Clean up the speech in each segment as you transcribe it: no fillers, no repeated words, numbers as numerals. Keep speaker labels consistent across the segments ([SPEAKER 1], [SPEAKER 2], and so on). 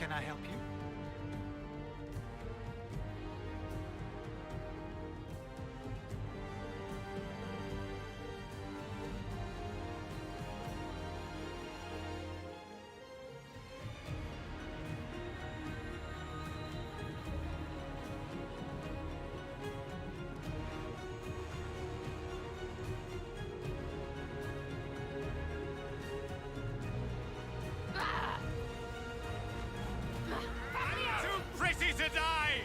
[SPEAKER 1] Can I help you?
[SPEAKER 2] To die!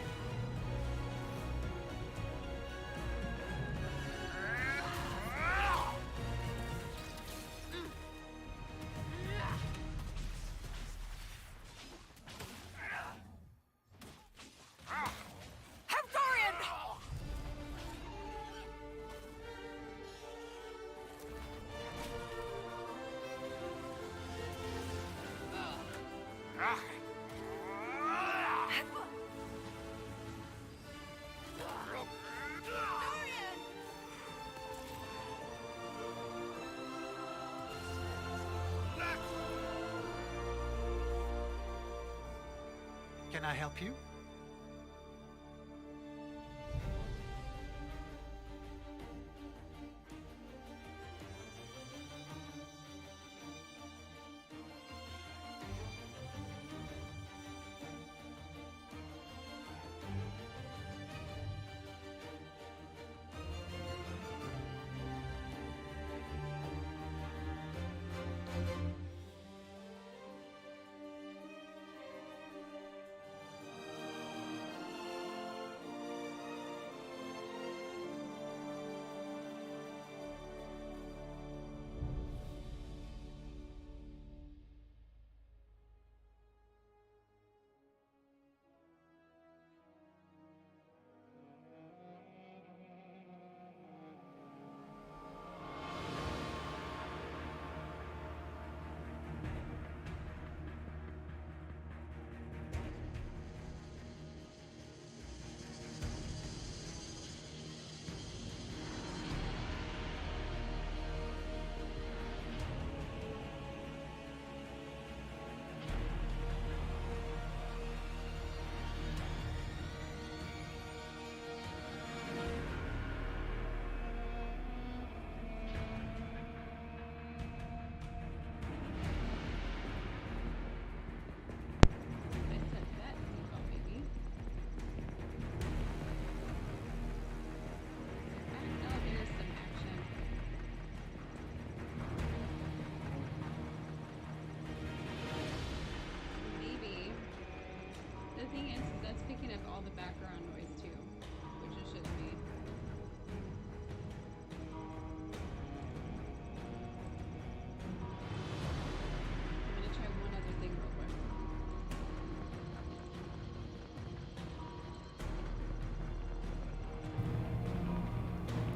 [SPEAKER 3] Have Dorian!
[SPEAKER 1] Can I help you?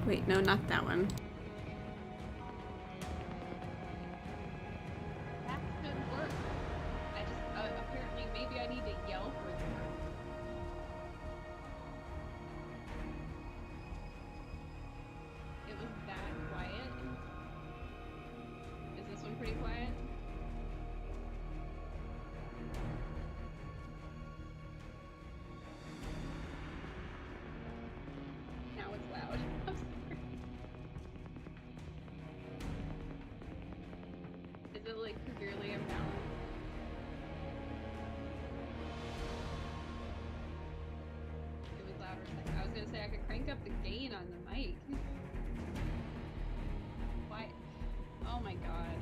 [SPEAKER 4] Wait, no, not that one.
[SPEAKER 5] That should work. I just, apparently, maybe I need to yell for them. It was that quiet. Is this one pretty quiet? Now it's loud. I'm sorry. Is it like severely imbalanced? It was louder. I was gonna say I could crank up the gain on the mic. Why? Oh my god.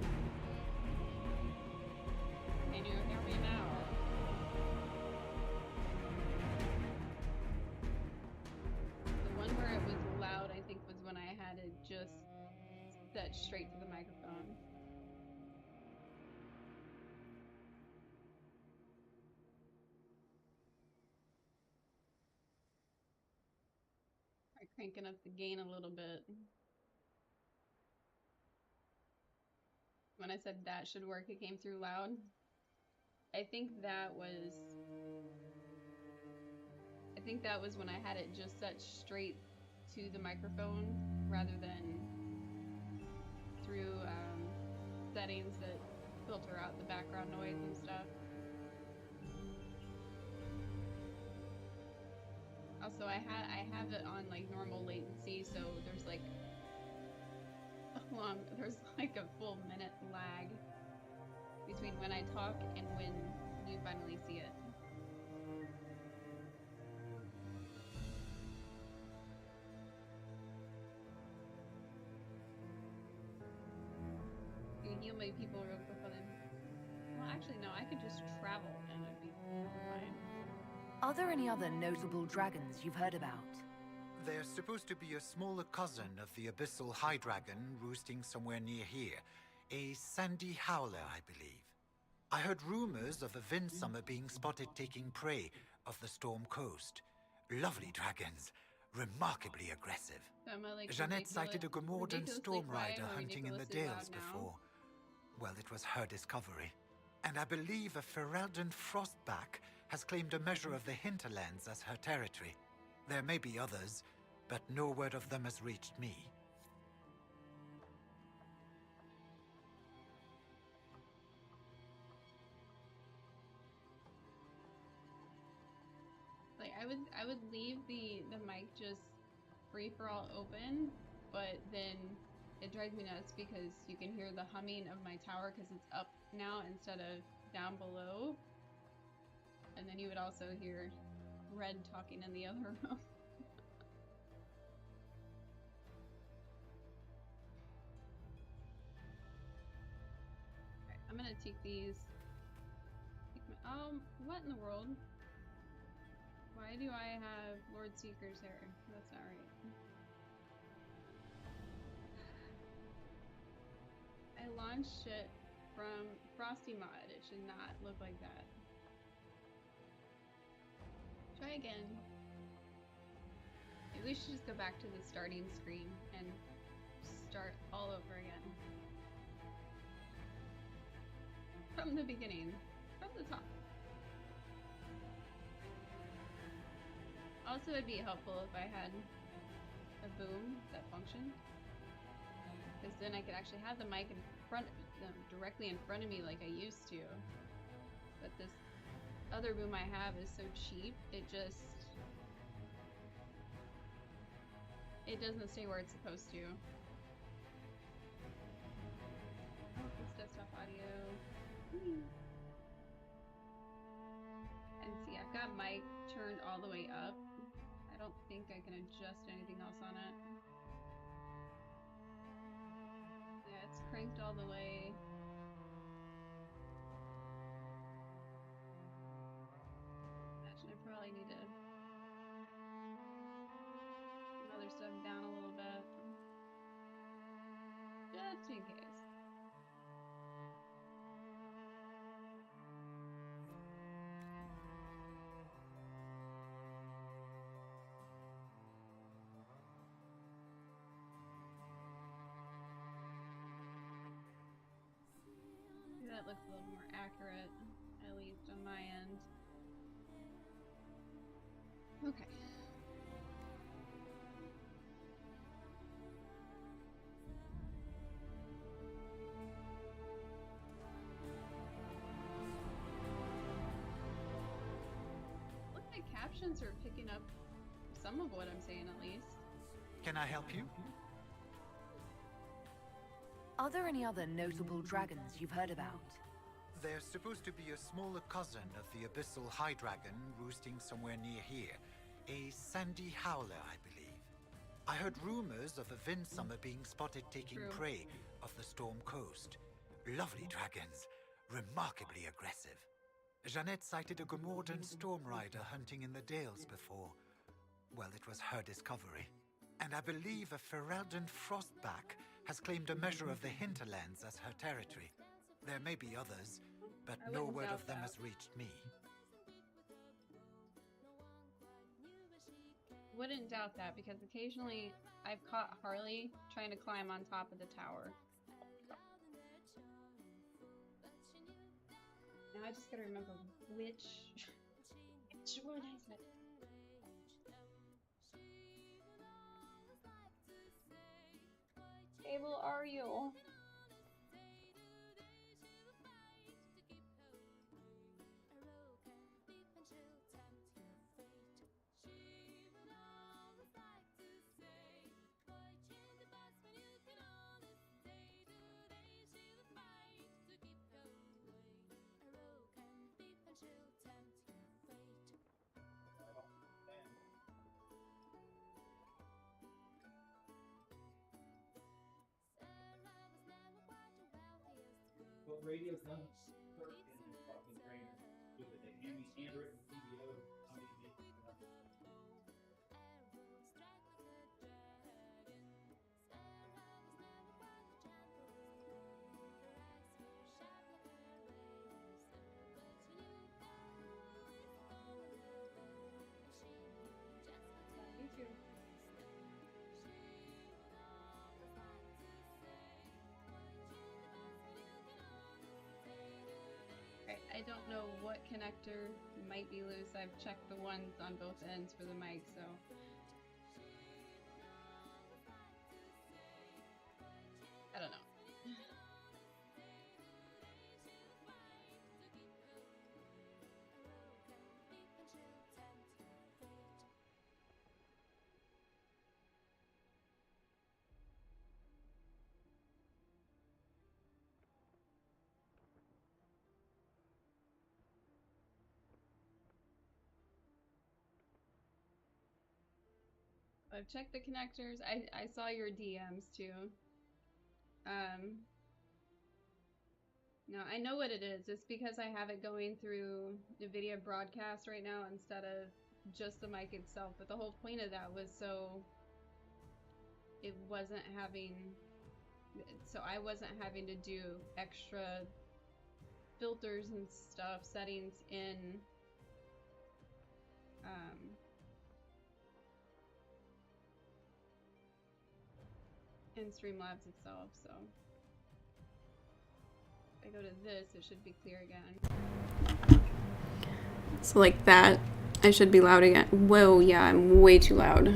[SPEAKER 5] Can you hear me now? The one where it was loud, I think, was when I had it just set straight to the microphone. Try cranking up the gain a little bit. When I said that should work, it came through loud. I think that was when I had it just set straight to the microphone rather than through settings that filter out the background noise and stuff. Also, I have it on like normal latency, so there's like there's like a full minute lag between when I talk and when you finally see it. You can heal my people real quick on them. Well, actually, no, I could just travel and it'd be fine.
[SPEAKER 3] Are there any other notable dragons you've heard about?
[SPEAKER 1] There's supposed to be a smaller cousin of the abyssal high dragon roosting somewhere near here. A sandy howler, I believe. I heard rumors of a Vinsummer being spotted taking prey off the Storm Coast. Lovely dragons, remarkably aggressive.
[SPEAKER 5] So am I, like,
[SPEAKER 1] Jeanette sighted a Gomordan
[SPEAKER 5] ridiculously
[SPEAKER 1] storm
[SPEAKER 5] quiet
[SPEAKER 1] rider
[SPEAKER 5] or
[SPEAKER 1] hunting in the
[SPEAKER 5] ridiculously loud
[SPEAKER 1] Dales
[SPEAKER 5] now?
[SPEAKER 1] before. Well, it was her discovery. And I believe a Ferelden frostback has claimed a measure of the hinterlands as her territory. There may be others, but no word of them has reached me.
[SPEAKER 5] Like I would leave the mic just free for all open, but then it drives me nuts because you can hear the humming of my tower because it's up now instead of down below. And then you would also hear Red talking in the other room. Alright, I'm gonna take these. What in the world? Why do I have Lord Seeker's hair? That's not right. I launched it from Frosty mod. It should not look like that. Try again. Maybe we should just go back to the starting screen and start all over again. From the beginning. From the top. Also, it'd be helpful if I had a boom that functioned. Because then I could actually have the mic in front, directly in front of me like I used to. But this other boom I have is so cheap, it doesn't stay where it's supposed to. Oh, it's desktop audio. And see, I've got mic turned all the way up. I don't think I can adjust anything else on it. Yeah, it's cranked all the way. Imagine I probably need to some other stuff down a little bit. Just in case. That looks a little more accurate, at least on my end. Okay. Look, my captions are picking up some of what I'm saying, at least.
[SPEAKER 1] Can I help you?
[SPEAKER 3] Are there any other notable dragons you've heard about?
[SPEAKER 1] There's supposed to be a smaller cousin of the abyssal high dragon roosting somewhere near here. A sandy howler, I believe. I heard rumors of a Vinsummer being spotted taking
[SPEAKER 5] True.
[SPEAKER 1] prey off the Storm Coast. Lovely dragons, remarkably aggressive. Jeanette sighted a Gomordan storm rider hunting in the Dales before. Well, it was her discovery. And I believe a Ferelden frostback has claimed a measure of the hinterlands as her territory. There may be others, but
[SPEAKER 5] I
[SPEAKER 1] no
[SPEAKER 5] wouldn't
[SPEAKER 1] word
[SPEAKER 5] doubt
[SPEAKER 1] of them
[SPEAKER 5] that.
[SPEAKER 1] has reached me.
[SPEAKER 5] Wouldn't doubt that, because occasionally I've caught Harley trying to climb on top of the tower. Now I just gotta remember which one is it? Table are you?
[SPEAKER 6] radio's done freaking fucking great. Stupid. They hand me handwritten CWTO. Somebody make it up.
[SPEAKER 5] Me too. I don't know what connector might be loose. I've checked the ones on both ends for the mic, so. I don't know. I've checked the connectors. I saw your DMs too. No, I know what it is. It's because I have it going through NVIDIA broadcast right now instead of just the mic itself. But the whole point of that was so it wasn't having, so I wasn't having to do extra filters and stuff, settings in Streamlabs itself, so if I go to this, it should be clear again.
[SPEAKER 4] So like that, I should be loud again. Whoa, yeah, I'm way too loud.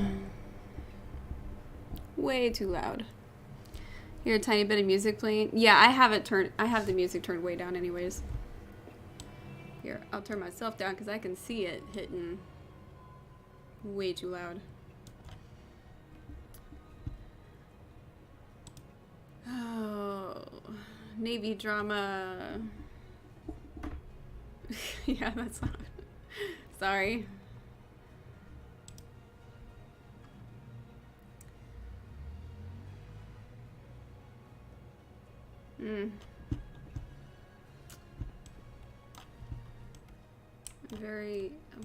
[SPEAKER 4] Way too loud. Hear a tiny bit of music playing? Yeah, I have the music turned way down anyways. Here, I'll turn myself down because I can see it hitting way too loud. Oh, Navy drama. Yeah, that's not. Sorry.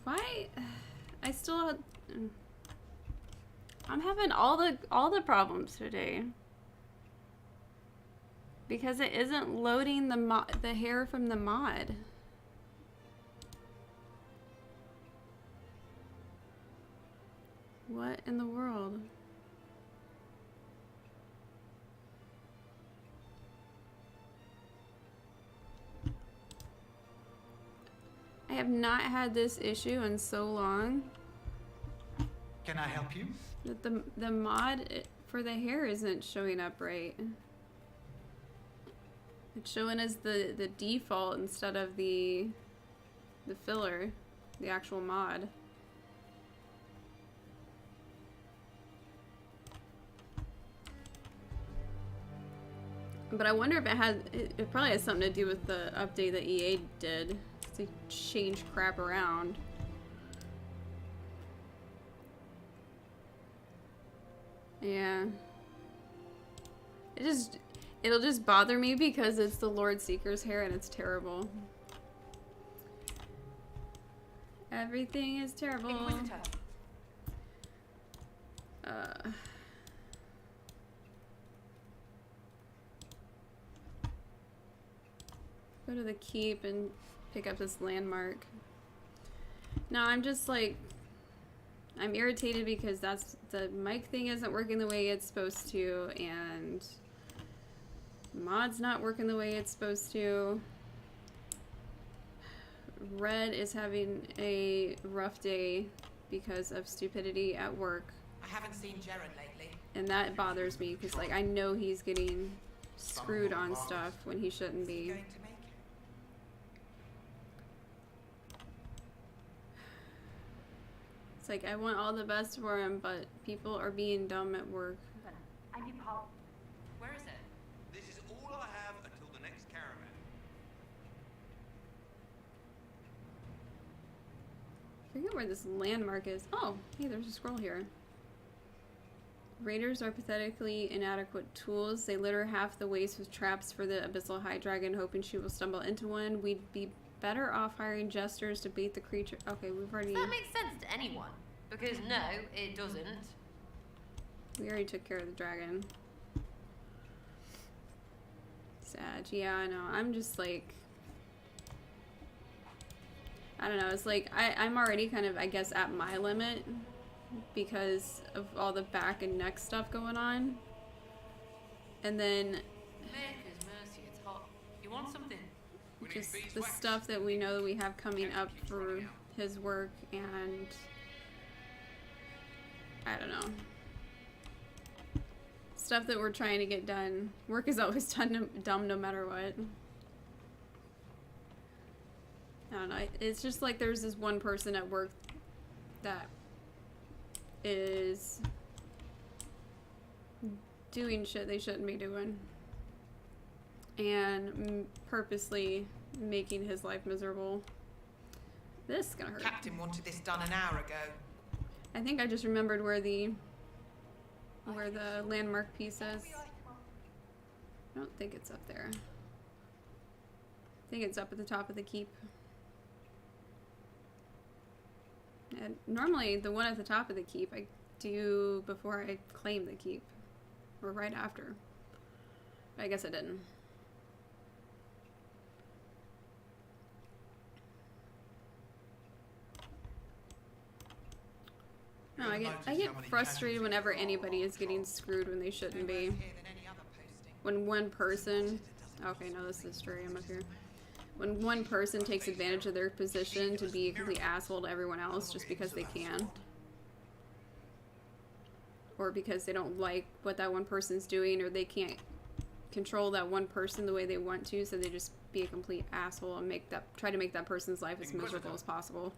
[SPEAKER 4] Why? I still. I'm having all the problems today. Because it isn't loading the hair from the mod. What in the world? I have not had this issue in so long.
[SPEAKER 1] Can I help you?
[SPEAKER 4] That the mod for the hair isn't showing up right. It's showing as the default instead of the filler, the actual mod. But I wonder if it probably has something to do with the update that EA did to change crap around. Yeah. It'll just bother me because it's the Lord Seeker's hair and it's terrible. Everything is terrible.
[SPEAKER 3] Inquisitor.
[SPEAKER 4] Go to the keep and pick up this landmark. No, I'm just like, I'm irritated because the mic thing isn't working the way it's supposed to, and mod's not working the way it's supposed to. Red is having a rough day because of stupidity at work.
[SPEAKER 7] I haven't seen Jared lately.
[SPEAKER 4] And that bothers me because, like, I know he's getting screwed on stuff when he shouldn't be.
[SPEAKER 7] Going to make it?
[SPEAKER 4] It's like, I want all the best for him, but people are being dumb at work.
[SPEAKER 3] I need help.
[SPEAKER 7] Where is it?
[SPEAKER 2] This is all I have until the next caravan.
[SPEAKER 4] I forget where this landmark is. Oh, hey, there's a scroll here. Raiders are pathetically inadequate tools. They litter half the waste with traps for the abyssal high dragon, hoping she will stumble into one. We'd be better off hiring jesters to bait the creature. Okay, we've already...
[SPEAKER 7] Does that make sense to anyone? Because no, it doesn't.
[SPEAKER 4] We already took care of the dragon. Sad. Yeah, I know. I'm just like... I don't know. It's like, I'm already kind of, I guess, at my limit because of all the back and neck stuff going on. And then...
[SPEAKER 7] Maker's mercy, it's hot. You want something?
[SPEAKER 4] Just the stuff that we know that we have coming up for his work, and I don't know, stuff that we're trying to get done. Work is always dumb no matter what. I don't know, it's just like there's this one person at work that is doing shit they shouldn't be doing and purposely making his life miserable. This is gonna hurt.
[SPEAKER 7] Captain wanted this done an hour ago.
[SPEAKER 4] I think I just remembered where the landmark piece is. I don't think it's up there. I think it's up at the top of the keep. And normally the one at the top of the keep I do before I claim the keep, or right after. But I guess I didn't. No, I get frustrated whenever anybody is getting screwed when they shouldn't be. When one person... Okay, no, this is straight. I'm up here. When one person takes advantage of their position to be a complete asshole to everyone else just because they can. Or because they don't like what that one person's doing, or they can't control that one person the way they want to, so they just be a complete asshole and try to make that person's life as miserable as possible.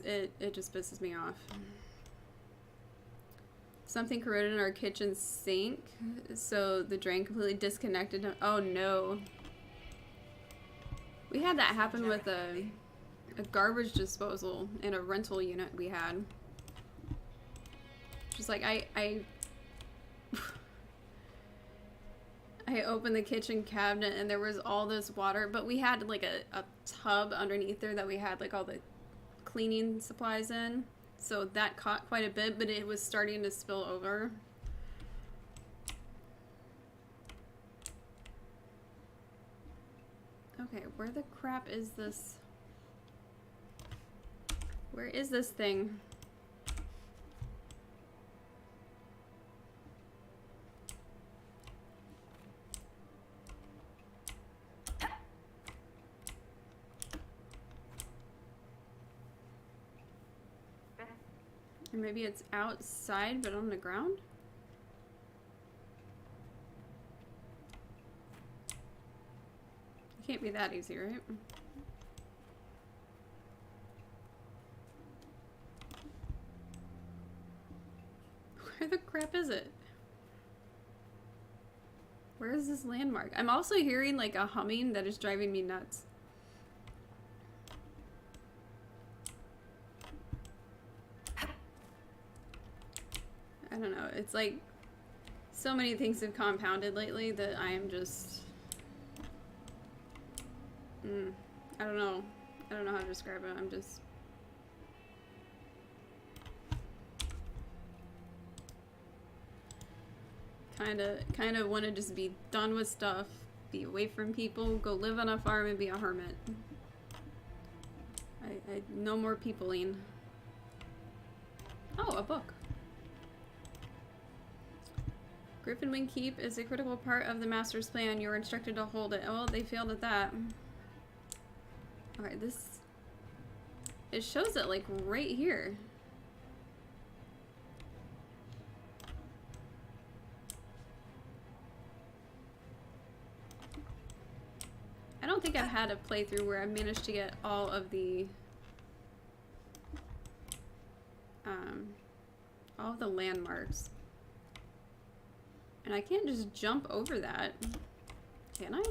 [SPEAKER 4] It just pisses me off. Something corroded in our kitchen sink, so the drain completely disconnected. Oh no. We had that happen with a garbage disposal in a rental unit we had. Just like I opened the kitchen cabinet and there was all this water, but we had like a tub underneath there that we had like all the cleaning supplies in, so that caught quite a bit, but it was starting to spill over. Okay, where the crap is this? Where is this thing? Or maybe it's outside, but on the ground? It can't be that easy, right? Where the crap is it? Where is this landmark? I'm also hearing like a humming that is driving me nuts. I don't know, it's like so many things have compounded lately that I am just I don't know how to describe it. I'm just kind of want to just be done with stuff, be away from people, go live on a farm and be a hermit. I no more peopling. Oh, a book. Griffin Wing Keep is a critical part of the Master's plan. You were instructed to hold it. Oh, they failed at that. Alright, this... It shows it, like, right here. I don't think I've had a playthrough where I've managed to get all of the... all of the landmarks. And I can't just jump over that. Can I?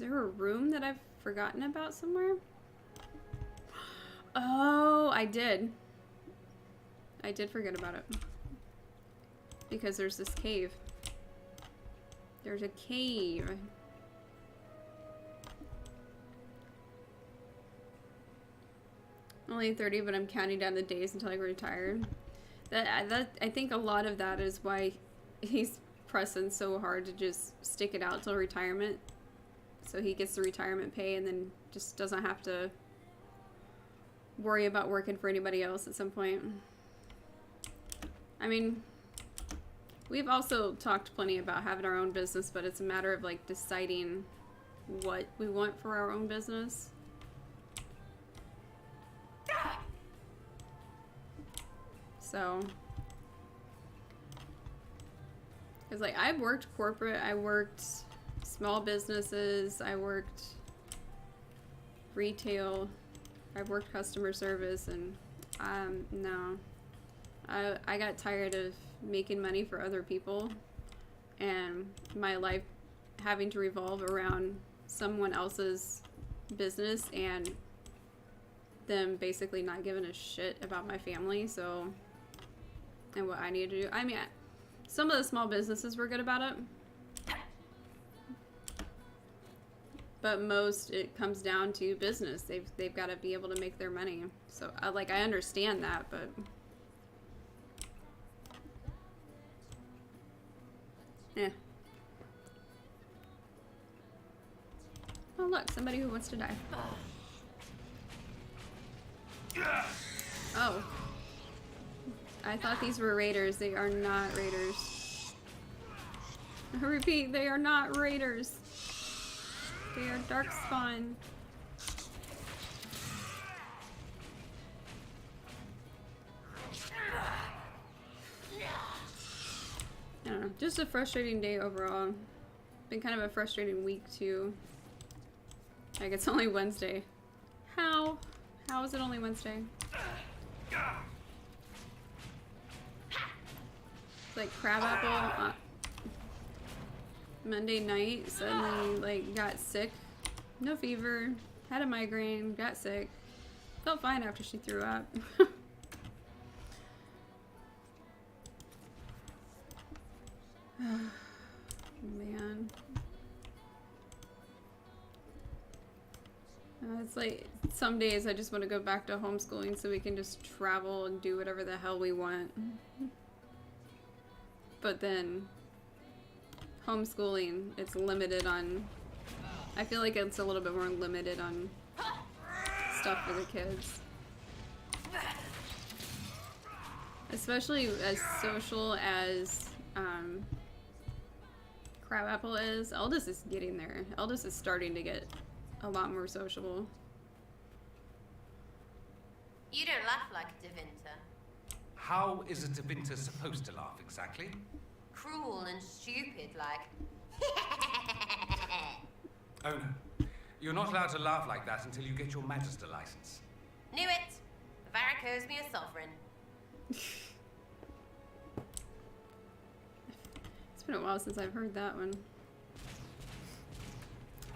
[SPEAKER 4] Is there a room that I've forgotten about somewhere? Oh, I did. I did forget about it. Because there's this cave. There's a cave. Only 30, but I'm counting down the days until I retire. I think a lot of that is why he's pressing so hard to just stick it out till retirement. So he gets the retirement pay and then just doesn't have to worry about working for anybody else at some point. I mean, we've also talked plenty about having our own business, but it's a matter of like deciding what we want for our own business. So, because like I've worked corporate, I worked small businesses, I worked retail, I've worked customer service, and no, I got tired of making money for other people and my life having to revolve around someone else's business and them basically not giving a shit about my family, so, and what I needed to do. I mean, some of the small businesses were good about it, but most, it comes down to business. They've got to be able to make their money. So, like, I understand that, but yeah. Oh, look, somebody who wants to die. Oh. I thought these were raiders. They are not raiders. I repeat, they are not raiders. They are darkspawn. I don't know. Just a frustrating day overall. Been kind of a frustrating week too. Like, it's only Wednesday. How? How is it only Wednesday? Like Crabapple Monday night suddenly like got sick, no fever, had a migraine, got sick, felt fine after she threw up. Man, it's like some days I just want to go back to homeschooling so we can just travel and do whatever the hell we want. But then homeschooling, it's limited on, I feel like it's a little bit more limited on stuff for the kids. Especially as social as Crabapple is. Eldest is getting there. Eldest is starting to get a lot more sociable.
[SPEAKER 7] You don't laugh like a Devinter.
[SPEAKER 2] How is a Devinter supposed to laugh exactly?
[SPEAKER 7] Cruel and stupid, like.
[SPEAKER 2] Oh no. You're not allowed to laugh like that until you get your Magister license.
[SPEAKER 7] Knew it! Varric owes me a sovereign.
[SPEAKER 4] It's been a while since I've heard that one.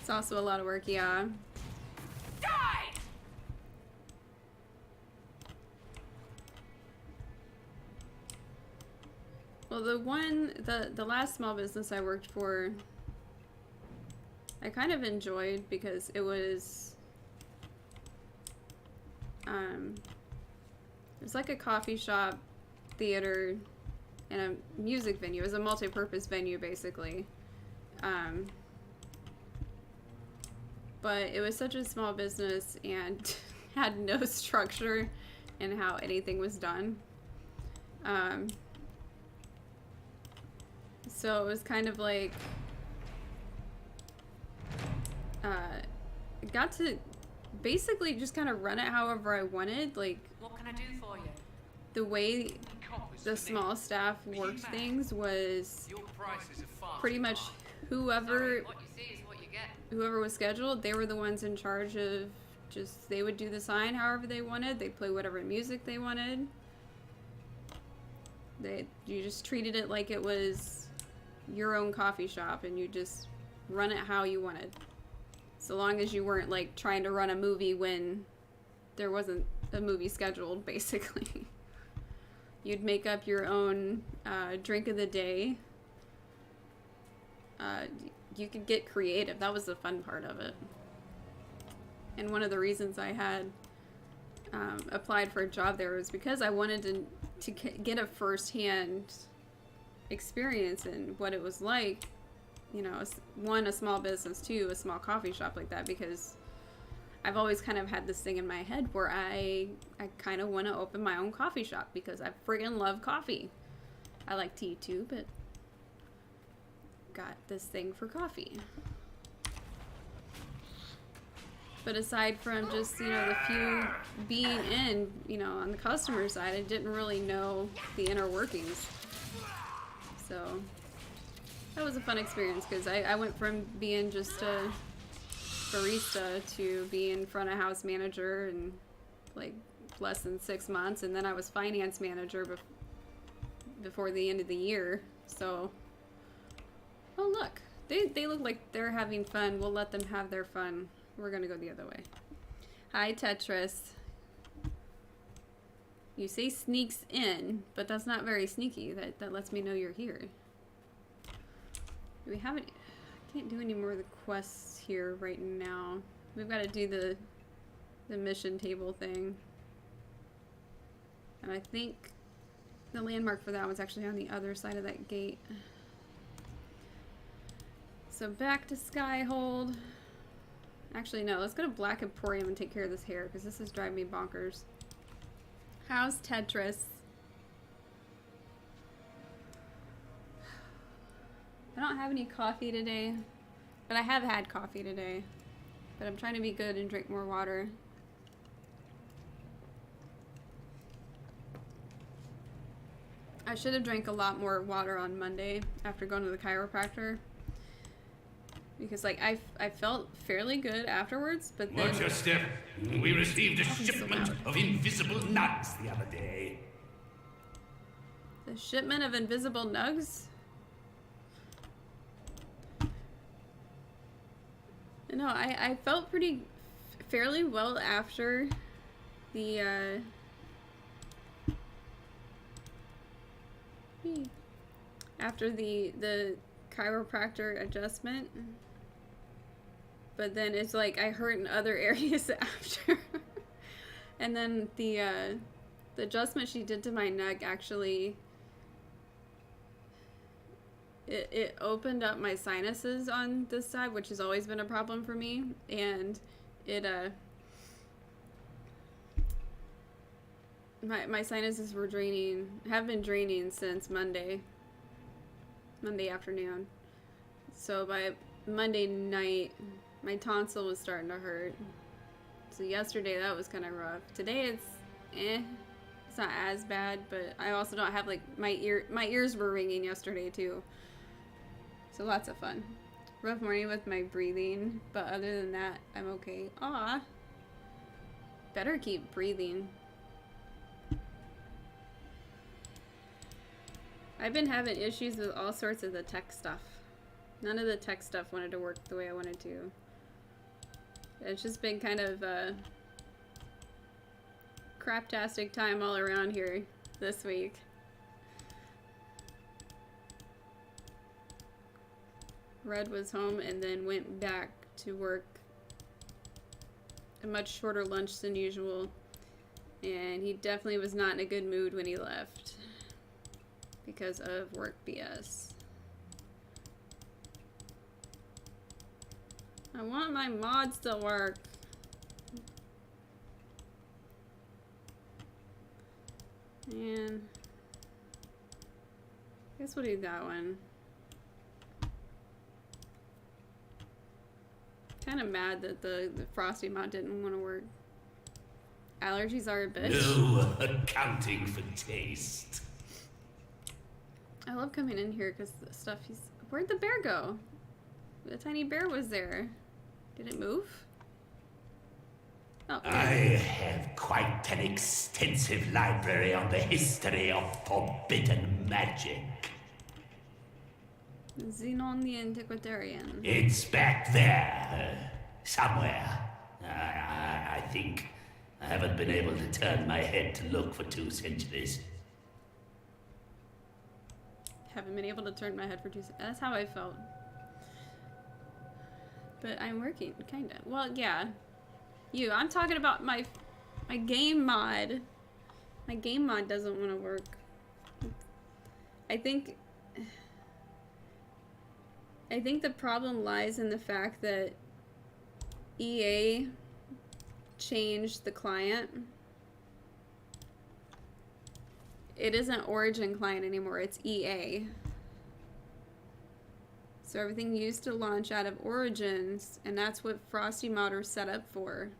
[SPEAKER 4] It's also a lot of work, yeah.
[SPEAKER 7] Die!
[SPEAKER 4] Well, the last small business I worked for, I kind of enjoyed because it was like a coffee shop, theater, and a music venue. It was a multi-purpose venue, basically. But it was such a small business and had no structure in how anything was done. So it was kind of like, got to basically just kind of run it however I wanted. Like,
[SPEAKER 7] What can I do for you?
[SPEAKER 4] the way the small staff worked things was pretty much whoever
[SPEAKER 7] What you see is what you get.
[SPEAKER 4] whoever was scheduled, they were the ones in charge of just, they would do the sign however they wanted. They'd play whatever music they wanted. You just treated it like it was your own coffee shop and you just run it how you wanted. So long as you weren't like trying to run a movie when there wasn't a movie scheduled, basically. You'd make up your own drink of the day. You could get creative. That was the fun part of it. And one of the reasons I had applied for a job there was because I wanted to get a first-hand experience in what it was like, you know, one, a small business, two, a small coffee shop like that, because I've always kind of had this thing in my head where I kind of want to open my own coffee shop because I friggin' love coffee. I like tea too, but got this thing for coffee. But aside from just, you know, the few being in, you know, on the customer side, I didn't really know the inner workings. So that was a fun experience because I went from being just a barista to being front of house manager in like less than 6 months, and then I was finance manager before the end of the year. So, oh look, they look like they're having fun. We'll let them have their fun. We're gonna go the other way. Hi, Tetris. You say sneaks in, but that's not very sneaky. That lets me know you're here. Do we have any? I can't do any more of the quests here right now. We've got to do the mission table thing. And I think the landmark for that was actually on the other side of that gate. So back to SKYHOLD. Actually, no, let's go to Black Emporium and take care of this hair, because this is driving me bonkers. How's Tetris? I don't have any coffee today, but I have had coffee today. But I'm trying to be good and drink more water. I should have drank a lot more water on Monday after going to the chiropractor. Because, like, I felt fairly good afterwards, but then...
[SPEAKER 8] Watch your step. We received a shipment of invisible nugs the other day.
[SPEAKER 4] The shipment of invisible nugs? No, I felt fairly well after the, after the chiropractor adjustment. But then it's like I hurt in other areas after. And then the adjustment she did to my neck actually it opened up my sinuses on this side, which has always been a problem for me, and it my sinuses were have been draining since Monday afternoon. So by Monday night, my tonsil was starting to hurt. So yesterday that was kind of rough. Today it's it's not as bad, but I also don't have, like, my ears were ringing yesterday too. So lots of fun. Rough morning with my breathing, but other than that, I'm okay. Aw. Better keep breathing. I've been having issues with all sorts of the tech stuff. None of the tech stuff wanted to work the way I wanted to. It's just been kind of a craptastic time all around here this week. Red was home and then went back to work a much shorter lunch than usual, and he definitely was not in a good mood when he left because of work BS. I want my mods to work. And I guess we'll do that one. Kind of mad that the Frosty mod didn't want to work. Allergies are a bitch.
[SPEAKER 8] No accounting for taste.
[SPEAKER 4] I love coming in here because the stuff Where'd the bear go? The tiny bear was there. Did it move? Oh.
[SPEAKER 8] I have quite an extensive library on the history of forbidden magic.
[SPEAKER 4] Xenon the Antiquitarian.
[SPEAKER 8] It's back there. Somewhere. I think. I haven't been able to turn my head to look for 2 centuries.
[SPEAKER 4] Haven't been able to turn my head for 2 seconds. That's how I felt. But I'm working, kinda. Well, yeah. I'm talking about my game mod. My game mod doesn't want to work. I think the problem lies in the fact that EA changed the client. It isn't Origin client anymore, it's EA. So everything used to launch out of Origins, and that's what Frosty Modder set up for.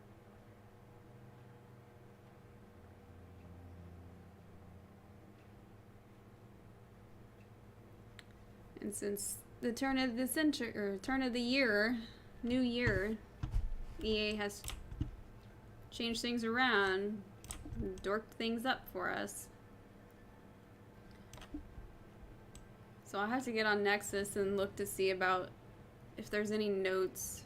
[SPEAKER 4] And since the turn of the century, or turn of the year, new year, EA has changed things around, dorked things up for us. So I'll have to get on Nexus and look to see about if there's any notes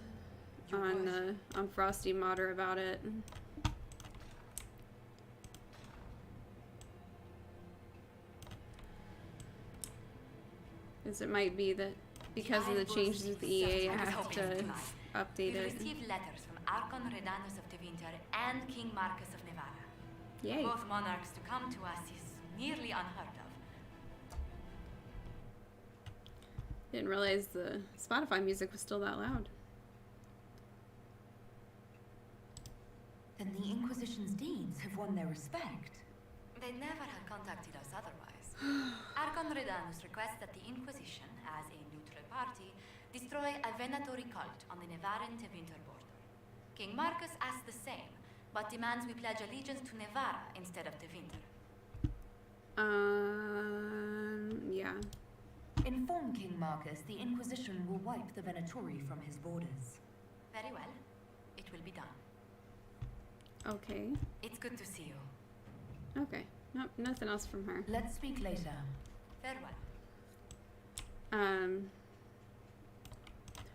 [SPEAKER 4] on Frosty Modder about it. Because it might be that because of the changes with EA, I have to update it.
[SPEAKER 9] Received letters from Archon Redanus of Tevinter and King Marcus of Nevada.
[SPEAKER 4] Yay.
[SPEAKER 9] Both monarchs to come to us is nearly unheard of.
[SPEAKER 4] Didn't realize the Spotify music was still that loud.
[SPEAKER 3] Then the Inquisition's deeds have won their respect.
[SPEAKER 9] They never had contacted us otherwise. Archon Redanus requests that the Inquisition, as a neutral party, destroy a venatory cult on the Nevaran-Tevinter border. King Marcus asks the same, but demands we pledge allegiance to Nevara instead of Tevinter.
[SPEAKER 4] Yeah.
[SPEAKER 3] Inform King Marcus the Inquisition will wipe the Venatori from his borders.
[SPEAKER 9] Very well. It will be done.
[SPEAKER 4] Okay.
[SPEAKER 9] It's good to see you.
[SPEAKER 4] Okay. Nope, nothing else from her.
[SPEAKER 3] Let's speak later.
[SPEAKER 9] Farewell.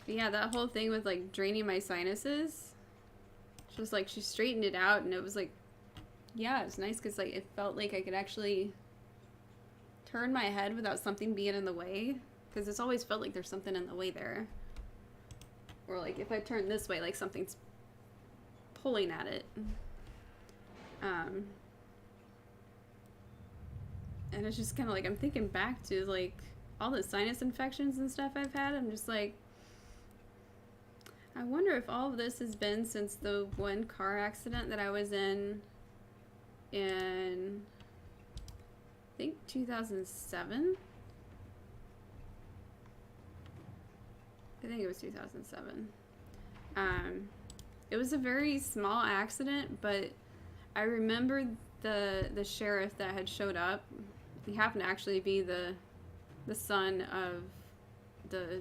[SPEAKER 4] But yeah, that whole thing with like draining my sinuses, just like she straightened it out, and it was like, yeah, it was nice because like it felt like I could actually turn my head without something being in the way, because it's always felt like there's something in the way there, or like if I turn this way, like something's pulling at it. And it's just kind of like, I'm thinking back to like all the sinus infections and stuff I've had. I'm just like, I wonder if all of this has been since the one car accident that I was in I think 2007. I think it was 2007. It was a very small accident, but I remember the sheriff that had showed up. He happened to actually be the son of the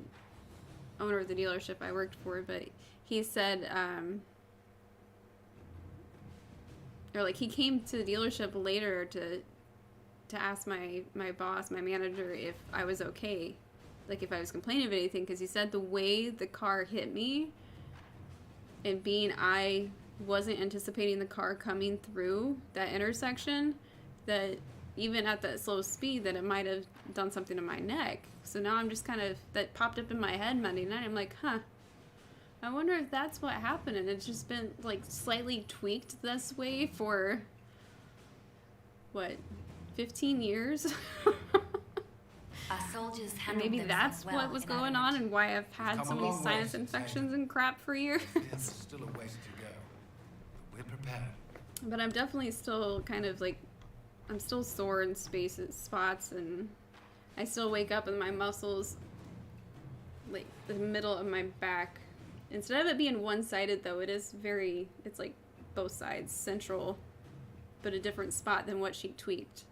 [SPEAKER 4] owner of the dealership I worked for, but he said, or like he came to the dealership later to ask my boss, my manager, if I was okay, like if I was complaining of anything, because he said the way the car hit me, and being I wasn't anticipating the car coming through that intersection, that even at that slow speed, that it might have done something to my neck. So now I'm just kind of, that popped up in my head Monday night. I'm like, huh, I wonder if that's what happened. And it's just been like slightly tweaked this way for what, 15 years?
[SPEAKER 9] Our soldiers
[SPEAKER 4] And maybe that's what was going on and why I've had so many sinus infections and crap for years.
[SPEAKER 10] There's still a ways to go. We're prepared.
[SPEAKER 4] But I'm definitely still kind of like, I'm still sore in spots, and I still wake up and my muscles, like the middle of my back, instead of it being one-sided though, it's like both sides, central, but a different spot than what she tweaked.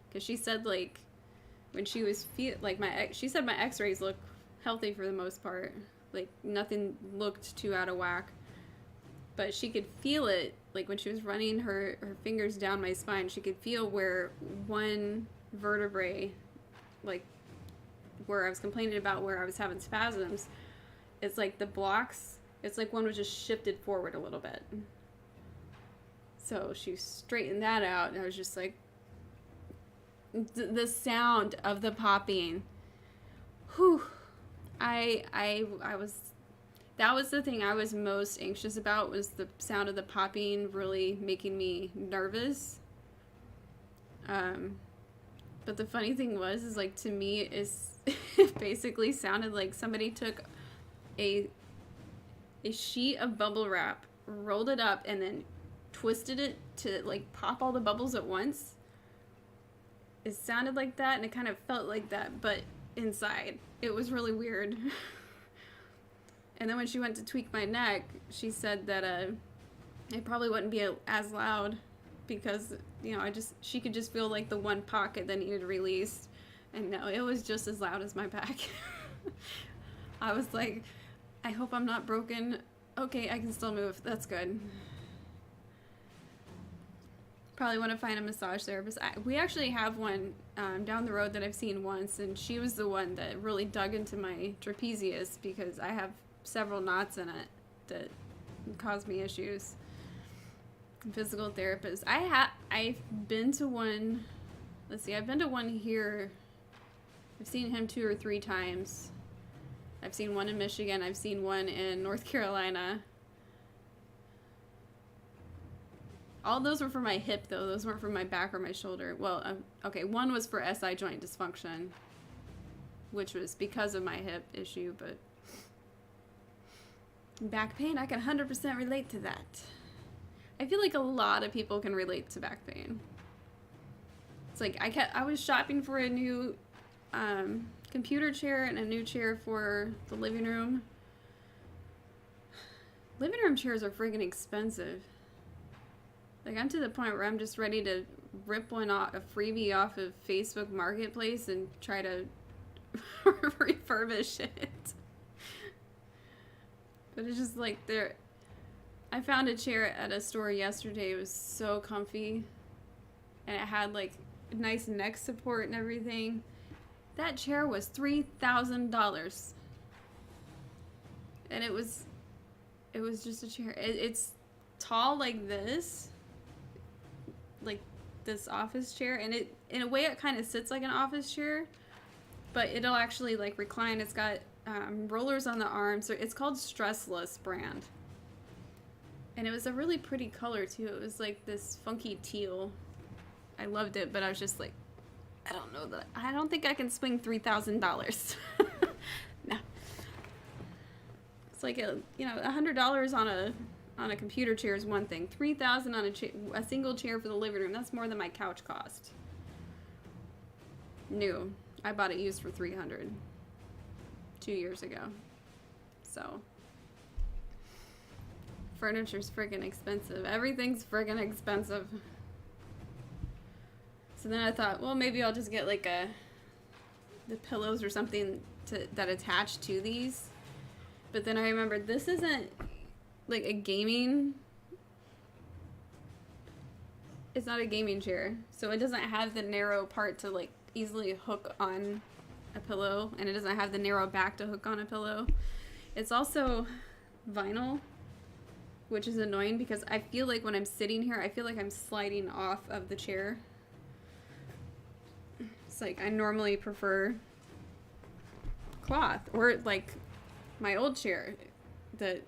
[SPEAKER 4] Because she said like, when she was she said my x-rays look healthy for the most part. Like nothing looked too out of whack. But she could feel it, like when she was running her fingers down my spine, she could feel where one vertebrae, like where I was complaining about where I was having spasms, it's like the blocks It's like one was just shifted forward a little bit. So she straightened that out, and I was just like, the sound of the popping. Whew. I was, that was the thing I was most anxious about, was the sound of the popping really making me nervous. But the funny thing is like, to me, it basically sounded like somebody took a sheet of bubble wrap, rolled it up, and then twisted it to like pop all the bubbles at once. It sounded like that, and it kind of felt like that, but inside. It was really weird. And then when she went to tweak my neck, she said that it probably wouldn't be as loud because, you know, she could just feel like the one pocket that needed released. And no, it was just as loud as my back. I was like, I hope I'm not broken. Okay, I can still move. That's good. Probably want to find a massage therapist. We actually have one down the road that I've seen once, and she was the one that really dug into my trapezius because I have several knots in it that cause me issues. Physical therapist. I've been to one. Let's see. I've been to one here. I've seen him 2 or 3 times. I've seen one in Michigan. I've seen one in North Carolina. All those were for my hip, though. Those weren't for my back or my shoulder. Well, okay, one was for SI joint dysfunction, which was because of my hip issue, but back pain, I can 100% relate to that. I feel like a lot of people can relate to back pain. It's like I was shopping for a new computer chair and a new chair for the living room. Living room chairs are freaking expensive. Like, I'm to the point where I'm just ready to rip one off, a freebie off of Facebook Marketplace and try to refurbish it. But it's just like, I found a chair at a store yesterday. It was so comfy. And it had like nice neck support and everything. That chair was $3,000. And it was just a chair. It's tall like this. Like this office chair, and it, in a way, it kind of sits like an office chair, but it'll actually like recline. It's got rollers on the arms. So it's called Stressless brand, and it was a really pretty color too. It was like this funky teal. I loved it, but I was just like, I don't think I can swing $3,000. No, it's like $100 on a computer chair is one thing. $3,000 on a single chair for the living room. That's more than my couch cost. New. I bought it used for $300 2 years ago. So furniture's friggin' expensive. Everything's friggin' expensive. So then I thought, well, maybe I'll just get like the pillows or something that attach to these. But then I remembered this isn't like a gaming, it's not a gaming chair, so it doesn't have the narrow part to like easily hook on a pillow, and it doesn't have the narrow back to hook on a pillow. It's also vinyl, which is annoying because I feel like when I'm sitting here, I feel like I'm sliding off of the chair. It's like I normally prefer cloth, or like my old chair that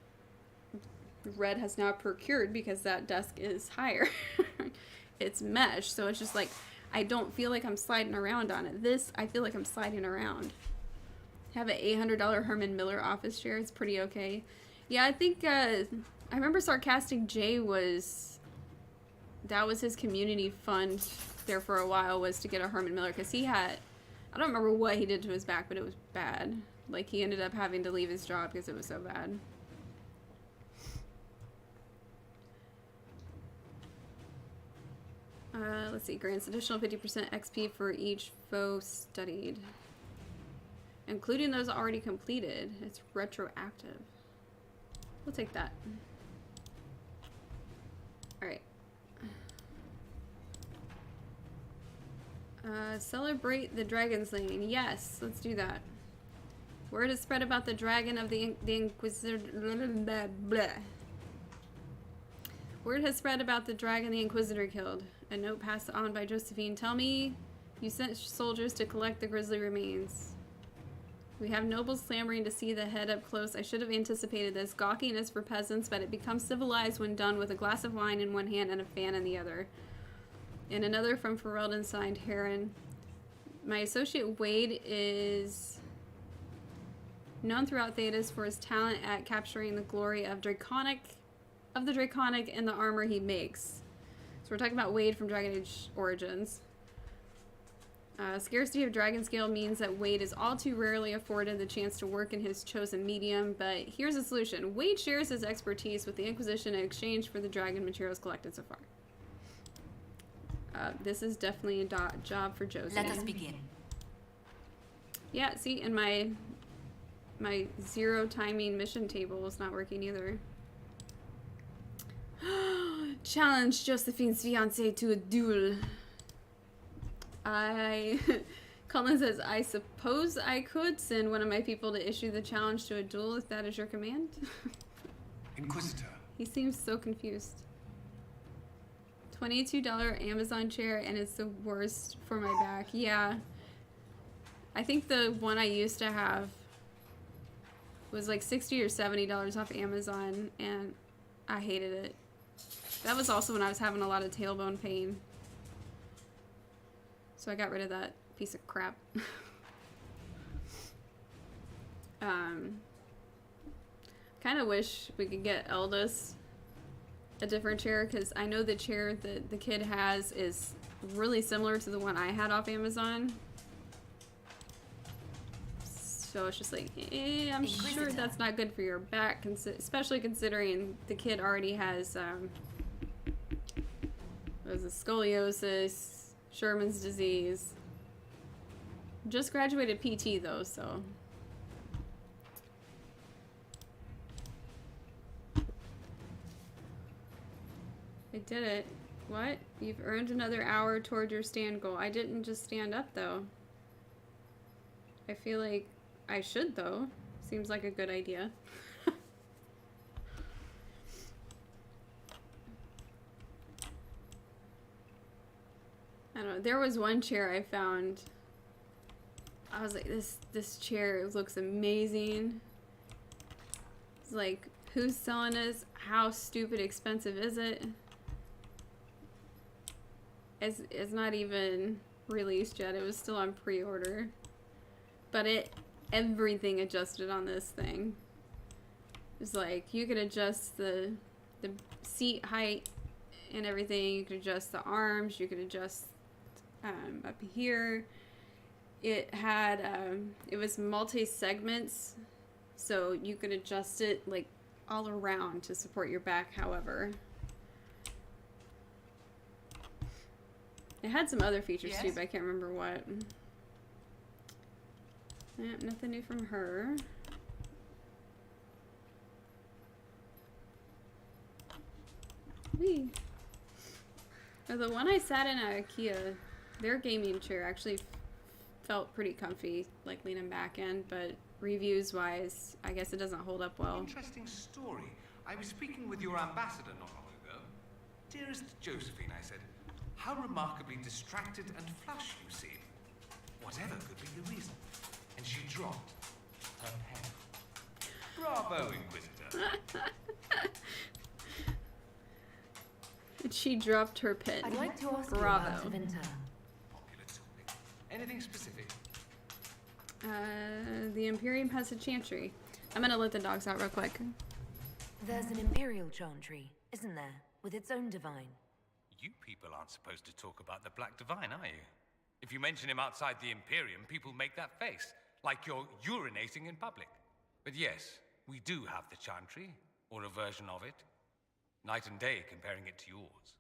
[SPEAKER 4] Red has now procured because that desk is higher. It's mesh, so it's just like I don't feel like I'm sliding around on it. This, I feel like I'm sliding around. I have an $800 Herman Miller office chair. It's pretty okay. Yeah, I think I remember Sarcastic Jay that was his community fund there for a while, was to get a Herman Miller, because he had, I don't remember what he did to his back, but it was bad. Like, he ended up having to leave his job because it was so bad. Let's see, grants additional 50% XP for each foe studied, including those already completed. It's retroactive. We'll take that. Alright. Celebrate the dragon slaying. Yes, let's do that. Word has spread about the dragon of the Inquisitor. Blah, blah. Word has spread about the dragon the Inquisitor killed. A note passed on by Josephine. Tell me you sent soldiers to collect the grisly remains. We have nobles clamoring to see the head up close. I should have anticipated this. Gawkiness for peasants, but it becomes civilized when done with a glass of wine in one hand and a fan in the other. And another from Ferelden signed Heron. My associate Wade is known throughout Thedas for his talent at capturing the glory of the Draconic in the armor he makes. So we're talking about Wade from Dragon Age Origins. Scarcity of dragon scale means that Wade is all too rarely afforded the chance to work in his chosen medium, but here's a solution. Wade shares his expertise with the Inquisition in exchange for the dragon materials collected so far. This is definitely a job for Josie.
[SPEAKER 9] Let us begin.
[SPEAKER 4] Yeah, see, and my zero timing mission table is not working either. Challenge Josephine's fiance to a duel. Cullen says, I suppose I could send one of my people to issue the challenge to a duel if that is your command.
[SPEAKER 10] Inquisitor.
[SPEAKER 4] He seems so confused. $22 Amazon chair, and it's the worst for my back. Yeah. I think the one I used to have was like $60 or $70 off Amazon, and I hated it. That was also when I was having a lot of tailbone pain. So I got rid of that piece of crap. Kind of wish we could get Eldest a different chair, because I know the chair that the kid has is really similar to the one I had off Amazon. So it's just like, I'm sure that's not good for your back, especially considering the kid already has scoliosis, Sherman's disease. Just graduated PT though, so. I did it. What? You've earned another hour toward your stand goal. I didn't just stand up though. I feel like I should though. Seems like a good idea. I don't know. There was one chair I found. I was like, this chair looks amazing. It's like, who's selling this? How stupid expensive is it? It's not even released yet. It was still on pre-order. But everything adjusted on this thing. It's like, you could adjust the seat height and everything. You could adjust the arms. You could adjust up here. It had it was multi-segments, so you could adjust it like all around to support your back. However, it had some other features too, but I can't remember what. Nothing new from her. Whee. Now, the one I sat in at IKEA, their gaming chair actually felt pretty comfy, like leaning back in, but reviews wise, I guess it doesn't hold up well.
[SPEAKER 2] Interesting story. I was speaking with your ambassador not long ago. Dearest Josephine, I said, how remarkably distracted and flushed you seem. Whatever could be the reason. And she dropped her pen. Bravo, Inquisitor.
[SPEAKER 4] She dropped her pen.
[SPEAKER 3] I'd like to ask
[SPEAKER 4] Bravo.
[SPEAKER 3] you about Vinter.
[SPEAKER 2] Popular topic. Anything specific?
[SPEAKER 4] The Imperium has a chantry. I'm gonna let the dogs out real quick.
[SPEAKER 3] There's an Imperial chantry, isn't there? With its own divine.
[SPEAKER 2] You people aren't supposed to talk about the Black Divine, are you? If you mention him outside the Imperium, people make that face, like you're urinating in public. But yes, we do have the chantry, or a version of it. Night and day comparing it to yours.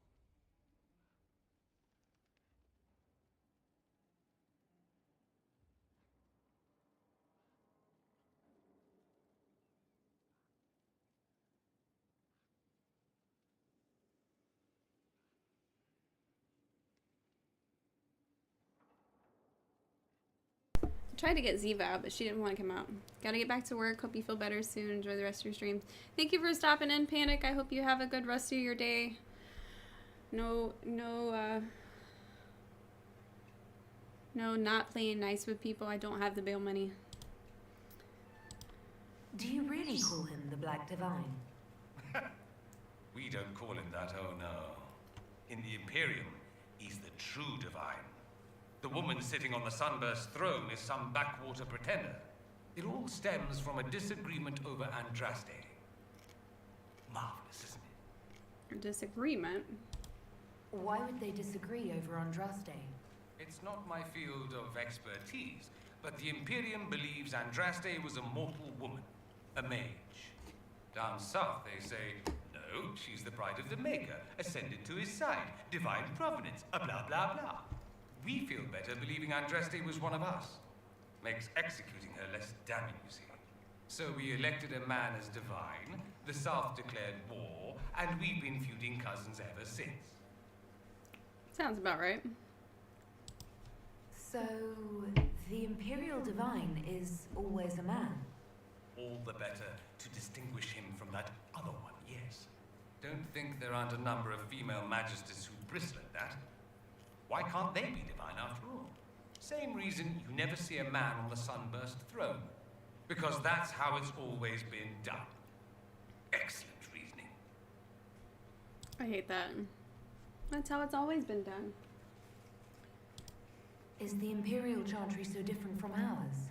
[SPEAKER 4] tried to get Ziva out, but she didn't want to come out. Gotta get back to work. Hope you feel better soon. Enjoy the rest of your stream. Thank you for stopping in, Panic. I hope you have a good rest of your day. No, not playing nice with people. I don't have the bail money.
[SPEAKER 3] Do you really call him the Black Divine?
[SPEAKER 2] We don't call him that, oh no. In the Imperium, he's the true divine. The woman sitting on the Sunburst throne is some backwater pretender. It all stems from a disagreement over Andraste. Marvelous, isn't it?
[SPEAKER 4] A disagreement?
[SPEAKER 3] Why would they disagree over Andraste?
[SPEAKER 2] It's not my field of expertise, but the Imperium believes Andraste was a mortal woman, a mage. Down south, they say, no, she's the bride of the Maker, ascended to his side, divine providence, a blah blah blah. We feel better believing Andraste was one of us. Makes executing her less damning, you see. So we elected a man as divine, the South declared war, and we've been feuding cousins ever since.
[SPEAKER 4] Sounds about right.
[SPEAKER 3] So, the Imperial Divine is always a man?
[SPEAKER 2] All the better to distinguish him from that other one, yes. Don't think there aren't a number of female magisters who bristle at that. Why can't they be divine after all? Same reason you never see a man on the Sunburst throne. Because that's how it's always been done. Excellent reasoning.
[SPEAKER 4] I hate that. That's how it's always been done.
[SPEAKER 3] Is the Imperial Chantry so different from ours?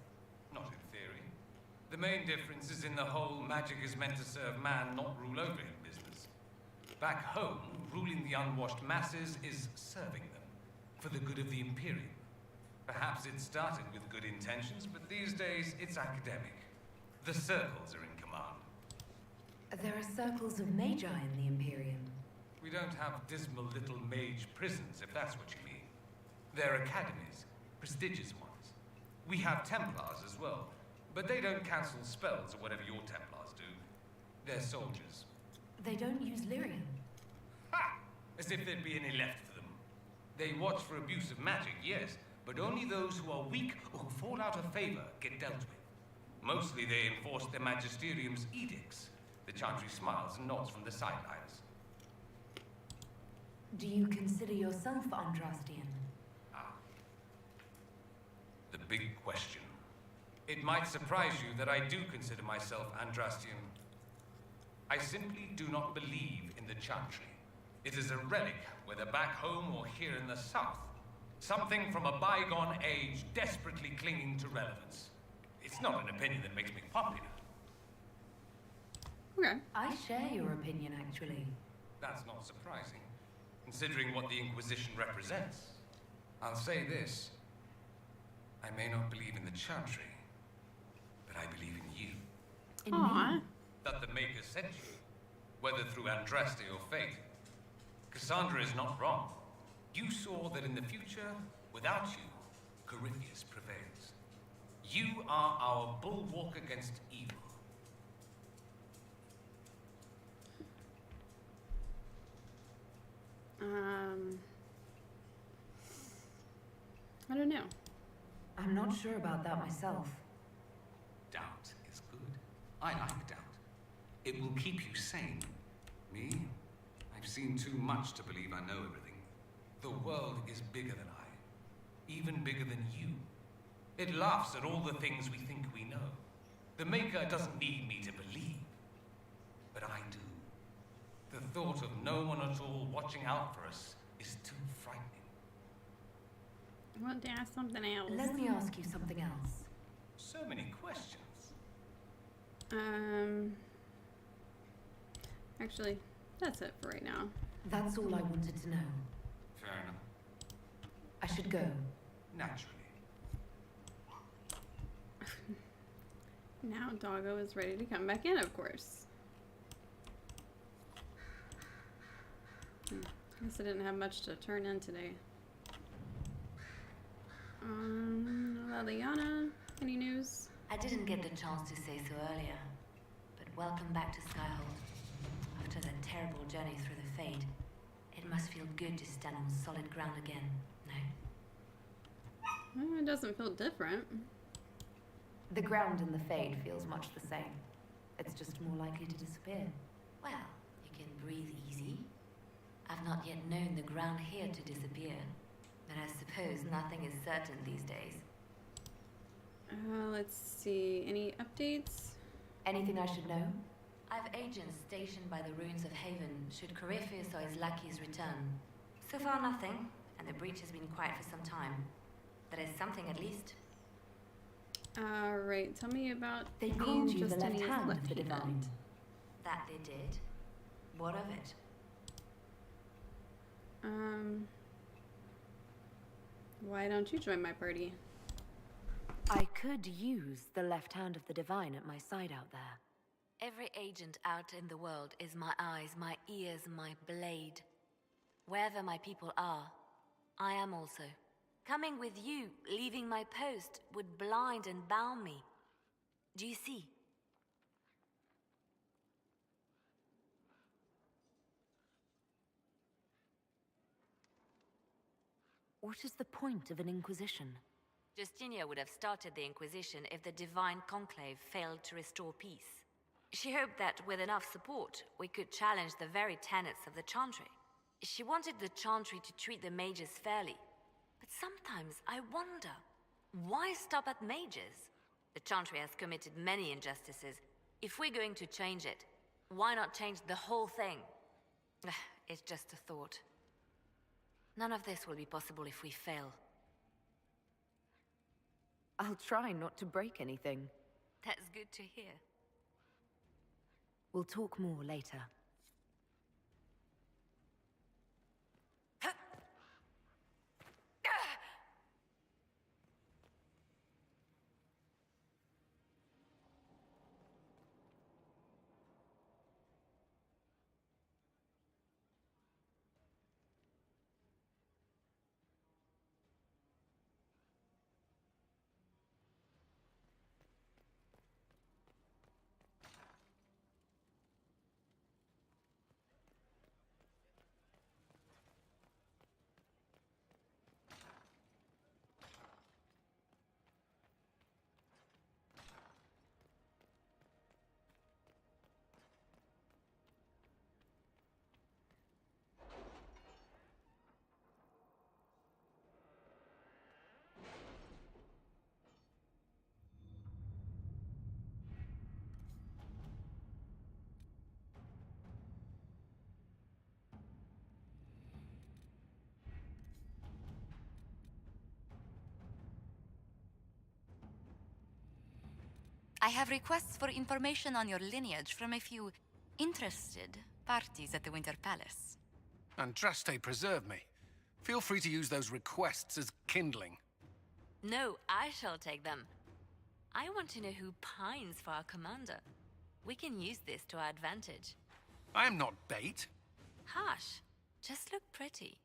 [SPEAKER 2] Not in theory. The main difference is in the whole magic is meant to serve man, not rule over him business. Back home, ruling the unwashed masses is serving them, for the good of the Imperium. Perhaps it started with good intentions, but these days it's academic. The circles are in command.
[SPEAKER 3] There are circles of magi in the Imperium.
[SPEAKER 2] We don't have dismal little mage prisons, if that's what you mean. They're academies, prestigious ones. We have Templars as well, but they don't cancel spells or whatever your Templars do. They're soldiers.
[SPEAKER 3] They don't use lyrium.
[SPEAKER 2] Ha! As if there'd be any left for them. They watch for abuse of magic, yes, but only those who are weak or who fall out of favor get dealt with. Mostly they enforce their magisterium's edicts. The Chantry smiles and nods from the sidelines.
[SPEAKER 3] Do you consider yourself Andrastian?
[SPEAKER 2] The big question. It might surprise you that I do consider myself Andrastian. I simply do not believe in the Chantry. It is a relic, whether back home or here in the south. Something from a bygone age desperately clinging to relevance. It's not an opinion that makes me popular.
[SPEAKER 4] Okay.
[SPEAKER 3] I share your opinion, actually.
[SPEAKER 2] That's not surprising, considering what the Inquisition represents. I'll say this. I may not believe in the Chantry, but I believe in you.
[SPEAKER 3] In
[SPEAKER 4] Aww.
[SPEAKER 3] me?
[SPEAKER 2] That the Maker sent you, whether through Andraste or fate. Cassandra is not wrong. You saw that in the future, without you, Corypheus prevails. You are our bulwark against evil.
[SPEAKER 4] I don't know.
[SPEAKER 3] I'm not sure about that myself.
[SPEAKER 2] Doubt is good. I like doubt. It will keep you sane. Me? I've seen too much to believe I know everything. The world is bigger than I. Even bigger than you. It laughs at all the things we think we know. The Maker doesn't need me to believe. But I do. The thought of no one at all watching out for us is too frightening.
[SPEAKER 4] I want to ask something else.
[SPEAKER 3] Let me ask you something else.
[SPEAKER 2] So many questions.
[SPEAKER 4] Actually, that's it for right now.
[SPEAKER 3] That's all I wanted to know.
[SPEAKER 2] Fair enough.
[SPEAKER 3] I should go.
[SPEAKER 2] Naturally.
[SPEAKER 4] Now Doggo is ready to come back in, of course. Guess I didn't have much to turn in today. Leliana, any news?
[SPEAKER 9] I didn't get the chance to say so earlier, but welcome back to Skyhold. After that terrible journey through the Fade, it must feel good to stand on solid ground again, no?
[SPEAKER 4] Well, it doesn't feel different.
[SPEAKER 3] The ground in the Fade feels much the same. It's just more likely to disappear.
[SPEAKER 9] Well, you can breathe easy. I've not yet known the ground here to disappear, but I suppose nothing is certain these days.
[SPEAKER 4] Let's see. Any updates?
[SPEAKER 3] Anything I should know?
[SPEAKER 9] I've agents stationed by the ruins of Haven should Corypheus or his lackeys return. So far nothing, and the breach has been quiet for some time. There is something at least.
[SPEAKER 4] Alright, tell me about
[SPEAKER 3] They called you the left
[SPEAKER 4] Justinian's
[SPEAKER 3] hand of the
[SPEAKER 4] left
[SPEAKER 3] divine.
[SPEAKER 4] hand.
[SPEAKER 9] That they did. What of it?
[SPEAKER 4] Why don't you join my party?
[SPEAKER 3] I could use the left hand of the divine at my side out there.
[SPEAKER 9] Every agent out in the world is my eyes, my ears, my blade. Wherever my people are, I am also. Coming with you, leaving my post, would blind and bound me. Do you see?
[SPEAKER 3] What is the point of an Inquisition?
[SPEAKER 9] Justinia would have started the Inquisition if the Divine Conclave failed to restore peace. She hoped that with enough support, we could challenge the very tenets of the Chantry. She wanted the Chantry to treat the mages fairly. But sometimes I wonder, why stop at mages? The Chantry has committed many injustices. If we're going to change it, why not change the whole thing? It's just a thought. None of this will be possible if we fail.
[SPEAKER 3] I'll try not to break anything.
[SPEAKER 9] That's good to hear.
[SPEAKER 3] We'll talk more later.
[SPEAKER 9] I have requests for information on your lineage from a few interested parties at the Winter Palace.
[SPEAKER 10] Andraste preserve me. Feel free to use those requests as kindling.
[SPEAKER 9] No, I shall take them. I want to know who pines for our commander. We can use this to our advantage.
[SPEAKER 10] I am not bait.
[SPEAKER 9] Hush. Just look pretty.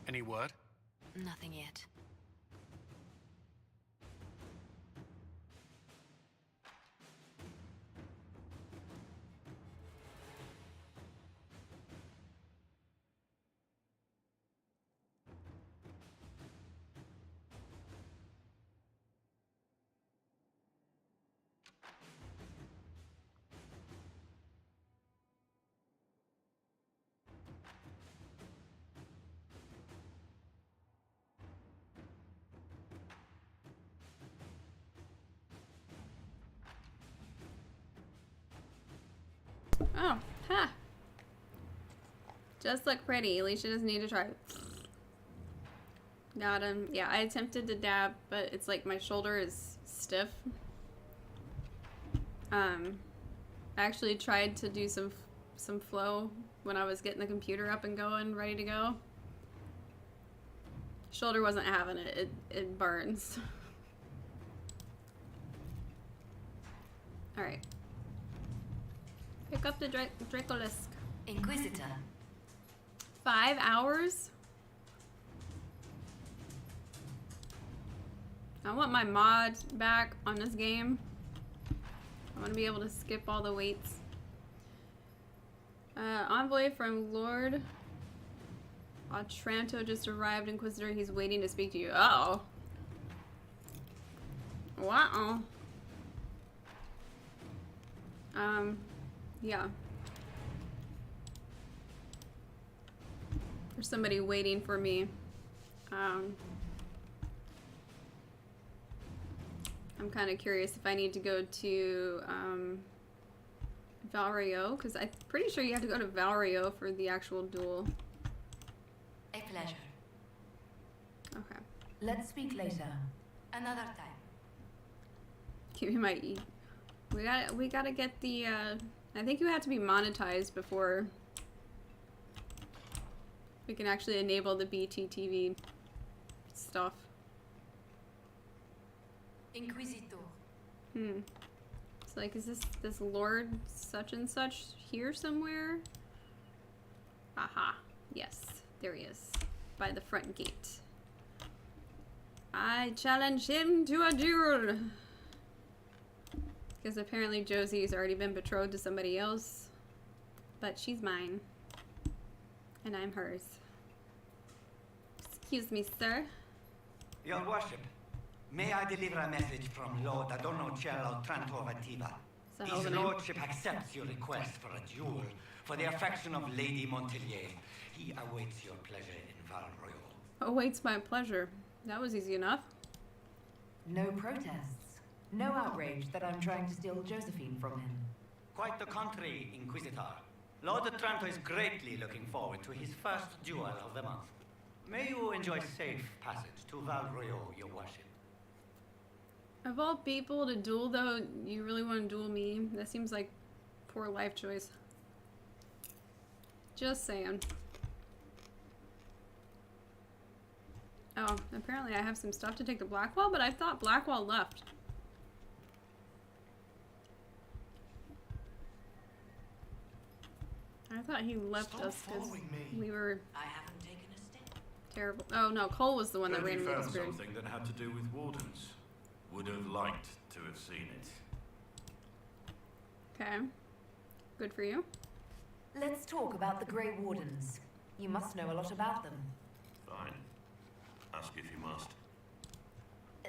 [SPEAKER 10] Any word?
[SPEAKER 9] Nothing yet.
[SPEAKER 4] Oh, ha! Just look pretty. Alicia doesn't need to try. Got him. Yeah, I attempted to dab, but it's like my shoulder is stiff. I actually tried to do some flow when I was getting the computer up and going, ready to go. Shoulder wasn't having it. It burns. All right. Pick up the Dracolisk.
[SPEAKER 9] Inquisitor.
[SPEAKER 4] 5 hours? I want my mod back on this game. I want to be able to skip all the waits. Envoy from Lord Otranto just arrived. Inquisitor, he's waiting to speak to you. Uh-oh. Wow. Yeah. There's somebody waiting for me. I'm kind of curious if I need to go to Valrio, because I'm pretty sure you have to go to Valrio for the actual duel.
[SPEAKER 9] A pleasure.
[SPEAKER 4] Okay.
[SPEAKER 3] Let's speak later.
[SPEAKER 9] Another time.
[SPEAKER 4] Give me my E. We gotta get the I think you have to be monetized before we can actually enable the BTTV stuff.
[SPEAKER 9] Inquisitor.
[SPEAKER 4] It's like, is this Lord such and such here somewhere? Aha. Yes, there he is. By the front gate. I challenge him to a duel. Because apparently Josie's already been betrothed to somebody else. But she's mine. And I'm hers. Excuse me, sir.
[SPEAKER 11] Your worship, may I deliver a message from Lord Adonochello Trantovativa? His lordship accepts your request for a duel for the affection of Lady Montelier. He awaits your pleasure in Val Royal.
[SPEAKER 4] Awaits my pleasure. That was easy enough.
[SPEAKER 3] No protests. No outrage that I'm trying to steal Josephine from him.
[SPEAKER 11] Quite the contrary, Inquisitor. Lord Otranto is greatly looking forward to his first duel of the month. May you enjoy safe passage to Val Royal, your worship.
[SPEAKER 4] Of all people to duel, though, you really want to duel me? That seems like poor life choice. Just saying. Oh, apparently I have some stuff to take to Blackwall, but I thought Blackwall left. I thought he left us because we were
[SPEAKER 9] I haven't taken a step.
[SPEAKER 4] terrible. Oh no, Cole was the one that randomly
[SPEAKER 12] found
[SPEAKER 4] disappeared.
[SPEAKER 12] something that had to do with wardens. Would have liked to have seen it.
[SPEAKER 4] Okay. Good for you.
[SPEAKER 3] Let's talk about the Grey Wardens. You must know a lot about them.
[SPEAKER 12] Fine. Ask if you must.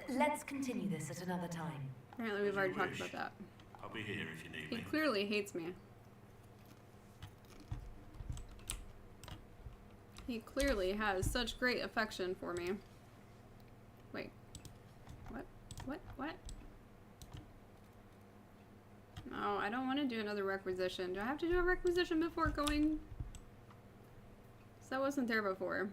[SPEAKER 3] Let's continue this at another time.
[SPEAKER 4] Apparently we've
[SPEAKER 12] As you
[SPEAKER 4] already talked
[SPEAKER 12] wish.
[SPEAKER 4] about that.
[SPEAKER 12] I'll be here if you need
[SPEAKER 4] He
[SPEAKER 12] me.
[SPEAKER 4] clearly hates me. He clearly has such great affection for me. Wait. What? No, I don't want to do another requisition. Do I have to do a requisition before going? 'Cause that wasn't there before.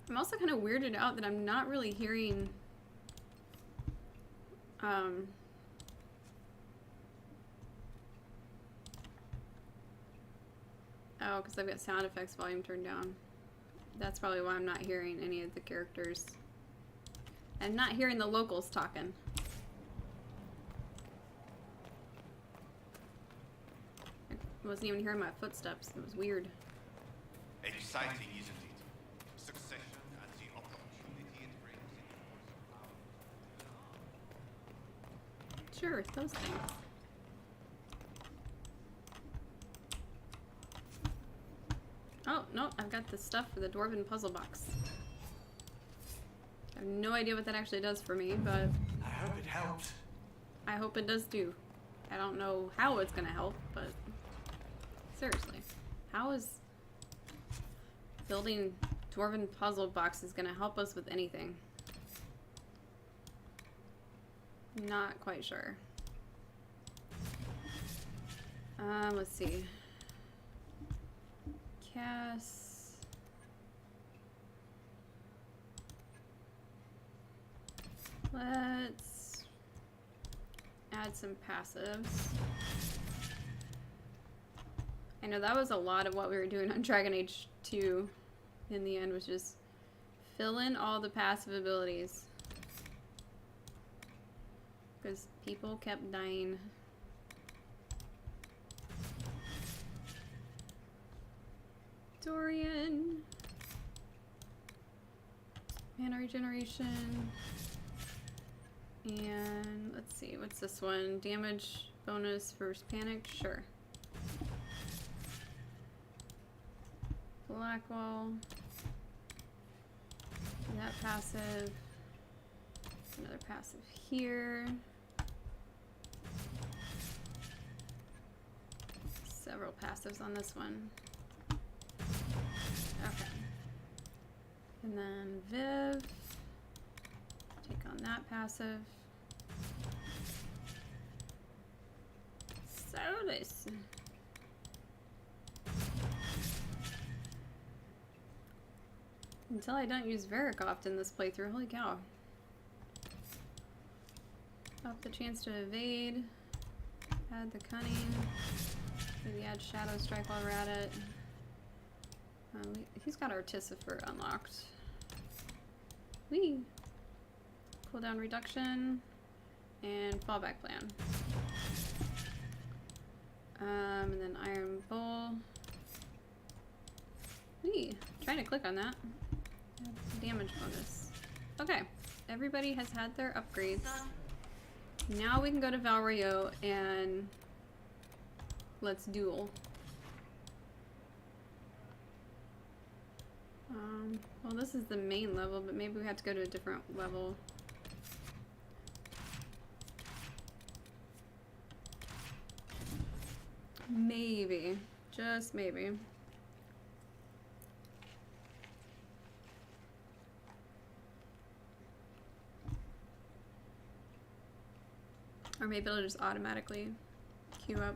[SPEAKER 4] I'm also kind of weirded out that I'm not really hearing oh, because I've got sound effects volume turned down. That's probably why I'm not hearing any of the characters. And not hearing the locals talking. I wasn't even hearing my footsteps. It was weird.
[SPEAKER 13] Exciting, isn't it? Succession and the opportunity it brings in the
[SPEAKER 4] Sure, those things. Oh, no, I've got the stuff for the Dwarven puzzle box. I have no idea what that actually does for me, but
[SPEAKER 11] I hope it helps.
[SPEAKER 4] I hope it does too. I don't know how it's gonna help, but seriously, how is building Dwarven puzzle boxes gonna help us with anything? Not quite sure. Let's see. Let's add some passives. I know that was a lot of what we were doing on Dragon Age 2 in the end, was just fill in all the passive abilities. Because people kept dying. Dorian. Mana regeneration. And let's see, what's this one? Damage bonus first panic? Sure. Blackwall. That passive. Another passive here. Several passives on this one. Okay. And then Viv. Take on that passive. Solas. Until I don't use Varric in this playthrough, holy cow. Up the chance to evade. Add the cunning. Maybe add Shadow Strike while we're at it. He's got Artificer unlocked. Whee! Cooldown reduction. And fallback plan. And then Iron Bowl. Whee! Trying to click on that. Damage bonus. Okay. Everybody has had their upgrades. Now we can go to Valrio and let's duel. Well, this is the main level, but maybe we have to go to a different level. Maybe. Just maybe. Or maybe it'll just automatically queue up.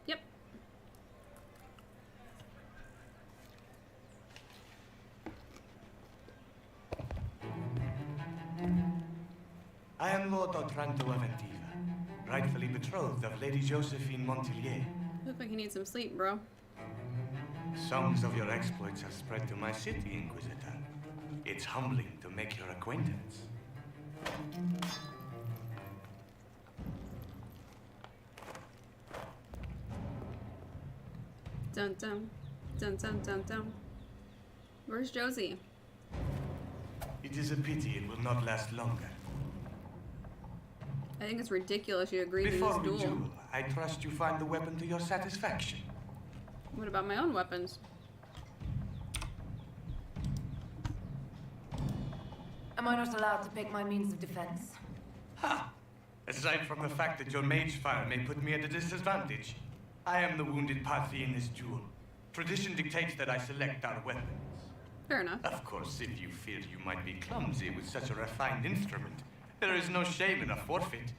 [SPEAKER 4] Yep.
[SPEAKER 11] I am Lord Otranto Aventiva, rightfully betrothed of Lady Josephine Montelier.
[SPEAKER 4] Look like you need some sleep, bro.
[SPEAKER 11] Songs of your exploits have spread to my city, Inquisitor. It's humbling to make your acquaintance.
[SPEAKER 4] Dun dun. Dun dun dun dun. Where's Josie?
[SPEAKER 11] It is a pity it will not last longer.
[SPEAKER 4] I think it's ridiculous you agreed to
[SPEAKER 11] Before
[SPEAKER 4] this
[SPEAKER 11] we
[SPEAKER 4] duel.
[SPEAKER 11] duel, I trust you find the weapon to your satisfaction.
[SPEAKER 4] What about my own weapons?
[SPEAKER 3] Am I not allowed to pick my means of defense?
[SPEAKER 11] Ha! Aside from the fact that your mage fire may put me at a disadvantage, I am the wounded party in this duel. Tradition dictates that I select our weapons.
[SPEAKER 4] Fair enough.
[SPEAKER 11] Of course, if you fear you might be clumsy with such a refined instrument, there is no shame in a forfeit.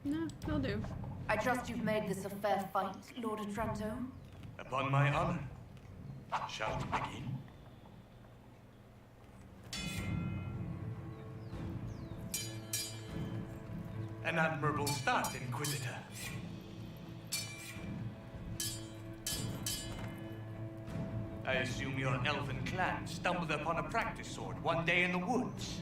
[SPEAKER 4] No, will do.
[SPEAKER 3] I trust you've made this a fair fight, Lord Otranto.
[SPEAKER 11] Upon my honor. Shall we begin? An admirable start, Inquisitor. I assume your elven clan stumbled upon a practice sword one day in the woods.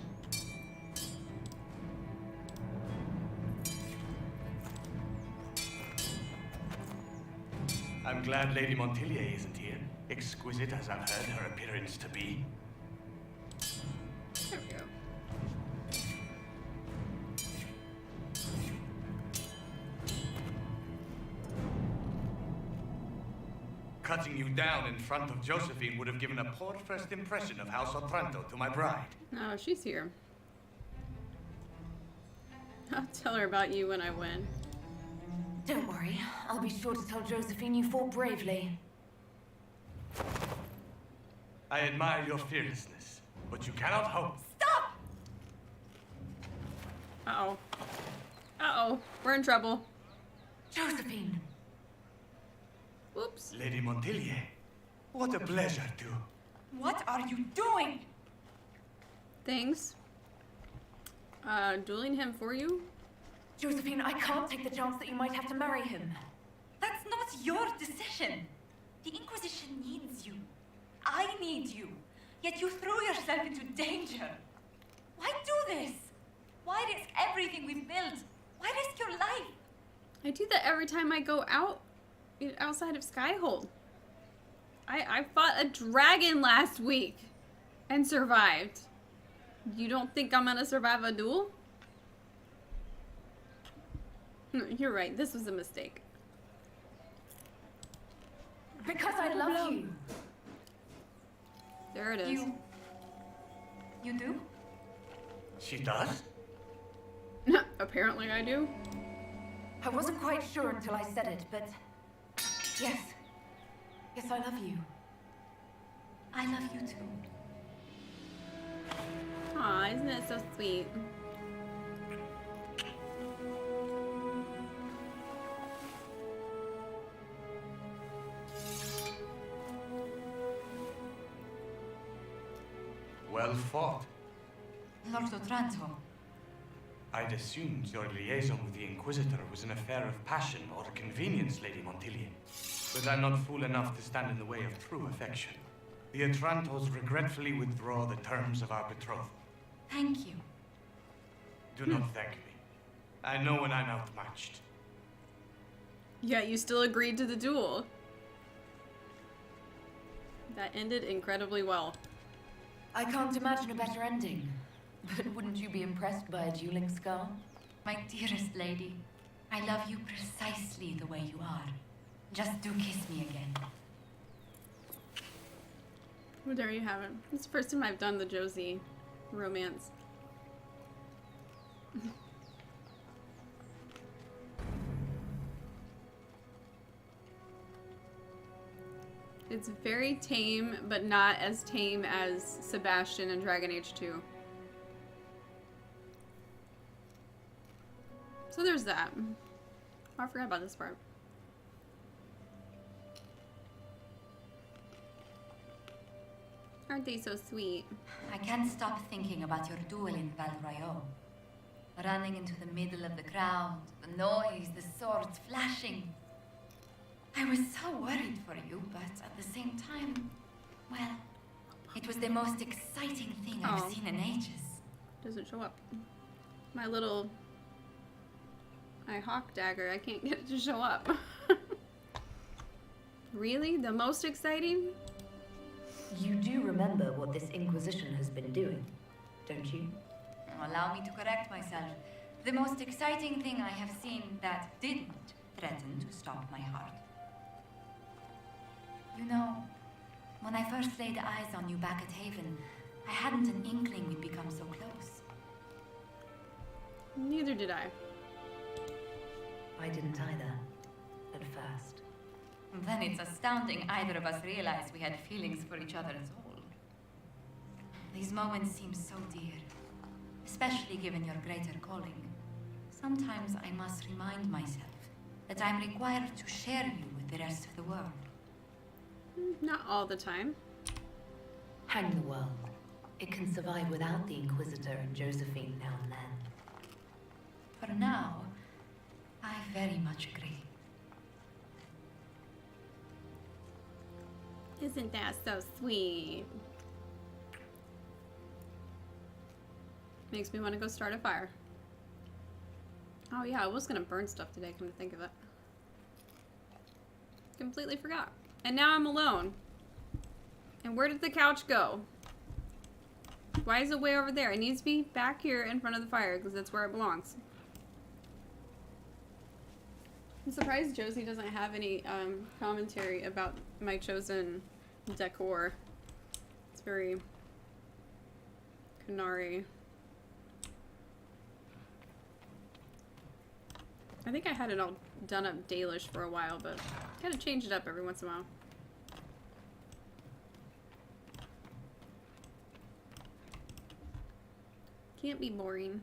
[SPEAKER 11] I'm glad Lady Montelier isn't here, exquisite as I've heard her appearance to be.
[SPEAKER 4] There we go.
[SPEAKER 11] Cutting you down in front of Josephine would have given a poor first impression of House Otranto to my bride.
[SPEAKER 4] No, she's here. I'll tell her about you when I win.
[SPEAKER 3] Don't worry, I'll be sure to tell Josephine you fought bravely.
[SPEAKER 11] I admire your fearlessness, but you cannot hope.
[SPEAKER 3] Stop!
[SPEAKER 4] Uh-oh. Uh-oh. We're in trouble.
[SPEAKER 3] Josephine!
[SPEAKER 4] Whoops.
[SPEAKER 11] Lady Montelier, what a pleasure to...
[SPEAKER 3] What are you doing?
[SPEAKER 4] Thanks. Dueling him for you?
[SPEAKER 9] Josephine, I can't take the chance that you might have to marry him. That's not your decision. The Inquisition needs you. I need you. Yet you threw yourself into danger. Why do this? Why risk everything we've built? Why risk your life?
[SPEAKER 4] I do that every time I go outside of SKYHOLD. I fought a dragon last week and survived. You don't think I'm gonna survive a duel? You're right, this was a mistake.
[SPEAKER 9] Because I love you.
[SPEAKER 4] There it is.
[SPEAKER 9] You do?
[SPEAKER 11] She does?
[SPEAKER 4] Apparently I do.
[SPEAKER 9] I wasn't quite sure until I said it, but yes. Yes, I love you. I love you too.
[SPEAKER 4] Aw, isn't it so sweet?
[SPEAKER 14] Well fought.
[SPEAKER 9] Lord Otranto.
[SPEAKER 14] I'd assumed your liaison with the Inquisitor was an affair of passion or convenience, Lady Montilier. But I'm not fool enough to stand in the way of true affection. The Otrantos regretfully withdraw the terms of our betrothal.
[SPEAKER 9] Thank you.
[SPEAKER 14] Do not thank me. I know when I'm outmatched.
[SPEAKER 4] Yeah, you still agreed to the duel. That ended incredibly well.
[SPEAKER 9] I can't imagine a better ending. But wouldn't you be impressed by a dueling scar? My dearest lady, I love you precisely the way you are. Just do kiss me again.
[SPEAKER 4] Well, there you have it. It's the first time I've done the Josie romance. It's very tame, but not as tame as Sebastian in Dragon Age 2. So there's that. Oh, I forgot about this part. Aren't they so sweet?
[SPEAKER 9] I can't stop thinking about your duel in Val Royeaux. Running into the middle of the crowd, the noise, the swords flashing. I was so worried for you, but at the same time, well, it was the most exciting thing I've seen in ages.
[SPEAKER 4] Doesn't show up. My little... my hawk dagger, I can't get it to show up. Really? The most exciting?
[SPEAKER 3] You do remember what this Inquisition has been doing, don't you?
[SPEAKER 9] Allow me to correct myself. The most exciting thing I have seen that didn't threaten to stop my heart. You know, when I first laid eyes on you back at Haven, I hadn't an inkling we'd become so close.
[SPEAKER 4] Neither did I.
[SPEAKER 3] I didn't either, at first.
[SPEAKER 9] Then it's astounding either of us realized we had feelings for each other at all. These moments seem so dear, especially given your greater calling. Sometimes I must remind myself that I'm required to share you with the rest of the world.
[SPEAKER 4] Not all the time.
[SPEAKER 3] Hang the world. It can survive without the Inquisitor and Josephine now and then.
[SPEAKER 9] For now, I very much agree.
[SPEAKER 4] Isn't that so sweet? Makes me want to go start a fire. Oh yeah, I was gonna burn stuff today, come to think of it. Completely forgot. And now I'm alone. And where did the couch go? Why is it way over there? It needs to be back here in front of the fire, because that's where it belongs. I'm surprised Josie doesn't have any commentary about my chosen decor. It's very canary. I think I had it all done up Dalish for a while, but gotta change it up every once in a while. Can't be boring.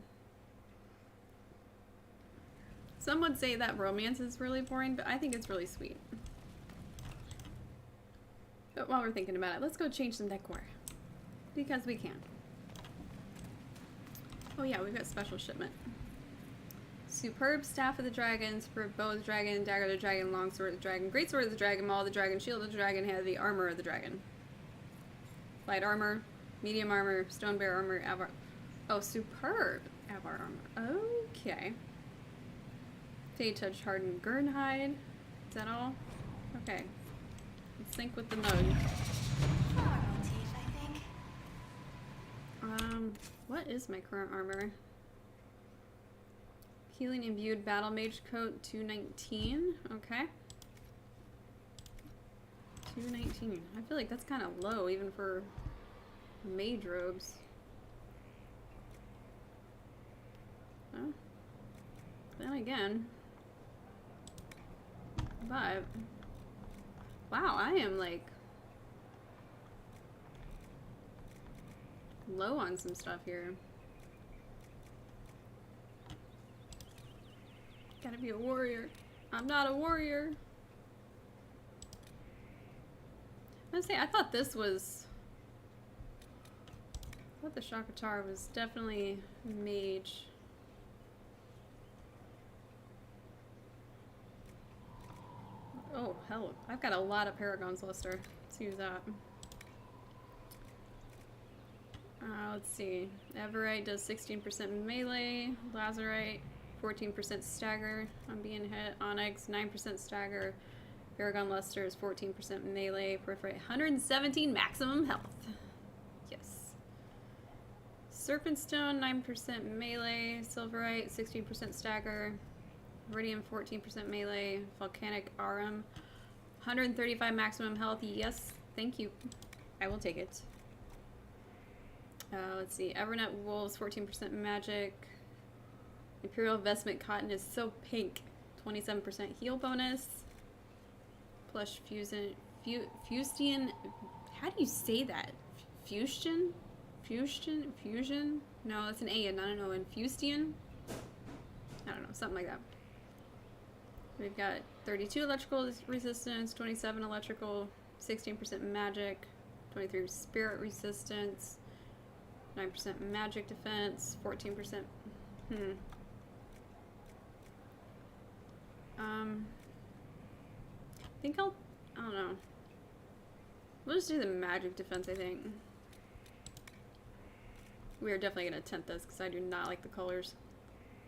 [SPEAKER 4] Some would say that romance is really boring, but I think it's really sweet. But while we're thinking about it, let's go change some decor. Because we can. Oh yeah, we've got special shipment. Superb staff of the dragon, superb bow of the dragon, dagger of the dragon, long sword of the dragon, great sword of the dragon, maul of the dragon, shield of the dragon, heavy armor of the dragon. Light armor, medium armor, stone bear armor, avar. Oh, superb avar armor. Okay. Fade touch, hardened gurnhide. Is that all? Okay. Let's sync with the mode. What is my current armor? Healing imbued battle mage coat 219. Okay. 219. I feel like that's kind of low even for mage robes. Well, then again. But wow, I am like low on some stuff here. Gotta be a warrior. I'm not a warrior. I was gonna say, I thought this was... I thought the Shakatar was definitely mage. Oh, hell. I've got a lot of Paragons Luster. Let's use that. Let's see. Everite does 16% melee. Lazarite, 14% stagger on being hit. Onyx, 9% stagger. Paragon Luster is 14% melee. Perforate, 117 maximum health. Yes. Serpent Stone, 9% melee. Silverite, 16% stagger. Iridium, 14% melee. Volcanic Arum, 135 maximum health. Yes, thank you. I will take it. Let's see. Evernet Wool is 14% magic. Imperial Vestment Cotton is so pink. 27% heal bonus. Plush Fustian. How do you say that? Fustian? Fusion? No, that's an A and not an O. And Fustian? I don't know, something like that. We've got 32 electrical resistance, 27 electrical, 16% magic, 23 spirit resistance, 9% magic defense, 14%. I think I don't know. We'll just do the magic defense, I think. We are definitely going to attempt this because I do not like the colors.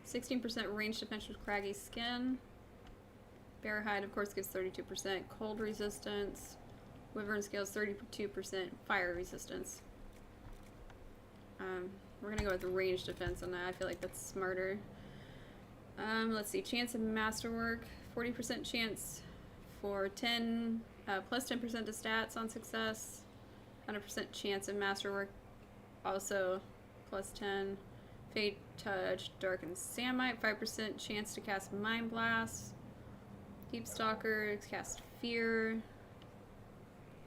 [SPEAKER 4] 16% range defense with craggy skin. Bear hide, of course, gives 32% cold resistance. Wyvern scales 32% fire resistance. We're gonna go with the range defense on that. I feel like that's smarter. Let's see, chance of masterwork, 40% chance for 10, plus 10% to stats on success. 100% chance of masterwork, also plus 10. Fade touch, darkened samite, 5% chance to cast mind blast. Deep stalker, cast fear.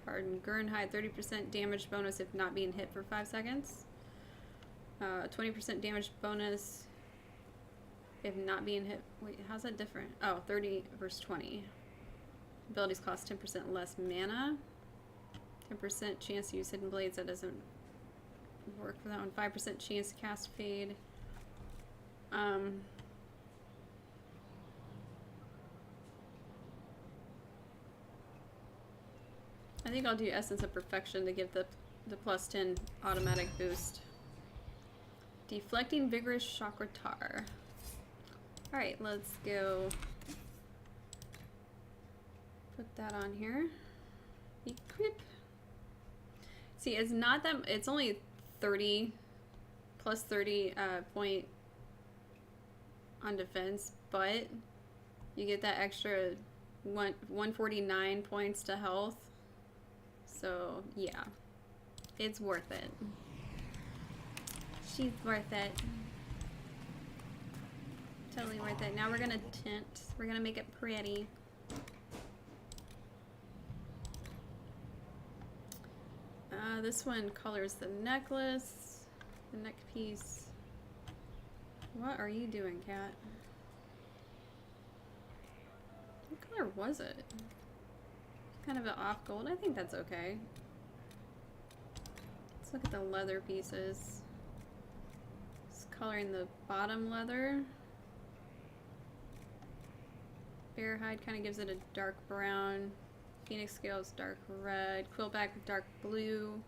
[SPEAKER 4] Hardened gurnhide, 30% damage bonus if not being hit for 5 seconds. 20% damage bonus if not being hit. Wait, how's that different? Oh, 30 versus 20. Abilities cost 10% less mana. 10% chance to use hidden blades. That doesn't work for that one. 5% chance to cast fade. I think I'll do Essence of Perfection to give the plus 10 automatic boost. Deflecting Vigorous Chakratar. Alright, let's go put that on here. Equip. See, it's not that, it's only 30, plus 30 point on defense, but you get that extra 149 points to health. So, yeah. It's worth it. She's worth it. Totally worth it. Now we're gonna tint. We're gonna make it pretty. This one colors the necklace, the neck piece. What are you doing, cat? What color was it? Kind of an off gold. I think that's okay. Let's look at the leather pieces. It's coloring the bottom leather. Bear hide kind of gives it a dark brown. Phoenix scales dark red. Quillback dark blue.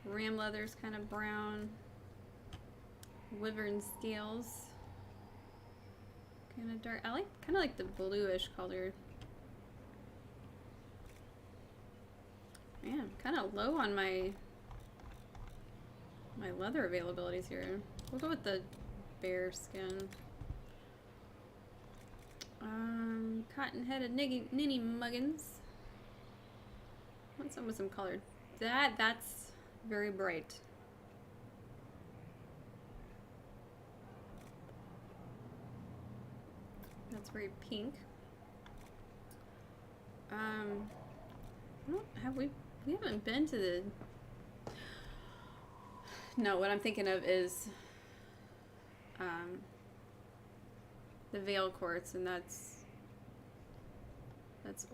[SPEAKER 4] Ram leather's kind of brown. Wyvern scales kind of dark. I like kind of like the bluish color. Man, kind of low on my leather availabilities here. We'll go with the bear skin. Cotton-headed ninny muggins. Want some with some color. That's very bright. That's very pink. We haven't been to the. No, what I'm thinking of is the Veil Quartz, and that's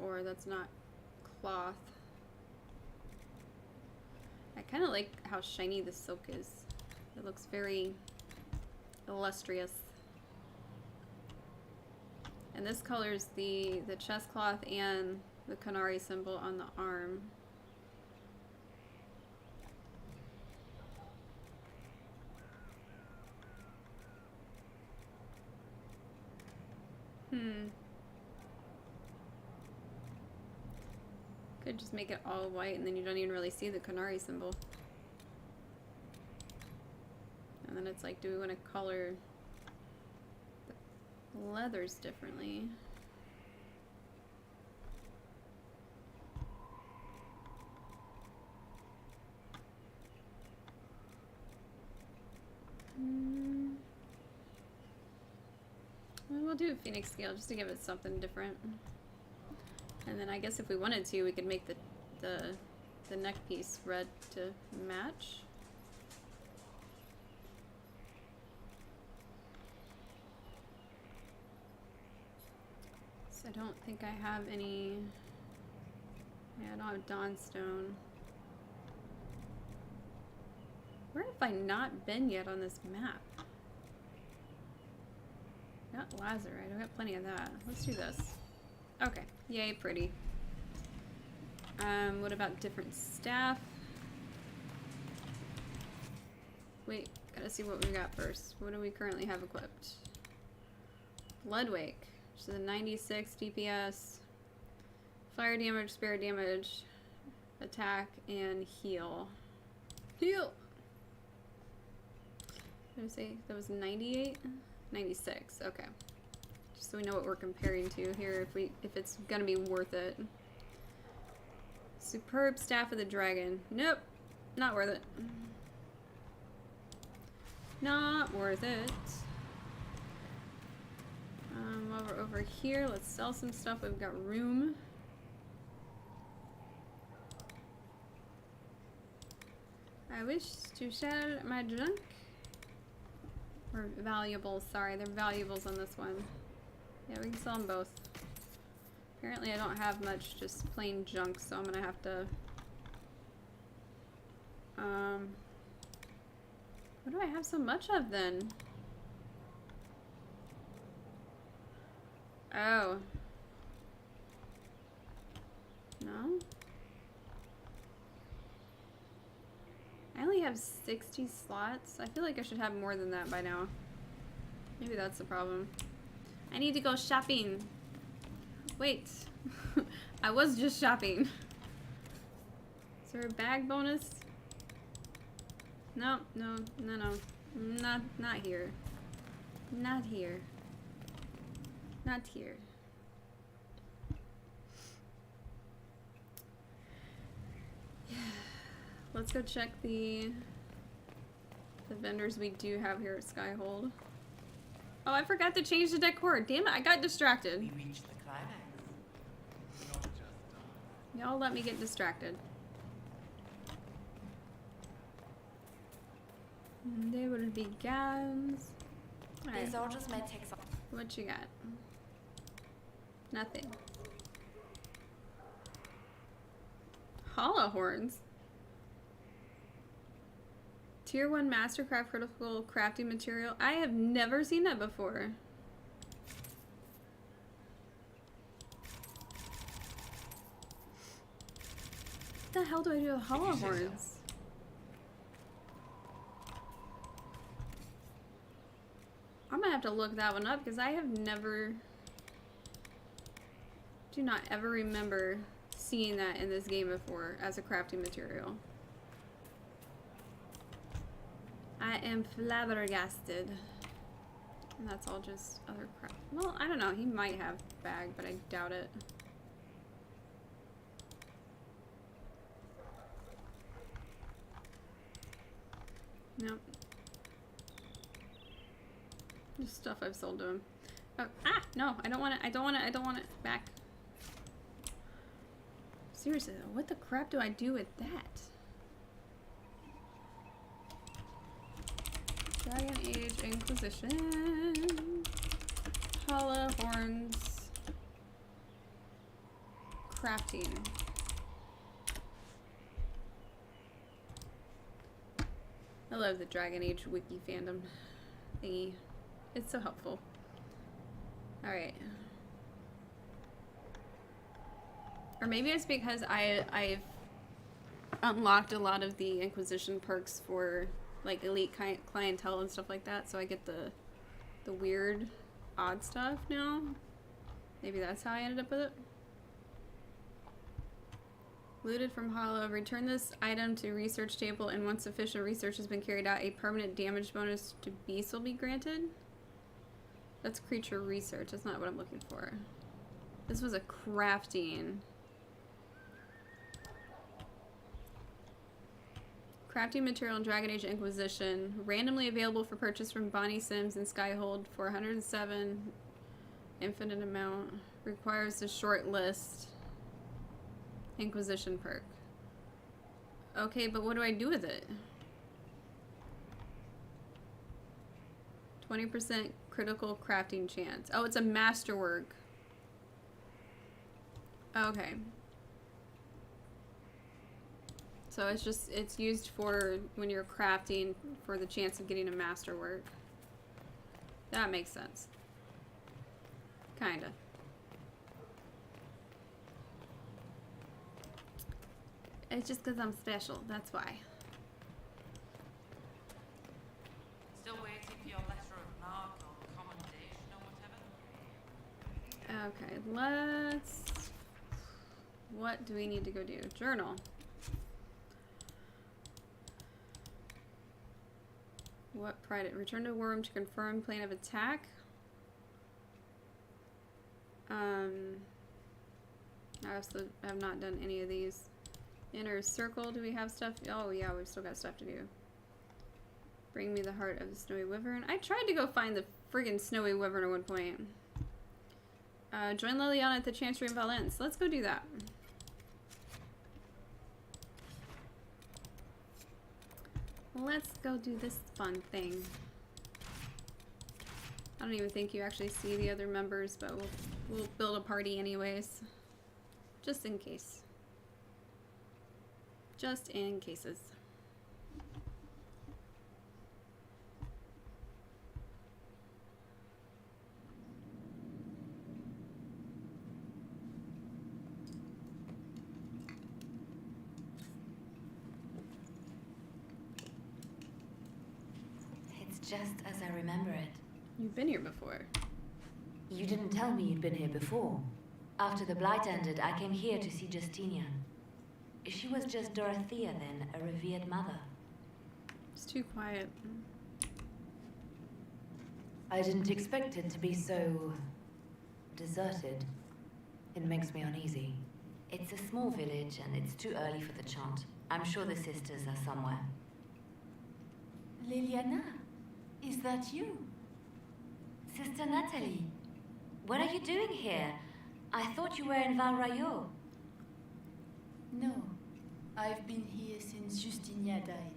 [SPEAKER 4] ore. That's not cloth. I kind of like how shiny the silk is. It looks very illustrious. And this colors the chest cloth and the Canary symbol on the arm. Could just make it all white and then you don't even really see the Canary symbol. And then it's like, do we want to color the leathers differently? Well, we'll do a Phoenix scale just to give it something different. And then I guess if we wanted to, we could make the neck piece red to match. So I don't think I have any. Yeah, I don't have Dawnstone. Where have I not been yet on this map? Got lazurite. I got plenty of that. Let's do this. Okay. Yay, pretty. What about different staff? Wait, gotta see what we got first. What do we currently have equipped? Bloodwake, which is a 96 DPS, fire damage, spirit damage, attack, and heal. Heal! What did I say? That was 98? 96, okay. Just so we know what we're comparing to here, if it's gonna be worth it. Superb Staff of the Dragon. Nope, not worth it. Not worth it. While we're over here, let's sell some stuff. We've got room. I wish to share my junk. Or valuables, sorry, they're valuables on this one. Yeah, we can sell them both. Apparently I don't have much, just plain junk, so I'm gonna have to... What do I have so much of then? Oh. No? I only have 60 slots. I feel like I should have more than that by now. Maybe that's the problem. I need to go shopping. Wait. I was just shopping. Is there a bag bonus? No, no, no, no. Not here. Not here. Not here. Let's go check the vendors we do have here at SKYHOLD. Oh, I forgot to change the decor. Damn it, I got distracted.
[SPEAKER 11] We reached the climax.
[SPEAKER 4] Y'all let me get distracted. There will be gowns.
[SPEAKER 9] These orders may take some.
[SPEAKER 4] What you got? Nothing. Hollow horns. Tier 1 Mastercraft critical crafting material. I have never seen that before. What the hell do I do with hollow horns? I'm gonna have to look that one up because I have never... do not ever remember seeing that in this game before as a crafting material. I am flabbergasted. And that's all just other crap. Well, I don't know. He might have bag, but I doubt it. Nope. Just stuff I've sold to him. Oh, ah! No, I don't want it. I don't want it. I don't want it. Back. Seriously though, what the crap do I do with that? Dragon Age Inquisition. Hollow horns. Crafting. I love the Dragon Age wiki fandom thingy. It's so helpful. Alright. Or maybe it's because I've unlocked a lot of the Inquisition perks for like elite clientele and stuff like that, so I get the weird, odd stuff now. Maybe that's how I ended up with it. Looted from Hollow. Return this item to research table, and once sufficient research has been carried out, a permanent damage bonus to beasts will be granted. That's creature research. That's not what I'm looking for. This was a crafting. Crafting material in Dragon Age Inquisition. Randomly available for purchase from Bonnie Sims and SKYHOLD for 107. Infinite amount. Requires a short list. Inquisition perk. Okay, but what do I do with it? 20% critical crafting chance. Oh, it's a masterwork. Okay. So it's used for when you're crafting for the chance of getting a masterwork. That makes sense. Kinda. It's just because I'm special, that's why.
[SPEAKER 7] Still waiting for your letter of marque or commendation or whatever?
[SPEAKER 4] Okay, let's... What do we need to go do? Journal. What pride? Return to war room to confirm plan of attack. I also have not done any of these. Inner circle, do we have stuff? Oh yeah, we've still got stuff to do. Bring me the heart of the snowy wyvern. I tried to go find the friggin' snowy wyvern at one point. Join Leliana at the Chancery in Valence. Let's go do that. Let's go do this fun thing. I don't even think you actually see the other members, but we'll build a party anyways. Just in case. Just in cases.
[SPEAKER 9] It's just as I remember it.
[SPEAKER 4] You've been here before.
[SPEAKER 9] You didn't tell me you'd been here before. After the Blight ended, I came here to see Justinian. She was just Dorothea then, a revered mother.
[SPEAKER 4] It's too quiet.
[SPEAKER 9] I didn't expect it to be so... deserted. It makes me uneasy. It's a small village and it's too early for the chant. I'm sure the sisters are somewhere.
[SPEAKER 15] Leliana, is that you?
[SPEAKER 9] Sister Natalie, what are you doing here? I thought you were in Val Rayo.
[SPEAKER 15] No, I've been here since Justinia died.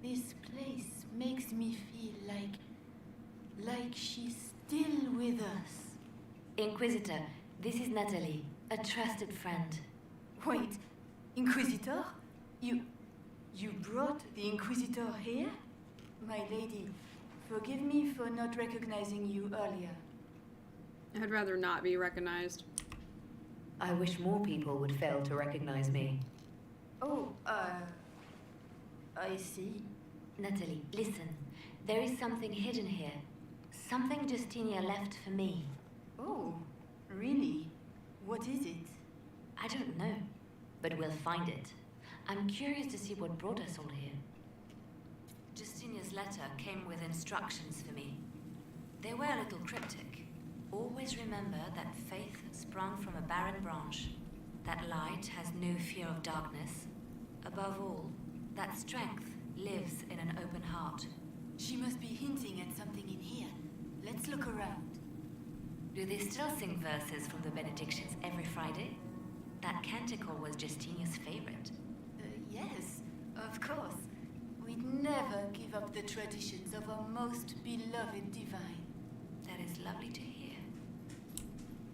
[SPEAKER 15] This place makes me feel like she's still with us.
[SPEAKER 9] Inquisitor, this is Natalie, a trusted friend.
[SPEAKER 15] Wait, Inquisitor? You You brought the Inquisitor here? My lady, forgive me for not recognizing you earlier.
[SPEAKER 4] I'd rather not be recognized.
[SPEAKER 16] I wish more people would fail to recognize me.
[SPEAKER 15] Oh, I see.
[SPEAKER 9] Natalie, listen. There is something hidden here. Something Justinia left for me.
[SPEAKER 15] Oh, really? What is it?
[SPEAKER 9] I don't know, but we'll find it. I'm curious to see what brought us all here. Justinia's letter came with instructions for me. They were a little cryptic. Always remember that faith sprung from a barren branch. That light has no fear of darkness. Above all, that strength lives in an open heart.
[SPEAKER 15] She must be hinting at something in here. Let's look around.
[SPEAKER 9] Do they still sing verses from the benedictions every Friday? That canticle was Justinia's favorite.
[SPEAKER 15] Yes, of course. We'd never give up the traditions of our most beloved divine.
[SPEAKER 9] That is lovely to hear.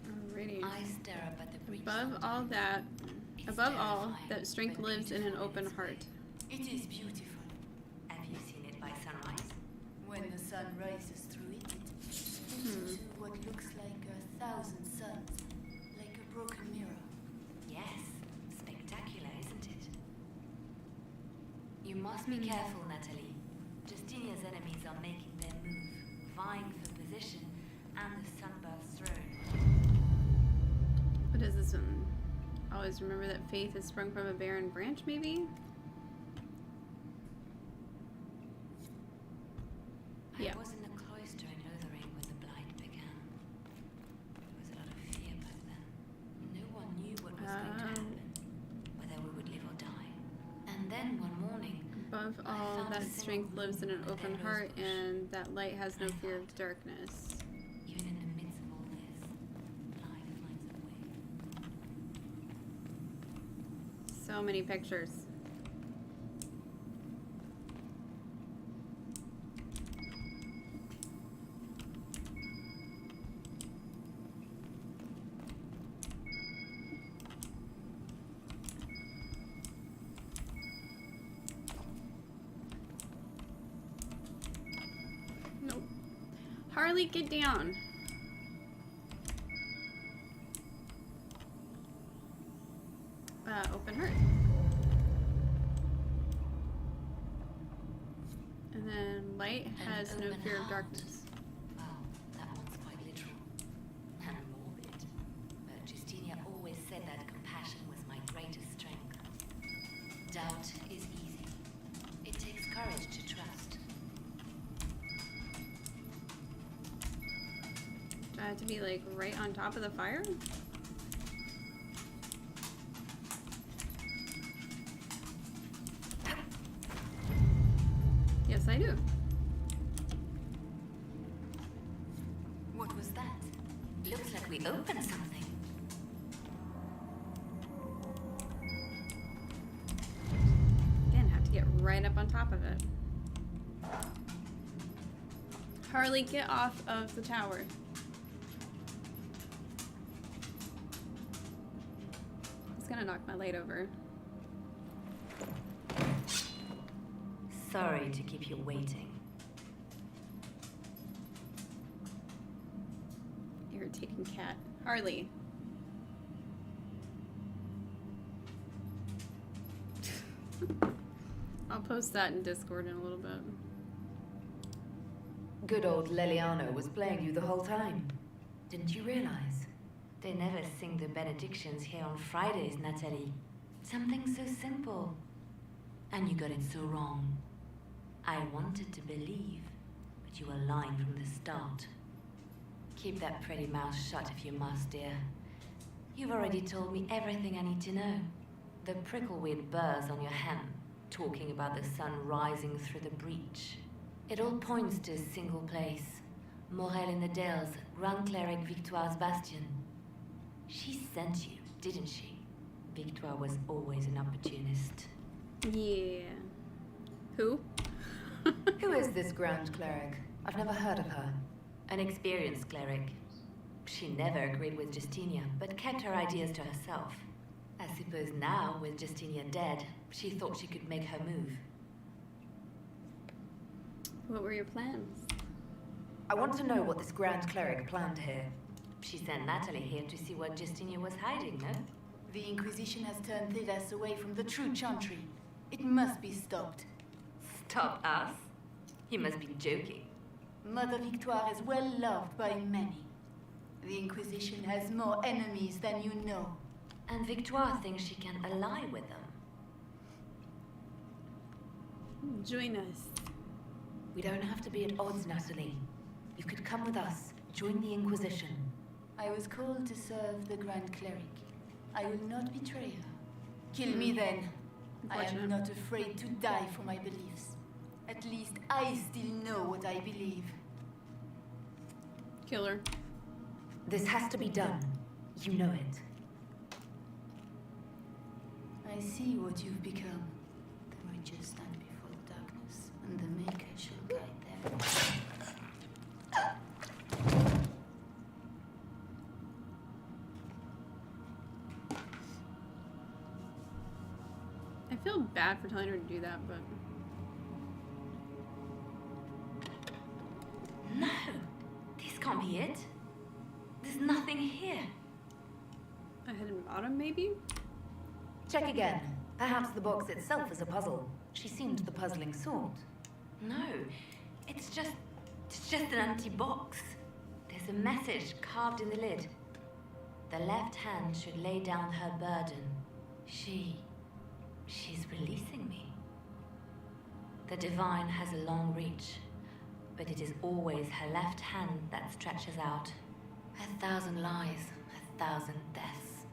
[SPEAKER 4] Alrighty.
[SPEAKER 9] I stare up at the breach.
[SPEAKER 4] Above all, that strength lives in an open heart.
[SPEAKER 15] It is beautiful.
[SPEAKER 9] Have you seen it by sunrise?
[SPEAKER 15] When the sun rises through it, it splits into what looks like 1,000 suns, like a broken mirror.
[SPEAKER 9] Yes, spectacular, isn't it? You must be careful, Natalie. Justinia's enemies are making their move, vying for position and the sunbirth's throne.
[SPEAKER 4] What is this one? Always remember that faith is sprung from a barren branch, maybe?
[SPEAKER 9] I was in a cloister in Lothering when the Blight began. There was a lot of fear back then. No one knew what was going to happen, whether we would live or die. And then one morning,
[SPEAKER 4] above all, that strength lives in an open heart, and that light has no fear of darkness.
[SPEAKER 9] Even in the midst of all this, life finds a way.
[SPEAKER 4] So many pictures. Nope. Harley, get down. Open heart. And then light has no fear of darkness.
[SPEAKER 9] Well, that one's quite literal and morbid. But Justinia always said that compassion was my greatest strength. Doubt is easy. It takes courage to trust.
[SPEAKER 4] Do I have to be like right on top of the fire? Yes, I do.
[SPEAKER 9] What was that? Looks like we opened something.
[SPEAKER 4] Again, have to get right up on top of it. Harley, get off of the tower. It's gonna knock my light over.
[SPEAKER 9] Sorry to keep you waiting.
[SPEAKER 4] Irritating cat. Harley. I'll post that in Discord in a little bit.
[SPEAKER 16] Good old Leliana was playing you the whole time.
[SPEAKER 9] Didn't you realize? They never sing the benedictions here on Fridays, Natalie. Something so simple. And you got it so wrong. I wanted to believe, but you were lying from the start. Keep that pretty mouth shut if you must, dear. You've already told me everything I need to know. The prickleweed burrs on your hem, talking about the sun rising through the breach. It all points to a single place. Morel in the Dales, Grand Cleric Victoire's bastion. She sent you, didn't she? Victoire was always an opportunist.
[SPEAKER 4] Yeah. Who?
[SPEAKER 16] Who is this Grand Cleric? I've never heard of her.
[SPEAKER 9] An experienced cleric. She never agreed with Justinia, but kept her ideas to herself. I suppose now, with Justinia dead, she thought she could make her move.
[SPEAKER 4] What were your plans?
[SPEAKER 16] I want to know what this Grand Cleric planned here.
[SPEAKER 9] She sent Natalie here to see what Justinia was hiding, no?
[SPEAKER 15] The Inquisition has turned Thurs away from the true chantry. It must be stopped.
[SPEAKER 9] Stop us? You must be joking.
[SPEAKER 15] Mother Victoire is well loved by many. The Inquisition has more enemies than you know.
[SPEAKER 9] And Victoire thinks she can ally with them.
[SPEAKER 4] Join us.
[SPEAKER 16] We don't have to be at odds, Natalie. You could come with us, join the Inquisition.
[SPEAKER 15] I was called to serve the Grand Cleric. I will not betray her. Kill me then. I am not afraid to die for my beliefs. At least I still know what I believe.
[SPEAKER 4] Kill her.
[SPEAKER 16] This has to be done. You know it.
[SPEAKER 15] I see what you've become. The righteous stand before the darkness, and the Maker shall guide them.
[SPEAKER 4] I feel bad for telling her to do that, but...
[SPEAKER 9] No! This can't be it. There's nothing here.
[SPEAKER 4] A hidden bottom, maybe?
[SPEAKER 16] Check again. Perhaps the box itself is a puzzle. She seemed the puzzling sort.
[SPEAKER 9] No, it's just an empty box. There's a message carved in the lid. The left hand should lay down her burden. She's releasing me. The divine has a long reach, but it is always her left hand that stretches out. 1,000 lies, 1,000 deaths.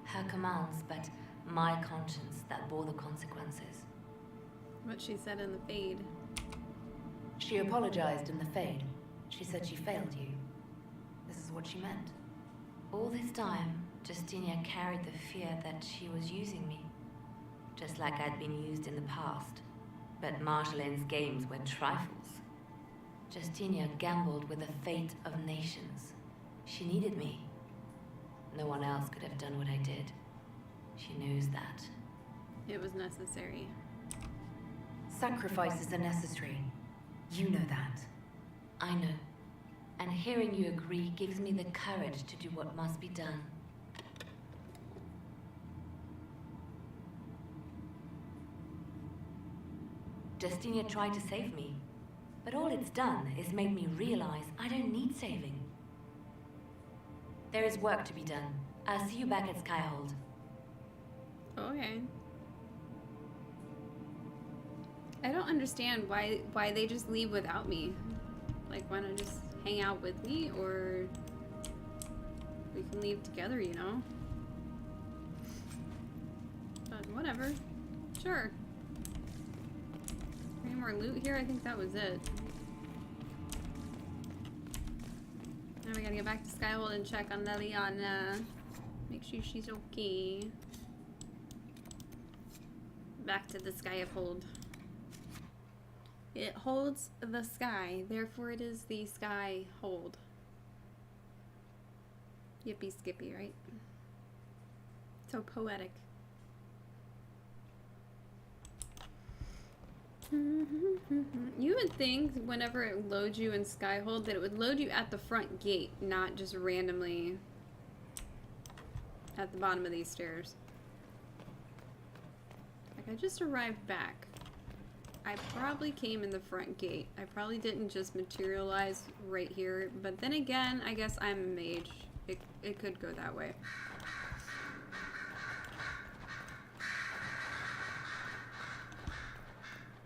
[SPEAKER 9] Her commands, but my conscience that bore the consequences.
[SPEAKER 4] What she said in the fade.
[SPEAKER 16] She apologized in the fade. She said she failed you. This is what she meant.
[SPEAKER 9] All this time, Justinia carried the fear that she was using me. Just like I'd been used in the past. But Marjolaine's games were trifles. Justinia gambled with the fate of nations. She needed me. No one else could have done what I did. She knows that.
[SPEAKER 4] It was necessary.
[SPEAKER 16] Sacrifices are necessary. You know that.
[SPEAKER 9] I know. And hearing you agree gives me the courage to do what must be done. Justinia tried to save me, but all it's done is made me realize I don't need saving. There is work to be done. I'll see you back at SKYHOLD.
[SPEAKER 4] Okay. I don't understand why they just leave without me. Like, why not just hang out with me, or we can leave together, you know? But whatever. Sure. Any more loot here? I think that was it. Now we gotta get back to SKYHOLD and check on Leliana. Make sure she's okay. Back to the sky of hold. It holds the sky, therefore it is the sky hold. Yippee skippy, right? So poetic. You would think whenever it loads you in SKYHOLD that it would load you at the front gate, not just randomly at the bottom of these stairs. Like, I just arrived back. I probably came in the front gate. I probably didn't just materialize right here, but then again, I guess I'm a mage. It could go that way.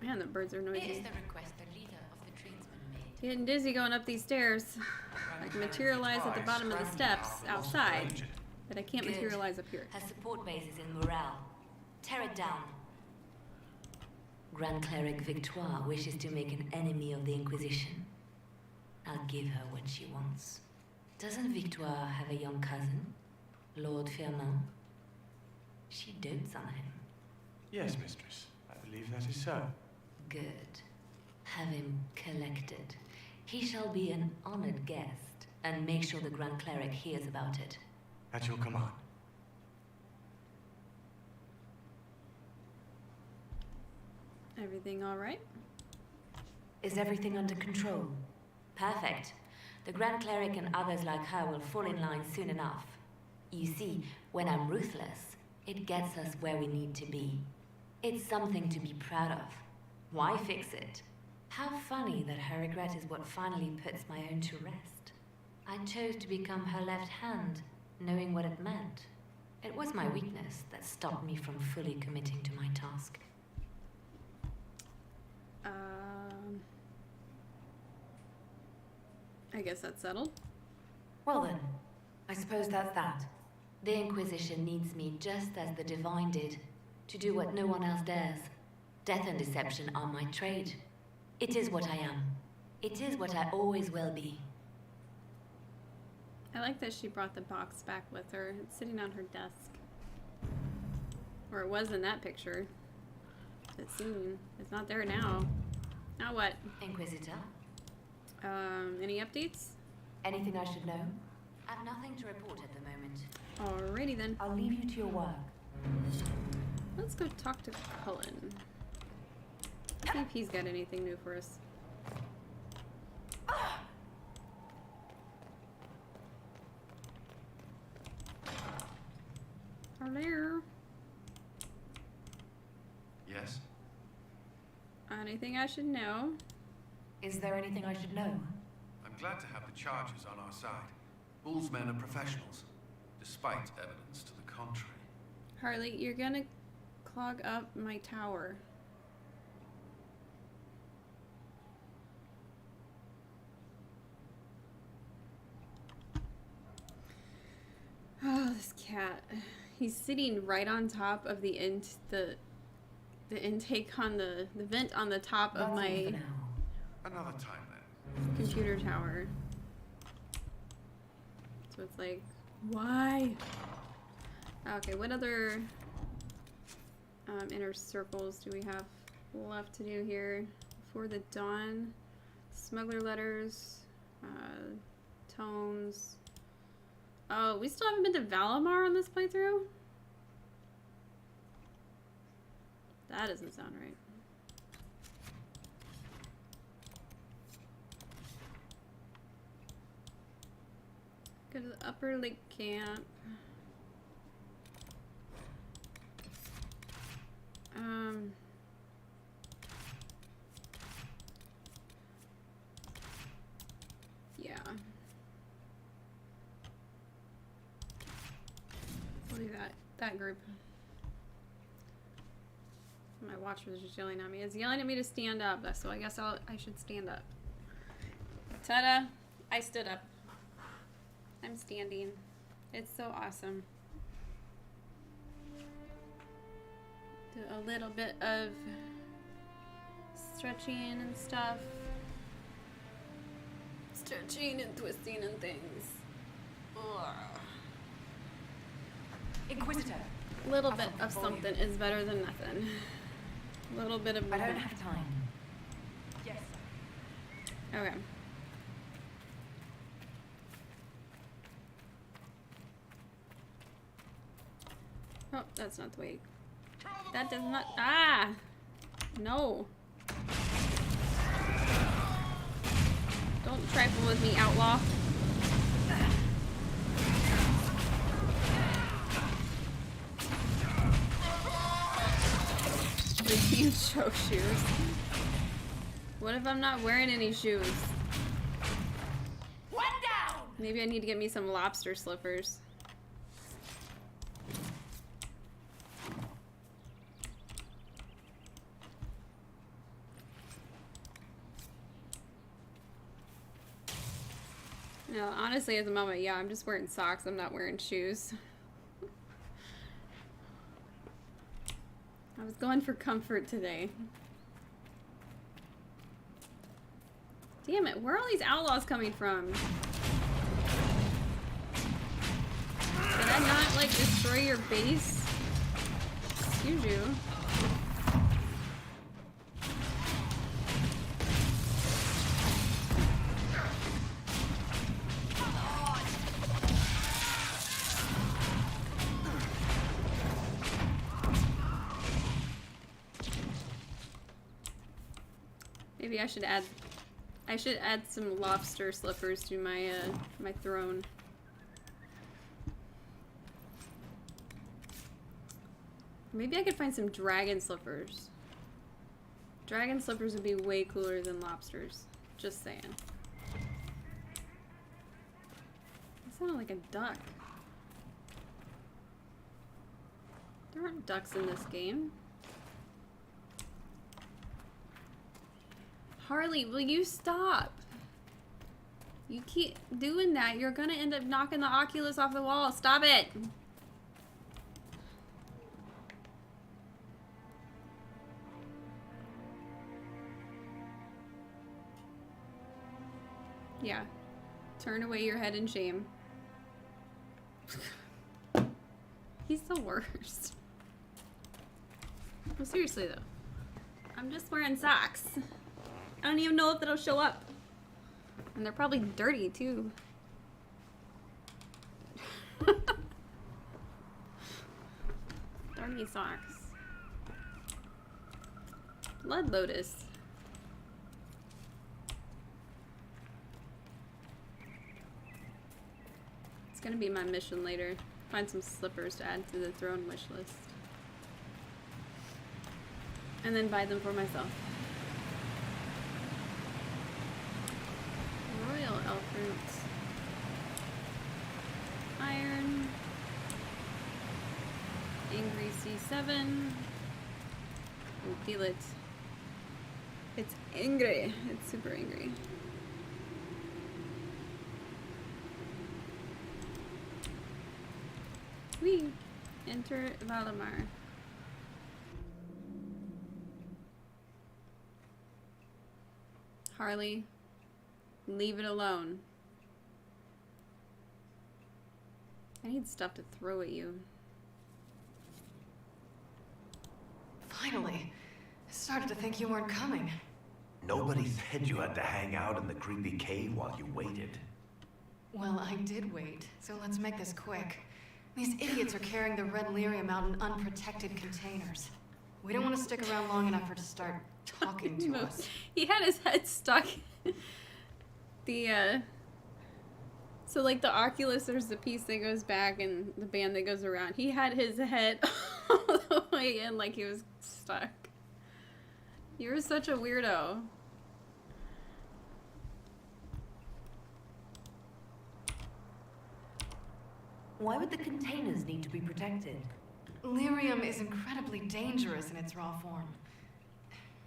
[SPEAKER 4] Man, the birds are noisy.
[SPEAKER 9] Here's the request the leader of the tradesmen made.
[SPEAKER 4] Getting dizzy going up these stairs. I can materialize at the bottom of the steps outside, but I can't materialize up here.
[SPEAKER 9] Her support base is in Morale. Tear it down. Grand Cleric Victoire wishes to make an enemy of the Inquisition. I'll give her what she wants. Doesn't Victoire have a young cousin? Lord Firmin? She dotes on him.
[SPEAKER 14] Yes, mistress. I believe that is so.
[SPEAKER 9] Good. Have him collected. He shall be an honored guest, and make sure the Grand Cleric hears about it.
[SPEAKER 14] At your command.
[SPEAKER 4] Everything all right?
[SPEAKER 16] Is everything under control?
[SPEAKER 9] Perfect. The Grand Cleric and others like her will fall in line soon enough. You see, when I'm ruthless, it gets us where we need to be. It's something to be proud of. Why fix it? How funny that her regret is what finally puts my own to rest. I chose to become her left hand, knowing what it meant. It was my weakness that stopped me from fully committing to my task.
[SPEAKER 4] I guess that's settled.
[SPEAKER 16] Well then, I suppose that's that.
[SPEAKER 9] The Inquisition needs me just as the Divine did, to do what no one else dares. Death and deception are my trade. It is what I am. It is what I always will be.
[SPEAKER 4] I like that she brought the box back with her. It's sitting on her desk. Or it was in that picture. It's soon. It's not there now. Now what?
[SPEAKER 9] Inquisitor?
[SPEAKER 4] Any updates?
[SPEAKER 16] Anything I should know?
[SPEAKER 9] I've nothing to report at the moment.
[SPEAKER 4] Alrighty then.
[SPEAKER 16] I'll leave you to your work.
[SPEAKER 4] Let's go talk to Cullen. See if he's got anything new for us. Hello.
[SPEAKER 13] Yes?
[SPEAKER 4] Anything I should know?
[SPEAKER 16] Is there anything I should know?
[SPEAKER 10] I'm glad to have the Chargers on our side. Bull's men are professionals, despite evidence to the contrary.
[SPEAKER 4] Harley, you're gonna clog up my tower. Oh, this cat. He's sitting right on top of the intake on the vent on the top of my
[SPEAKER 10] Another time then.
[SPEAKER 4] computer tower. So it's like, why? Okay, what other inner circles do we have left to do here? Before the dawn, smuggler letters, tomes. Oh, we still haven't been to Valimar on this playthrough? That doesn't sound right. Go to the Upper Lake Camp. Yeah. We'll do that group. My watch was just yelling at me. It's yelling at me to stand up, so I guess I should stand up. Ta-da! I stood up. I'm standing. It's so awesome. Do a little bit of stretching and stuff. Stretching and twisting and things. Ugh.
[SPEAKER 16] Inquisitor.
[SPEAKER 4] A little bit of something is better than nothing. A little bit of movement.
[SPEAKER 16] I don't have time. Yes.
[SPEAKER 4] Okay. Oh, that's not the way. That does not. Ah! No. Don't trifle with me, outlaw. Routine show shoes. What if I'm not wearing any shoes?
[SPEAKER 9] One down!
[SPEAKER 4] Maybe I need to get me some lobster slippers. No, honestly, at the moment, yeah, I'm just wearing socks. I'm not wearing shoes. I was going for comfort today. Damn it, where are all these outlaws coming from? Did I not, like, destroy your base? Excuse you. Maybe I should add some lobster slippers to my my throne. Maybe I could find some dragon slippers. Dragon slippers would be way cooler than lobsters. Just saying. That sounded like a duck. There aren't ducks in this game. Harley, will you stop? You keep doing that, you're gonna end up knocking the Oculus off the wall. Stop it! Yeah. Turn away your head in shame. He's the worst. Well, seriously though. I'm just wearing socks. I don't even know if it'll show up. And they're probably dirty too. Dirty socks. Blood Lotus. It's gonna be my mission later. Find some slippers to add to the throne wish list. And then buy them for myself. Royal elf roots. Iron. Angry C7. Oh, feel it. It's angry. It's super angry. We enter Valimar. Harley, leave it alone. I need stuff to throw at you.
[SPEAKER 17] Finally. I started to think you weren't coming.
[SPEAKER 8] Nobody said you had to hang out in the creepy cave while you waited.
[SPEAKER 17] Well, I did wait, so let's make this quick. These idiots are carrying the red lyrium out in unprotected containers. We don't want to stick around long enough for it to start talking to us.
[SPEAKER 4] He had his head stuck. So like the Oculus, there's the piece that goes back and the band that goes around. He had his head all the way in like he was stuck. You're such a weirdo.
[SPEAKER 16] Why would the containers need to be protected?
[SPEAKER 17] Lyrium is incredibly dangerous in its raw form.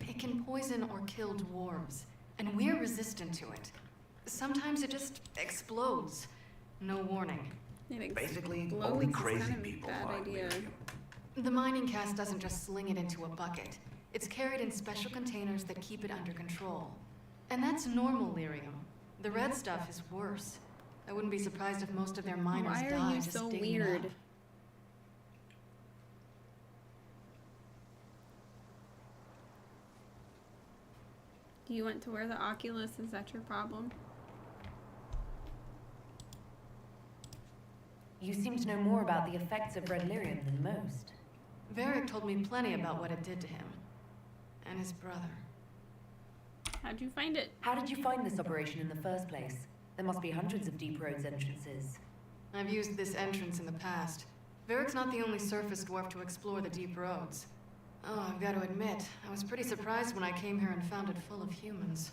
[SPEAKER 17] It can poison or kill dwarves, and we're resistant to it. Sometimes it just explodes. No warning.
[SPEAKER 8] Basically, only crazy people find lyrium.
[SPEAKER 17] The mining cast doesn't just sling it into a bucket. It's carried in special containers that keep it under control. And that's normal lyrium. The red stuff is worse. I wouldn't be surprised if most of their miners die just digging it up.
[SPEAKER 4] Why are you so weird? Do you want to wear the Oculus? Is that your problem?
[SPEAKER 16] You seem to know more about the effects of red lyrium than most.
[SPEAKER 17] Varric told me plenty about what it did to him. And his brother.
[SPEAKER 4] How'd you find it?
[SPEAKER 16] How did you find this operation in the first place? There must be hundreds of deep roads entrances.
[SPEAKER 17] I've used this entrance in the past. Varric's not the only surface dwarf to explore the deep roads. Oh, I've got to admit, I was pretty surprised when I came here and found it full of humans.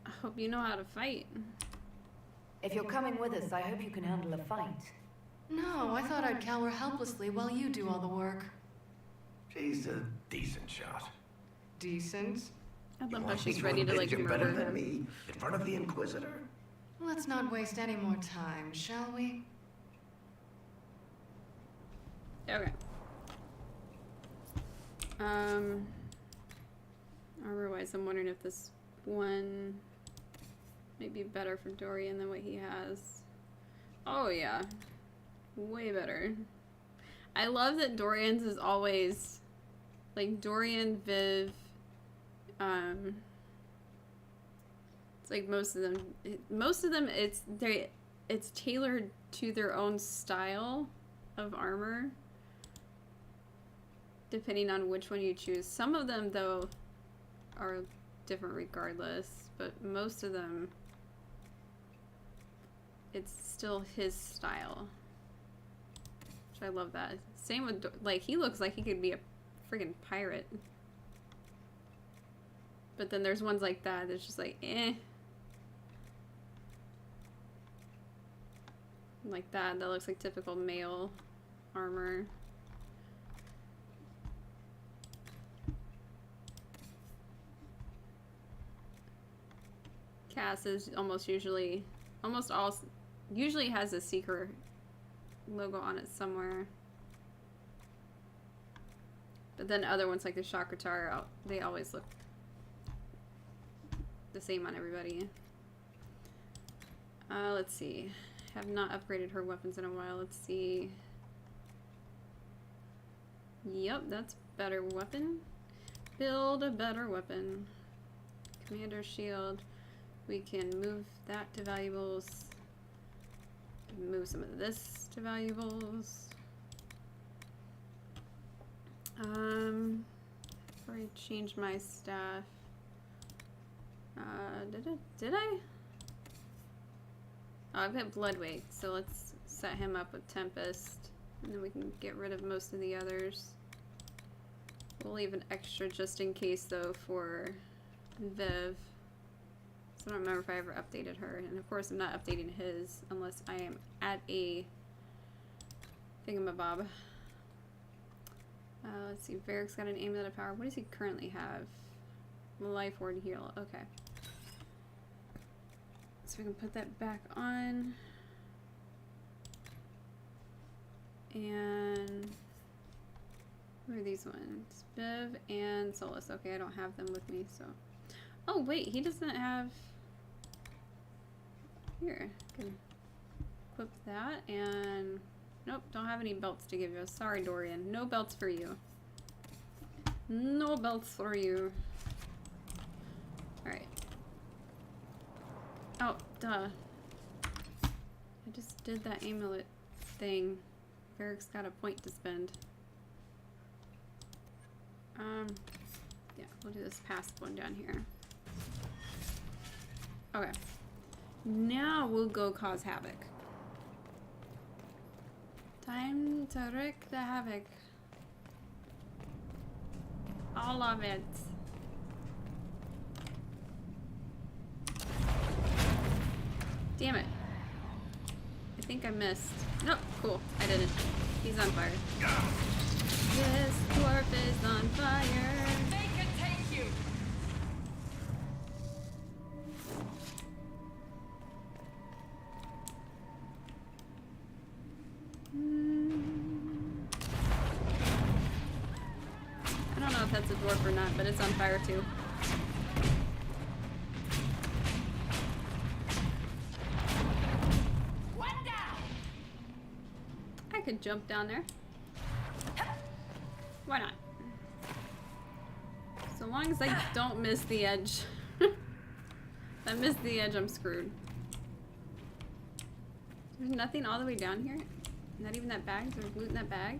[SPEAKER 4] I hope you know how to fight.
[SPEAKER 16] If you're coming with us, I hope you can handle a fight.
[SPEAKER 17] No, I thought I'd cower helplessly while you do all the work.
[SPEAKER 8] She's a decent shot.
[SPEAKER 17] Decent?
[SPEAKER 4] I love how she's ready to like murder
[SPEAKER 8] better than
[SPEAKER 4] him.
[SPEAKER 8] me in front of the Inquisitor.
[SPEAKER 17] Let's not waste any more time, shall we?
[SPEAKER 4] Okay. Otherwise, I'm wondering if this one might be better for Dorian than what he has. Oh yeah, way better. I love that Dorian's is always like Dorian, Viv. It's like most of them. It's tailored to their own style of armor, depending on which one you choose. Some of them though are different regardless, but most of them, it's still his style. Which I love that. Same with, like, he looks like he could be a friggin' pirate. But then there's ones like that that's just like, eh. Like that looks like typical male armor. Cass is usually has a Seeker logo on it somewhere. But then other ones like the Chakratar, they always look the same on everybody. Let's see. Have not upgraded her weapons in a while. Let's see. Yep, that's better weapon. Build a better weapon. Commander shield. We can move that to valuables. Move some of this to valuables. Before I change my staff. Did I? Oh, I've got Bloodwake, so let's set him up with Tempest, and then we can get rid of most of the others. We'll leave an extra just in case, though, for Viv. So I don't remember if I ever updated her, and of course I'm not updating his unless I am at a thingamabob. Let's see, Varric's got an amulet of power. What does he currently have? Life Ward Heal, okay. So we can put that back on. And where are these ones? Viv and Solas. Okay, I don't have them with me, so. Oh wait, he doesn't have. Here, I can equip that, and nope, don't have any belts to give you. Sorry, Dorian, no belts for you. No belts for you. All right. Oh, duh. I just did that amulet thing. Varric's got a point to spend. Yeah, we'll do this past one down here. Okay. Now we'll go cause havoc. Time to wreak the havoc. All of it. Damn it. I think I missed. Nope, cool. I didn't. He's on fire. This dwarf is on fire.
[SPEAKER 7] Make it take you!
[SPEAKER 4] I don't know if that's a dwarf or not, but it's on fire too.
[SPEAKER 7] One down!
[SPEAKER 4] I could jump down there. Why not? So long as I don't miss the edge. If I miss the edge, I'm screwed. There's nothing all the way down here? Not even that bag? There's loot in that bag?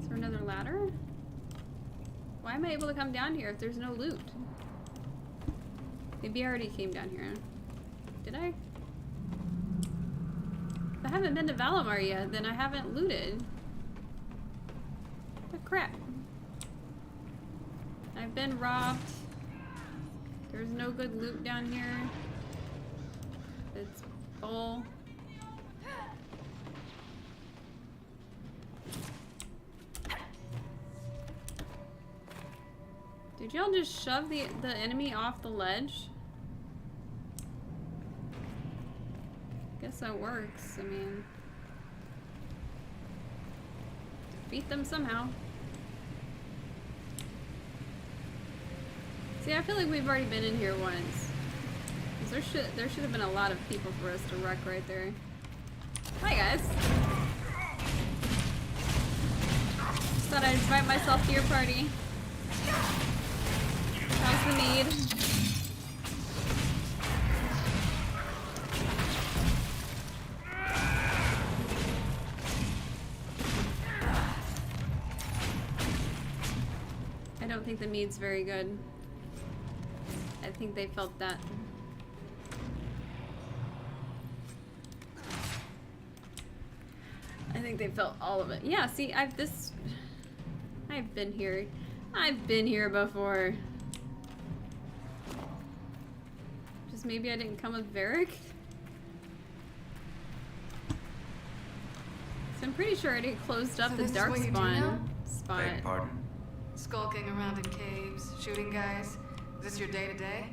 [SPEAKER 4] Is there another ladder? Why am I able to come down here if there's no loot? Maybe I already came down here. Did I? If I haven't been to Valimar yet, then I haven't looted. What the crap? I've been robbed. There's no good loot down here. It's full. Did y'all just shove the enemy off the ledge? Guess that works. I mean, defeat them somehow. See, I feel like we've already been in here once. There should have been a lot of people for us to wreck right there. Hi guys. Just thought I'd invite myself to your party. How's the need? think the mead's very good. I think they felt that. I think they felt all of it. Yeah, see, I've been here. I've been here before. Just maybe I didn't come with Varric. So I'm pretty sure I already closed up the dark spawn spot.
[SPEAKER 10] Beg pardon?
[SPEAKER 17] Skulking around in caves, shooting guys. Is this your day-to-day?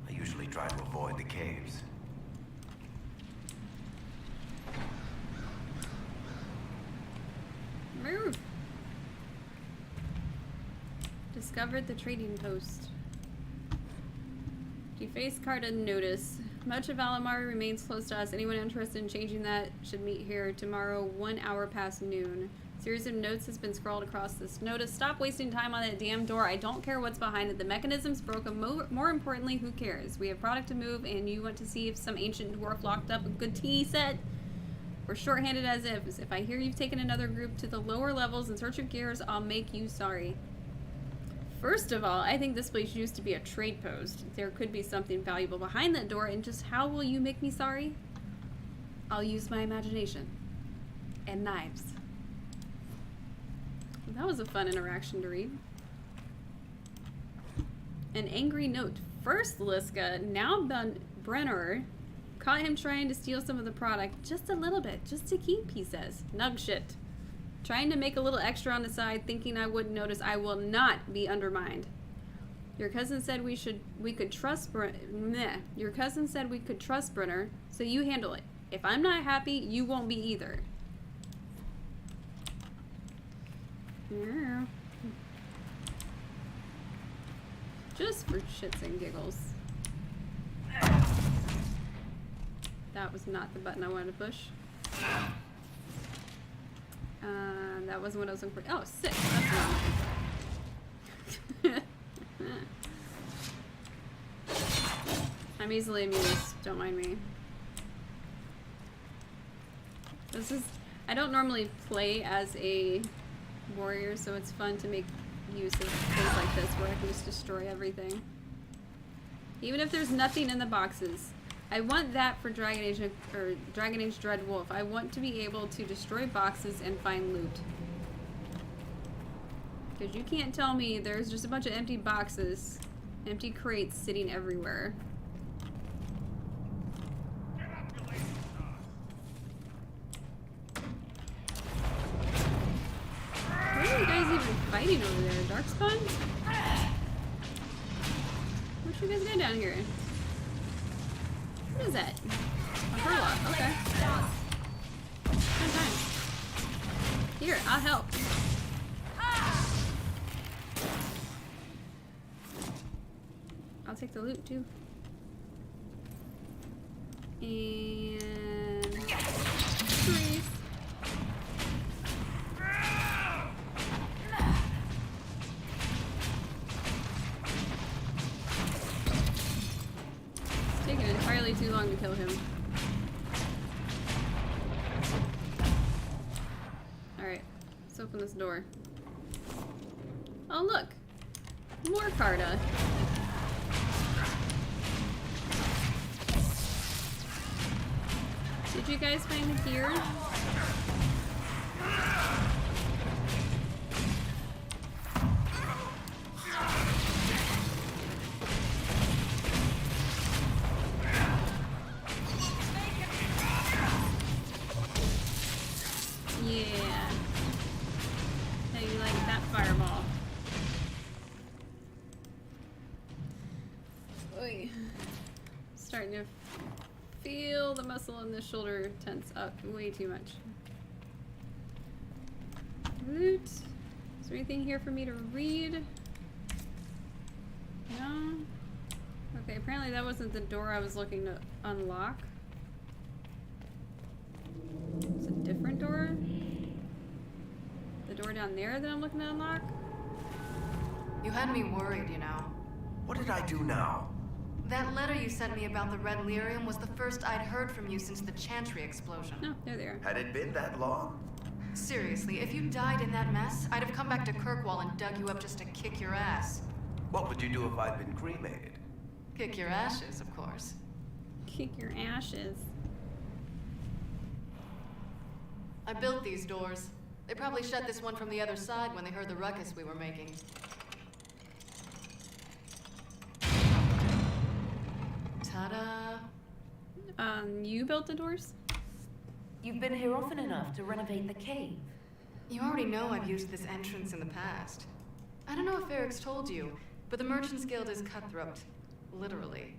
[SPEAKER 8] I usually try to avoid the caves.
[SPEAKER 4] Move. Discovered the trading post. Deface card and notice. Much of Alamari remains close to us. Anyone interested in changing that should meet here tomorrow, 1 hour past noon. Series of notes has been scrawled across this notice. Stop wasting time on that damn door. I don't care what's behind it. The mechanism's broken. More importantly, who cares? We have product to move, and you want to see if some ancient dwarf locked up a good tea set? We're shorthanded as if. If I hear you've taken another group to the lower levels in search of gears, I'll make you sorry. First of all, I think this place used to be a trade post. There could be something valuable behind that door, and just how will you make me sorry? I'll use my imagination. And knives. That was a fun interaction to read. An angry note. First Liska, now Brenner, caught him trying to steal some of the product. Just a little bit, just to keep, he says. Nug shit. Trying to make a little extra on the side, thinking I wouldn't notice. I will not be undermined. Your cousin said we could trust Your cousin said we could trust Brenner, so you handle it. If I'm not happy, you won't be either. Yeah. Just for shits and giggles. That was not the button I wanted to push. That wasn't what I was looking for. Oh, 6. That's what I'm looking for. I'm easily amused. Don't mind me. I don't normally play as a warrior, so it's fun to make use of things like this where I can just destroy everything. Even if there's nothing in the boxes. I want that for Dragon Age or Dragon Age Dread Wolf. I want to be able to destroy boxes and find loot. Because you can't tell me there's just a bunch of empty boxes, empty crates sitting everywhere. What are you guys even fighting over there? Darkspawn? What you guys got down here? What is that? A Hurlock, okay. Fun time. Here, I'll help. I'll take the loot too. And trees. It's taking entirely too long to kill him. Alright, let's open this door. Oh look! More Carta. Did you guys find the gear? Yeah. How you like that fireball? Oy. Starting to feel the muscle in the shoulder tense up way too much. Loot. Is there anything here for me to read? No? Okay, apparently that wasn't the door I was looking to unlock. It's a different door? The door down there that I'm looking to unlock?
[SPEAKER 17] You had me worried, you know.
[SPEAKER 8] What did I do now?
[SPEAKER 17] That letter you sent me about the red lyrium was the first I'd heard from you since the Chantry explosion.
[SPEAKER 4] No, there they are.
[SPEAKER 8] Had it been that long?
[SPEAKER 17] Seriously, if you died in that mess, I'd have come back to Kirkwall and dug you up just to kick your ass.
[SPEAKER 10] What would you do if I'd been cremated?
[SPEAKER 17] Kick your ashes, of course.
[SPEAKER 4] Kick your ashes.
[SPEAKER 17] I built these doors. They probably shut this one from the other side when they heard the ruckus we were making. Ta-da!
[SPEAKER 4] You built the doors?
[SPEAKER 16] You've been here often enough to renovate the cave.
[SPEAKER 17] You already know I've used this entrance in the past. I don't know if Eric's told you, but the Merchants Guild is cutthroat. Literally.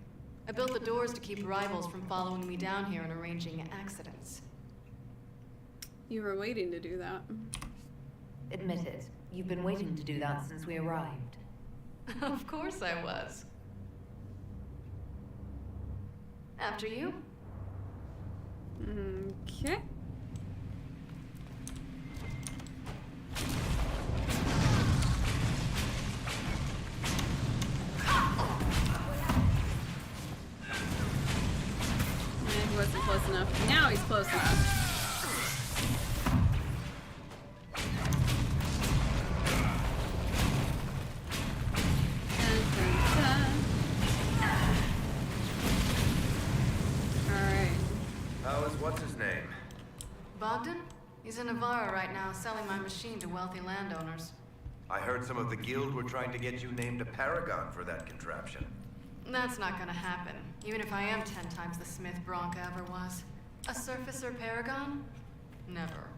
[SPEAKER 17] I built the doors to keep rivals from following me down here and arranging accidents.
[SPEAKER 4] You were waiting to do that.
[SPEAKER 16] Admit it. You've been waiting to do that since we arrived.
[SPEAKER 17] Of course I was. After you?
[SPEAKER 4] Okay. He wasn't close enough. Now he's close enough.
[SPEAKER 10] What's his name?
[SPEAKER 17] Bogdan? He's in Navarra right now, selling my machine to wealthy landowners.
[SPEAKER 10] I heard some of the guild were trying to get you named a paragon for that contraption.
[SPEAKER 17] That's not gonna happen, even if I am 10 times the Smith Bronca ever was. A surfacer paragon? Never.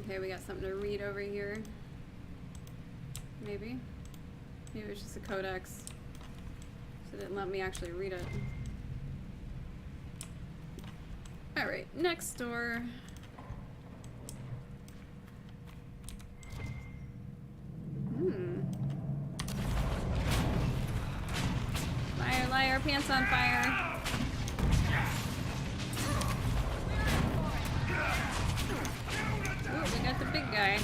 [SPEAKER 4] Okay, we got something to read over here. Maybe. Maybe it's just a codex. So it didn't let me actually read it. Alright, next door. Liar, liar, pants on fire. Ooh, we got the big guy.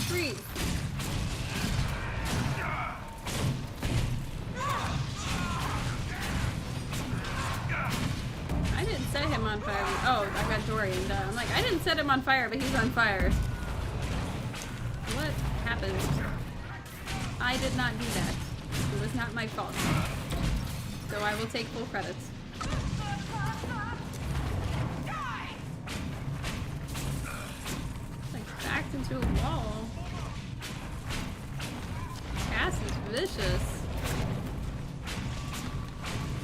[SPEAKER 4] Three. I didn't set him on fire. Oh, I got Dorian done. I'm like, I didn't set him on fire, but he's on fire. What happened? I did not do that. It was not my fault. So I will take full credits. Like, backed into a wall. Cass is vicious.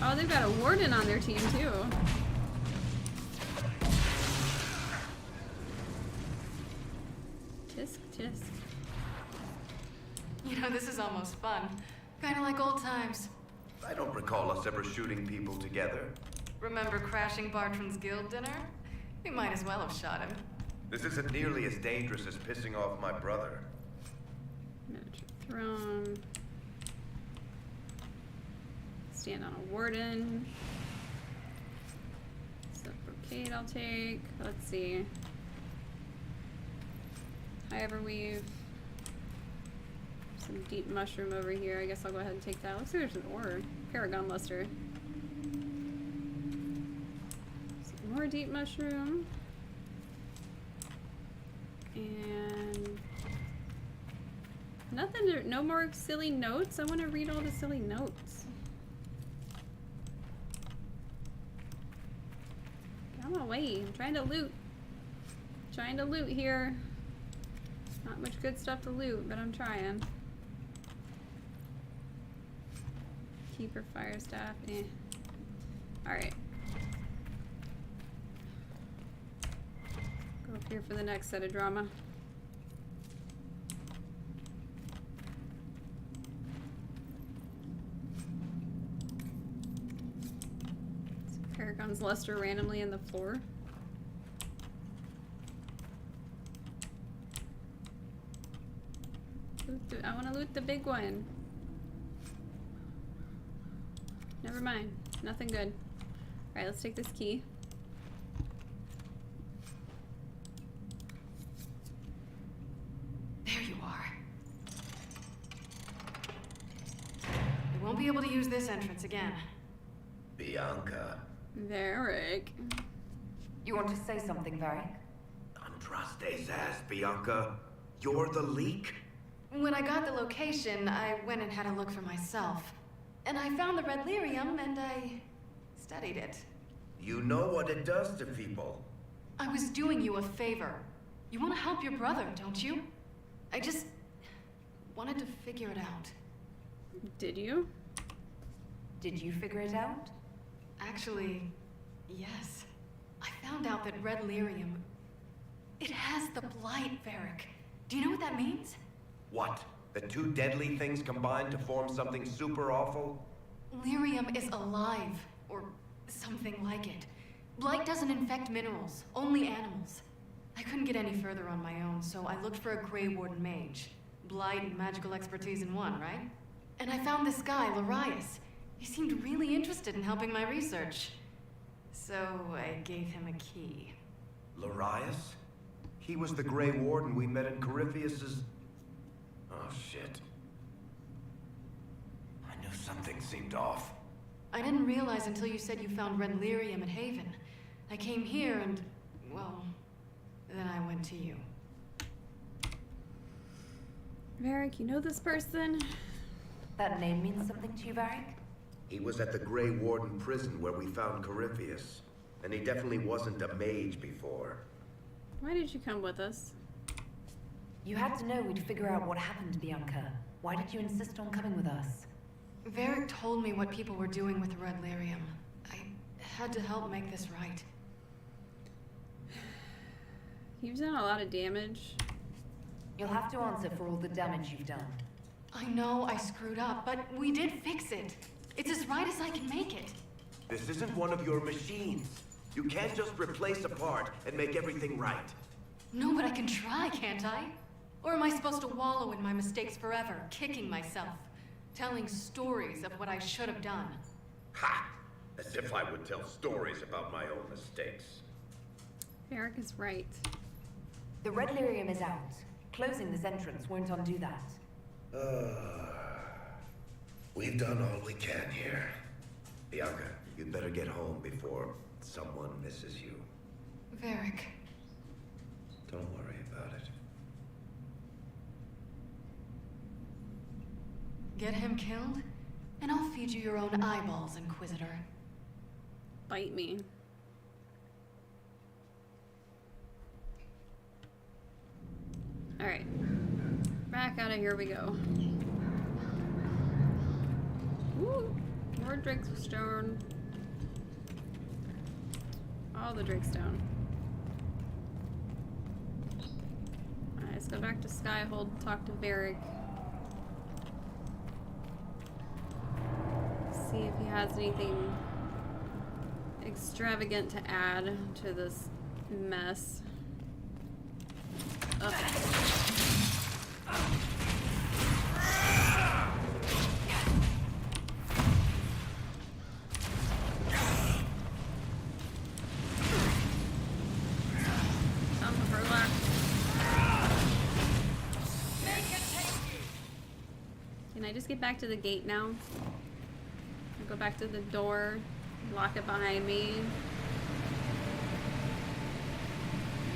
[SPEAKER 4] Oh, they've got a warden on their team, too. Tisk, tisk.
[SPEAKER 17] You know, this is almost fun. Kinda like old times.
[SPEAKER 10] I don't recall us ever shooting people together.
[SPEAKER 17] Remember crashing Bartram's guild dinner? We might as well have shot him.
[SPEAKER 10] This isn't nearly as dangerous as pissing off my brother.
[SPEAKER 4] Miniature throne. Stand on a warden. Brocade I'll take. Let's see. However, we've some deep mushroom over here. I guess I'll go ahead and take that. Looks like there's an ore. Paragon luster. Some more deep mushroom. And nothing to, no more silly notes. I want to read all the silly notes. Get out of my way. I'm trying to loot. Trying to loot here. Not much good stuff to loot, but I'm trying. Keeper, fire staff, eh. Alright. Go up here for the next set of drama. Paragon's luster randomly in the floor. I want to loot the big one. Never mind. Nothing good. Alright, let's take this key.
[SPEAKER 17] There you are. We won't be able to use this entrance again.
[SPEAKER 10] Bianca,
[SPEAKER 4] Varric.
[SPEAKER 16] You want to say something, Varric?
[SPEAKER 18] Andraste's ass, Bianca. You're the leak?
[SPEAKER 17] When I got the location, I went and had a look for myself. And I found the red lyrium and I studied it.
[SPEAKER 18] You know what it does to people.
[SPEAKER 17] I was doing you a favor. You want to help your brother, don't you? I just wanted to figure it out.
[SPEAKER 4] Did you?
[SPEAKER 16] Did you figure it out?
[SPEAKER 17] Actually, yes. I found out that red lyrium, it has the blight, Varric. Do you know what that means?
[SPEAKER 18] What? The two deadly things combined to form something super awful?
[SPEAKER 17] Lyrium is alive, or something like it. Blight doesn't infect minerals, only animals. I couldn't get any further on my own, so I looked for a Grey Warden mage. Blight and magical expertise in one, right? And I found this guy, Larius. He seemed really interested in helping my research. So I gave him a key.
[SPEAKER 18] Larius? He was the Grey Warden we met in Corypheus's... Oh, shit. I knew something seemed off.
[SPEAKER 17] I didn't realize until you said you found red lyrium at Haven. I came here and, well, then I went to you.
[SPEAKER 4] Varric, you know this person?
[SPEAKER 16] That name means something to you, Varric?
[SPEAKER 18] He was at the Grey Warden prison where we found Corypheus. And he definitely wasn't a mage before.
[SPEAKER 4] Why did you come with us?
[SPEAKER 16] You had to know we'd figure out what happened, Bianca. Why did you insist on coming with us?
[SPEAKER 17] Varric told me what people were doing with the red lyrium. I had to help make this right.
[SPEAKER 4] You've done a lot of damage.
[SPEAKER 16] You'll have to answer for all the damage you've done.
[SPEAKER 17] I know I screwed up, but we did fix it. It's as right as I can make it.
[SPEAKER 18] This isn't one of your machines. You can't just replace a part and make everything right.
[SPEAKER 17] No, but I can try, can't I? Or am I supposed to wallow in my mistakes forever, kicking myself, telling stories of what I should have done?
[SPEAKER 18] Ha! As if I would tell stories about my own mistakes.
[SPEAKER 4] Varric is right.
[SPEAKER 16] The red lyrium is out. Closing this entrance won't undo that.
[SPEAKER 18] We've done all we can here. Bianca, you'd better get home before someone misses you.
[SPEAKER 17] Varric.
[SPEAKER 18] Don't worry about it.
[SPEAKER 17] Get him killed, and I'll feed you your own eyeballs, Inquisitor.
[SPEAKER 4] Bite me. Alright. Back out of here we go. Woo! More Dragstone. All the Dragstone. Alright, let's go back to Skyhold, talk to Varric. See if he has anything extravagant to add to this mess. Ugh. Can I just get back to the gate now? I'll go back to the door, lock it behind me.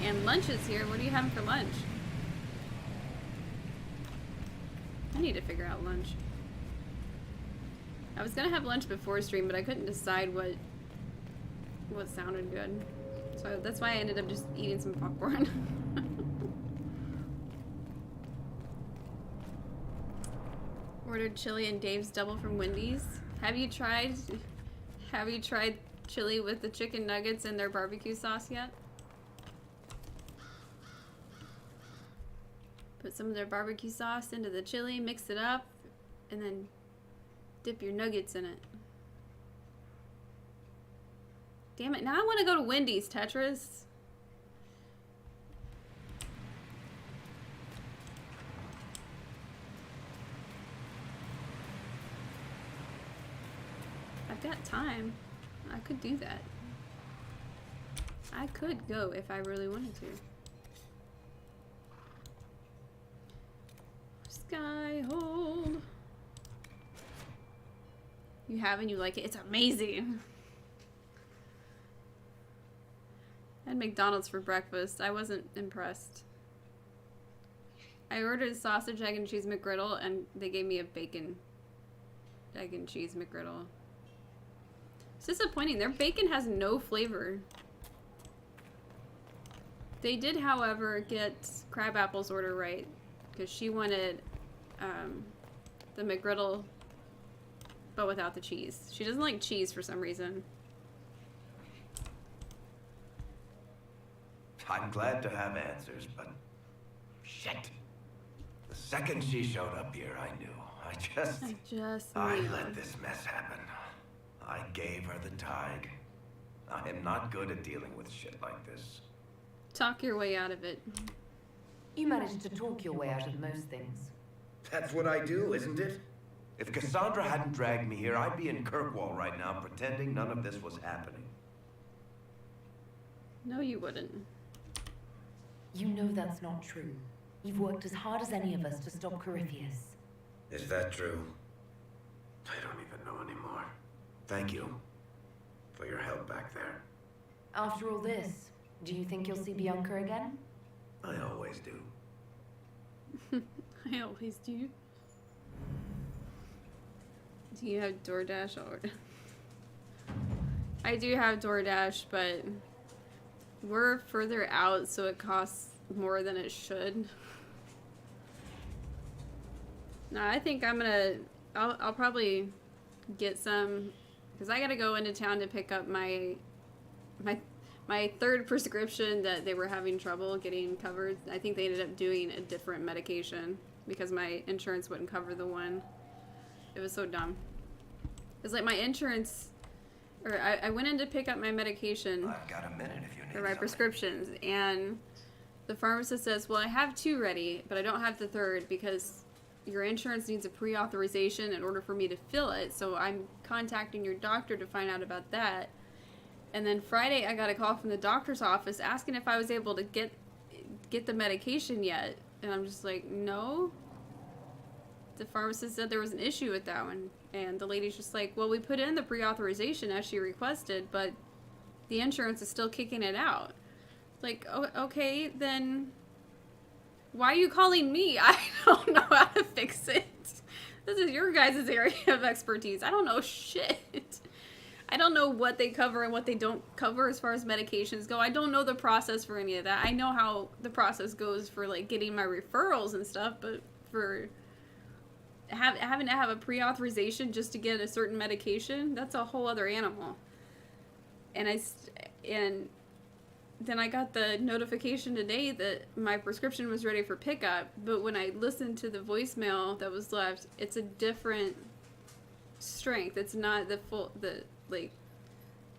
[SPEAKER 4] And lunch is here. What are you having for lunch? I need to figure out lunch. I was gonna have lunch before stream, but I couldn't decide what sounded good. So that's why I ended up just eating some popcorn. Ordered chili and Dave's double from Wendy's. Have you tried chili with the chicken nuggets and their barbecue sauce yet? Put some of their barbecue sauce into the chili, mix it up, and then dip your nuggets in it. Damn it, now I want to go to Wendy's, Tetris. I've got time. I could do that. I could go if I really wanted to. Skyhold. You have and you like it? It's amazing. McDonald's for breakfast. I wasn't impressed. I ordered sausage, egg, and cheese McGriddle, and they gave me a bacon, egg, and cheese McGriddle. It's disappointing. Their bacon has no flavor. They did, however, get Crabapple's order right, because she wanted the McGriddle, but without the cheese. She doesn't like cheese for some reason.
[SPEAKER 18] I'm glad to have answers, but shit. The second she showed up here, I knew. I let this mess happen. I gave her the tag. I am not good at dealing with shit like this.
[SPEAKER 4] Talk your way out of it.
[SPEAKER 16] You managed to talk your way out of most things.
[SPEAKER 18] That's what I do, isn't it? If Cassandra hadn't dragged me here, I'd be in Kirkwall right now pretending none of this was happening.
[SPEAKER 4] No, you wouldn't.
[SPEAKER 16] You know that's not true. You've worked as hard as any of us to stop Corypheus.
[SPEAKER 18] Is that true? I don't even know anymore. Thank you for your help back there.
[SPEAKER 16] After all this, do you think you'll see Bianca again?
[SPEAKER 18] I always do.
[SPEAKER 4] I always do. Do you have DoorDash? I do have DoorDash, but we're further out, so it costs more than it should. No, I think I'll probably get some, because I gotta go into town to pick up my third prescription that they were having trouble getting covered. I think they ended up doing a different medication because my insurance wouldn't cover the one. It was so dumb. It's like my insurance, or I went in to pick up my medication.
[SPEAKER 18] I've got a minute if you need
[SPEAKER 4] for my prescriptions, and the pharmacist says, well, I have 2 ready, but I don't have the 3rd because your insurance needs a pre-authorization in order for me to fill it, so I'm contacting your doctor to find out about that. And then Friday I got a call from the doctor's office asking if I was able to get the medication yet, and I'm just like, no. The pharmacist said there was an issue with that one, and the lady's just like, well, we put in the pre-authorization as she requested, but the insurance is still kicking it out. Like, oh, okay, then why are you calling me? I don't know how to fix it. This is your guys' area of expertise. I don't know shit. I don't know what they cover and what they don't cover as far as medications go. I don't know the process for any of that. I know how the process goes for, like, getting my referrals and stuff, but for having to have a pre-authorization just to get a certain medication, that's a whole other animal. And then I got the notification today that my prescription was ready for pickup, but when I listened to the voicemail that was left, it's a different strength. It's not the full, like,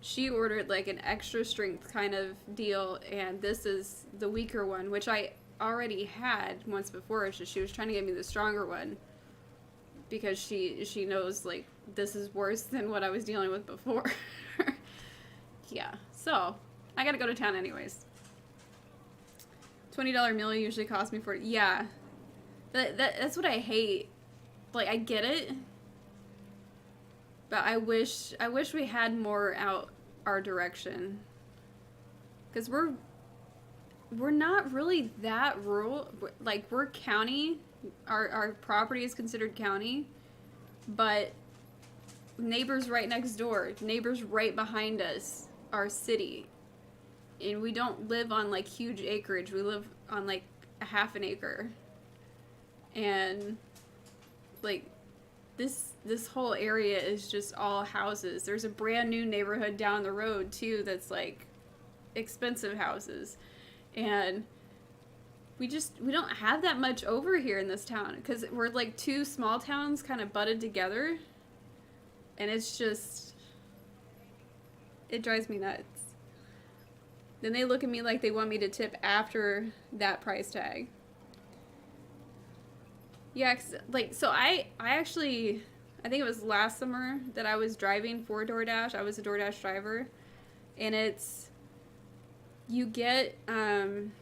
[SPEAKER 4] she ordered like an extra strength kind of deal, and this is the weaker one, which I already had once before. It's just she was trying to get me the stronger one because she knows, like, this is worse than what I was dealing with before. Yeah, so I gotta go to town anyways. $20 meal usually costs me $40. Yeah, that's what I hate. Like, I get it, but I wish we had more out our direction, because we're not really that rural. Like, we're county. Our property is considered county, but neighbors right next door, neighbors right behind us are city. And we don't live on, like, huge acreage. We live on, like, a half an acre. And, like, this whole area is just all houses. There's a brand new neighborhood down the road, too, that's, like, expensive houses. And we don't have that much over here in this town, because we're, like, 2 small towns kind of butted together. And it's just, it drives me nuts. Then they look at me like they want me to tip after that price tag. Yeah, like, so I actually, I think it was last summer that I was driving for DoorDash. I was a DoorDash driver. And it's, you get, I'm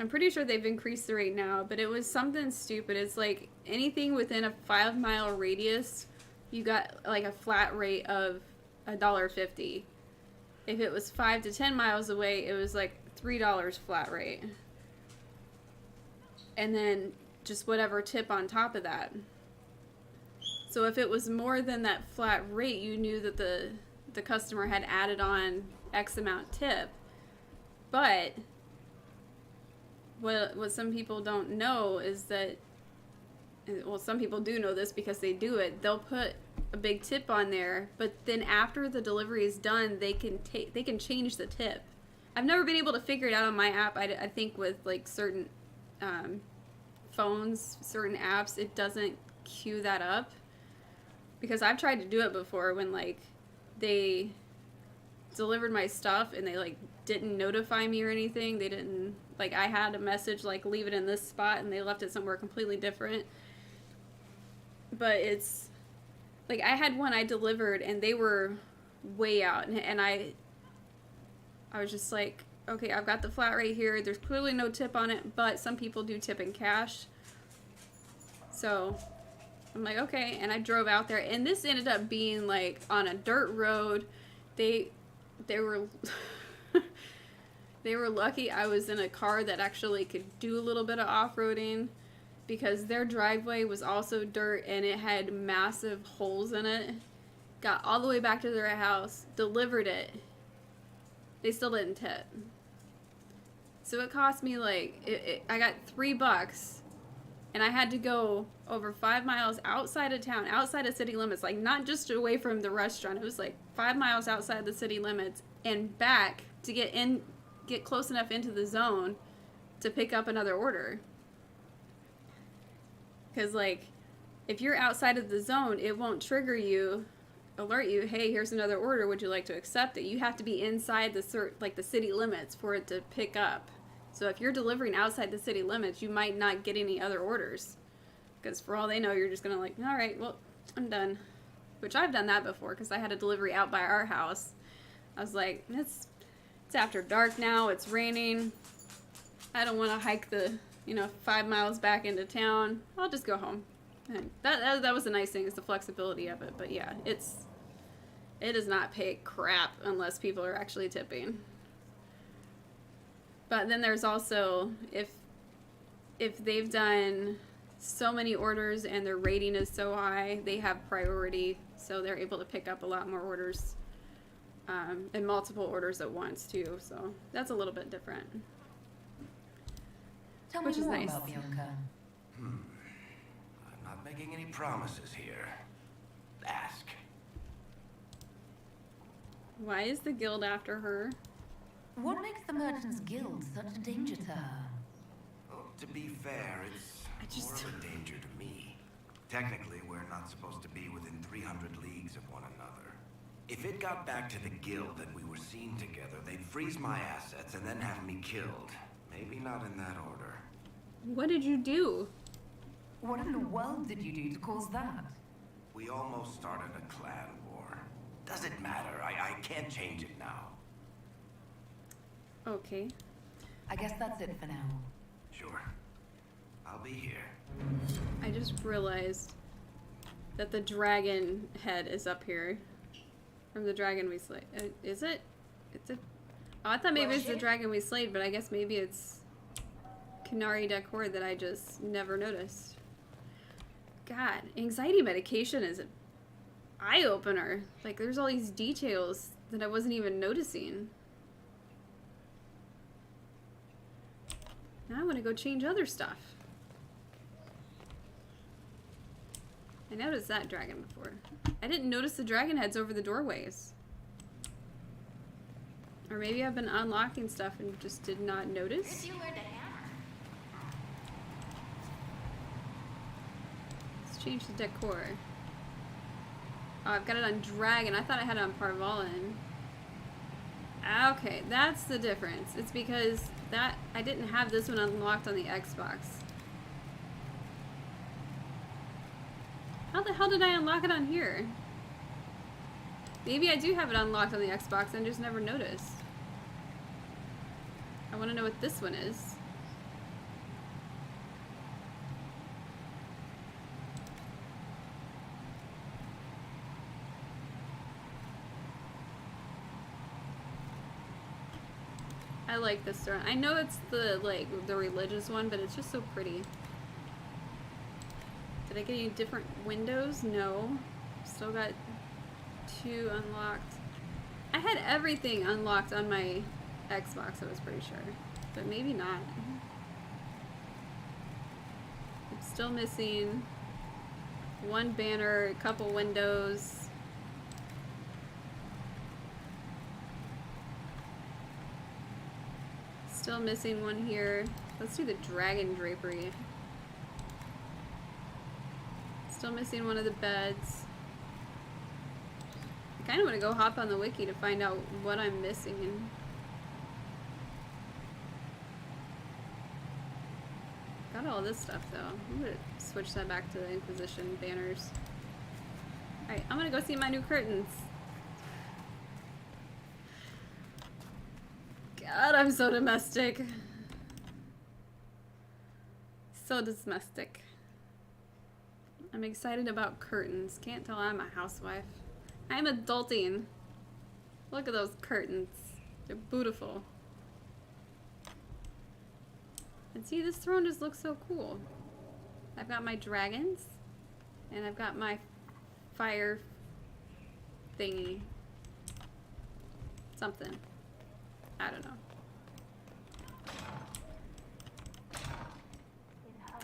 [SPEAKER 4] pretty sure they've increased the rate now, but it was something stupid. It's like anything within a 5-mile radius, you got like a flat rate of $1.50. if it was 5 to 10 miles away, it was like $3 flat rate. And then just whatever tip on top of that. So if it was more than that flat rate, you knew that the customer had added on X amount tip. But what some people don't know is that, well, some people do know this because they do it. They'll put a big tip on there, but then after the delivery is done, they can change the tip. I've never been able to figure it out on my app. I think with like certain phones, certain apps, it doesn't queue that up. Because I've tried to do it before when like they delivered my stuff and they like didn't notify me or anything. They didn't, like, I had a message like leave it in this spot and they left it somewhere completely different. But it's like I had one I delivered and they were way out, and I was just like, okay, I've got the flat rate here. There's clearly no tip on it, but some people do tip in cash. So I'm like, okay, and I drove out there, and this ended up being like on a dirt road. They were they were lucky I was in a car that actually could do a little bit of off-roading, because their driveway was also dirt and it had massive holes in it. Got all the way back to their house, delivered it. They still didn't tip. So it cost me like, I got $3, and I had to go over 5 miles outside of town, outside of city limits, like not just away from the restaurant. It was like 5 miles outside the city limits and back to get close enough into the zone to pick up another order. Because like, if you're outside of the zone, it won't trigger you, alert you, hey, here's another order, would you like to accept it? You have to be inside the city limits for it to pick up. So if you're delivering outside the city limits, you might not get any other orders. Because for all they know, you're just going to like, all right, well, I'm done. Which I've done that before, because I had a delivery out by our house. I was like, it's after dark now, it's raining. I don't want to hike the, 5 miles back into town. I'll just go home. And that was the nice thing, is the flexibility of it. But yeah, it does not pay crap unless people are actually tipping. But then there's also, if they've done so many orders and their rating is so high, they have priority, so they're able to pick up a lot more orders, and multiple orders at once too. So that's a little bit different.
[SPEAKER 16] Tell me more about Bianca.
[SPEAKER 18] I'm not making any promises here. Ask.
[SPEAKER 4] Why is the guild after her?
[SPEAKER 16] What makes the Merchants Guild such a danger to her?
[SPEAKER 18] Well, to be fair, it's more of a danger to me. Technically, we're not supposed to be within 300 leagues of one another. If it got back to the guild that we were seen together, they'd freeze my assets and then have me killed. Maybe not in that order.
[SPEAKER 4] What did you do?
[SPEAKER 16] What in the world did you do to cause that?
[SPEAKER 18] We almost started a clan war. Doesn't matter. I can't change it now.
[SPEAKER 4] Okay.
[SPEAKER 16] I guess that's it for now.
[SPEAKER 18] Sure. I'll be here.
[SPEAKER 4] I just realized that the dragon head is up here. From the dragon we slayed. Is it? Oh, I thought maybe it's the dragon we slayed, but I guess maybe it's Canary decor that I just never noticed. God, anxiety medication is an eye-opener. Like, there's all these details that I wasn't even noticing. Now I want to go change other stuff. I noticed that dragon before. I didn't notice the dragon heads over the doorways. Or maybe I've been unlocking stuff and just did not notice.
[SPEAKER 9] You learned to hammer.
[SPEAKER 4] Let's change the decor. Oh, I've got it on dragon. I thought I had it on Parvalan. Okay, that's the difference. It's because I didn't have this one unlocked on the Xbox. How the hell did I unlock it on here? Maybe I do have it unlocked on the Xbox and just never noticed. I want to know what this one is. I like this throne. I know it's the religious one, but it's just so pretty. Did I get any different windows? No. Still got 2 unlocked. I had everything unlocked on my Xbox, I was pretty sure. But maybe not. I'm still missing 1 banner, a couple windows. Still missing 1 here. Let's do the dragon drapery. Still missing 1 of the beds. I kind of want to go hop on the wiki to find out what I'm missing. Got all this stuff though. I'm gonna switch that back to the Inquisition banners. Alright, I'm gonna go see my new curtains. God, I'm so domestic. So domestic. I'm excited about curtains. Can't tell I'm a housewife. I'm adulting. Look at those curtains. They're beautiful. And see, this throne just looks so cool. I've got my dragons. And I've got my fire thingy. Something. I don't know.